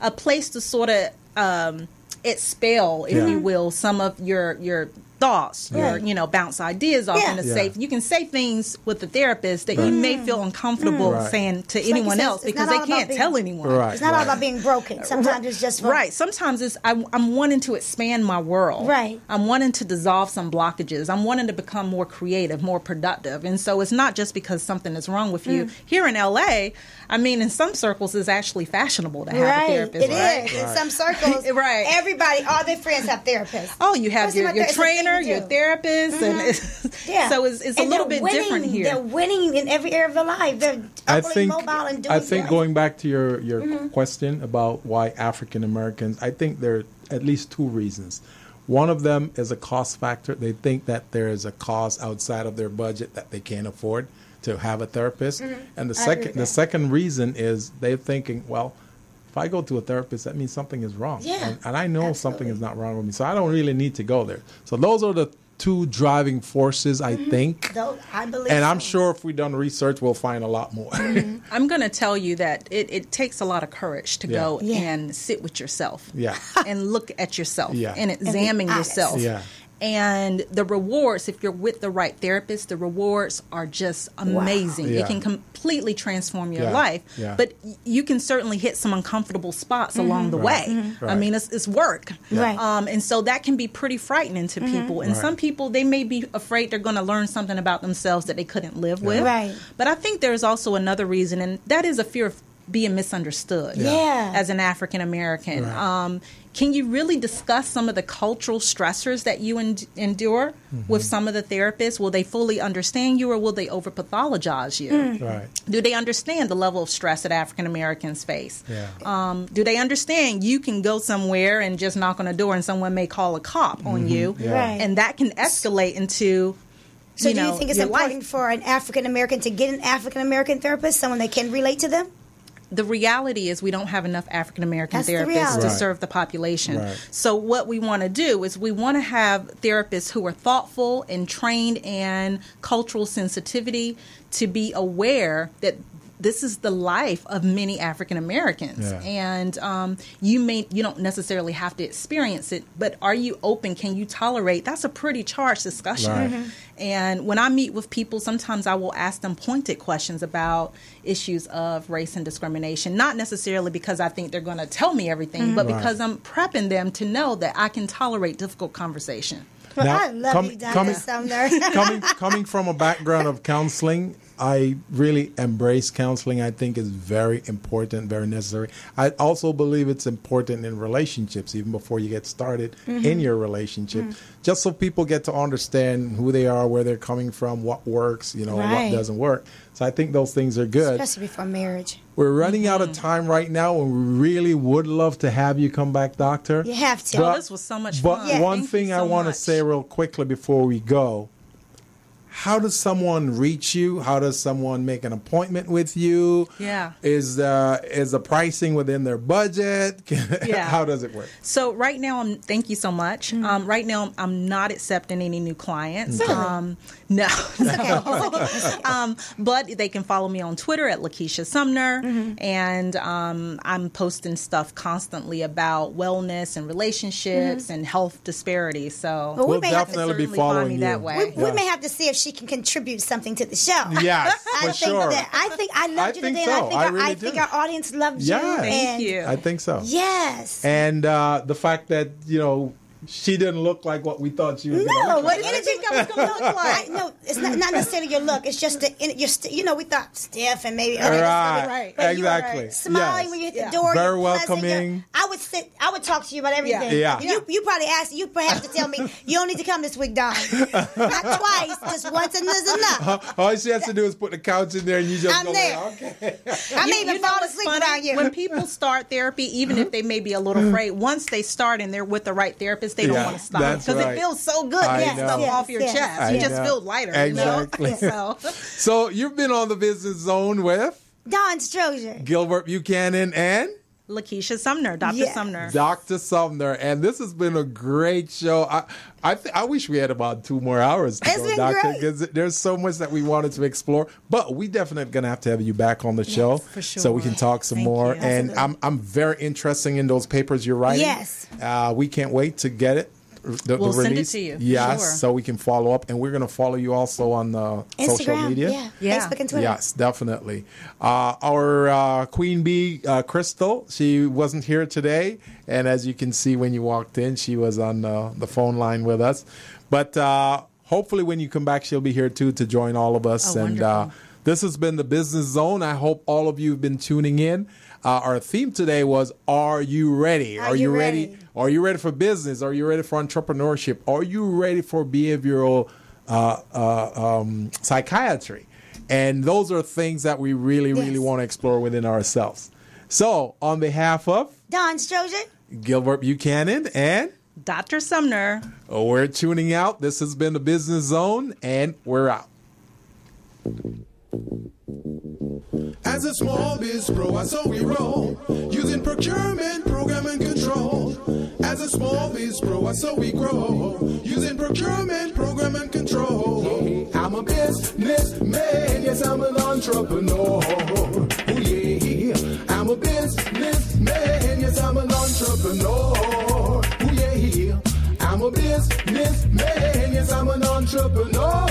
a place to sort of expel, if Yeah. you will, some of your thoughts, Right. bounce ideas off Yeah. in a Yeah. safe. You can say things with the therapist that you may feel uncomfortable Right. saying to like you anyone said, else it's because not they all about can't being- tell anyone. Right. It's not all about being broken. Sometimes it's just for, Right. Sometimes it's I'm wanting to expand my world. Right. I'm wanting to dissolve some blockages. I'm wanting to become more creative, more productive. And so it's not just because something is wrong with you. Here in LA, I mean, in some circles, it's actually fashionable to have a Right. therapist. It right? is. In some circles, Right. everybody, all their friends have therapists. Oh, you have What's your my therapist? trainer, It's a thing your to do. therapist, and Yeah. so it's a And little they're bit winning. different here. They're winning in every area of their life. They're utterly mobile and doing I think great. going back to your question about why African Americans, I think there are at least 2 reasons. One of them is a cost factor. They think that there is a cost outside of their budget that they can't afford to have a therapist. And the second reason is they're thinking, well, if I go to a therapist, that means something is wrong. Yeah, And I know something is not wrong with me, so I don't really need to go there. So those are the two driving forces, I think. I believe And I'm so. sure if we've done research, we'll find a lot more. I'm going to tell you that it takes a lot of courage to go and sit with yourself and look at yourself and examine yourself. Yeah. And the rewards, if you're with the right therapist, the rewards are just amazing. Wow. Yeah. It can completely transform your life. Yeah. But you can certainly hit some uncomfortable spots along the way. Right. I mean, it's work. Right. And so that can be pretty frightening to people. And some people, they may be afraid they're going to learn something about themselves that they couldn't live with. Right. But I think there's also another reason, and that is a fear of being misunderstood as an African American. Right. Can you really discuss some of the cultural stressors that you endure with some of the therapists? Will they fully understand you, or will they over-pathologize you? Right. Do they understand the level of stress that African Americans face? Yeah. Do they understand you can go somewhere and just knock on a door and someone may call a cop on you, Right. and that can escalate into So do you think it's your important life. for an African American to get an African American therapist, someone that can relate to them? The reality is we don't have enough African American That's the therapists reality. to Right. serve the population. Right. So what we want to do is we want to have therapists who are thoughtful and trained in cultural sensitivity to be aware that this is the life of many African Americans, Yeah. and you don't necessarily have to experience it, but are you open? Can you tolerate? That's a pretty charged discussion. Right. And when I meet with people, sometimes I will ask them pointed questions about issues of race and discrimination, not necessarily because I think they're going to tell me everything, but because I'm prepping them to know that I can tolerate difficult conversation. Well, Now, I love you, Dr. Sumner. coming from a background of counseling, I really embrace counseling. I think it's very important, very necessary. I also believe it's important in relationships, even before you get started in your relationship, just so people get to understand who they are, where they're coming from, what works, Right. what doesn't work. So I think those things are good. Especially before marriage. We're running out of time right now, and we really would love to have you come back, Doctor. You have to. Oh, this was so much But fun. Yeah. one Thank thing you I so want to much. say real quickly before we go, how does someone reach you? How does someone make an appointment with you? Yeah. Is the pricing within their budget? Yeah. How does it work? So right now, thank you so much. Right now, I'm not accepting any new clients. No. But they can follow me on Twitter at Lakeisha Sumner, and I'm posting stuff constantly about wellness and relationships and health disparities. So Well, we We'll may have to definitely be certainly find following me you. that way. We may have to see if she can contribute something to the show. Yes, I for think sure. that I loved you think today, so. and I I really think do. our audience loved you. Yeah. Thank and you. I think so. Yes. And the fact that, she didn't look like what we thought she was going to No, look what like. did you think I was going to look like? No, it's not necessarily your look. It's just we thought stiff and maybe Right. But you were Exactly. smiling Yes. when you hit the door. Very you're pleasant, welcoming. I would talk to you about everything. Yeah. You probably asked. You perhaps to tell me you don't need to come this week, Don. Not twice, just once, and is enough. All she has to do is put the couch in there, and you just I'm go there. like, okay. I may even You know fall what's asleep funny? around you. When people start therapy, even if they may be a little afraid, once they start and they're with the right therapist, they don't Yeah, want to stop that's because right. it feels so good I to get stuff know. off your Yes, chest. yes. You I just know. feel lighter. Exactly. You know? So you've been on the Business Zone with Don Strozier. Gilbert Buchanan and Lakeisha Sumner, Dr. Yeah. Sumner. Dr. Sumner, and this has been a great show. I wish we had about 2 more hours to It's go, been Doctor, great. because there's so much that we wanted to explore. But we definitely going to have you back on the show for so we sure. can talk some Thank more. you. And I'm very interested in those papers you're writing. Yes. We can't wait to get it. The We'll send it release. to you, for Yes, sure. so we can follow up, and we're going to follow you also on social Instagram, media. Yeah. Facebook and Twitter. Yes, definitely. Our Queen Bee, Crystal, she wasn't here today. And as you can see when you walked in, she was on the phone line with us. But hopefully when you come back, she'll be here too to join all of us. Oh, and wonderful. this has been the Business Zone. I hope all of you have been tuning in. Our theme today was, Are you ready? Are you ready? Are you ready for business? Are you ready for entrepreneurship? Are you ready for behavioral psychiatry? And those are things that we really Yes. want to explore within ourselves. So, on behalf of Don Strozier. Gilbert Buchanan and Dr. Sumner. we're tuning out. This has been the Business Zone, and we're out. As a small biz pro, I saw we roll, using procurement, program, and control. As a small biz pro, I saw we grow, using procurement, program, a businessman, yes, I'm an entrepreneur. Oh yeah, I'm a businessman, yes, I'm an entrepreneur. Oh yeah, I'm a businessman, yes, I'm an entrepreneur.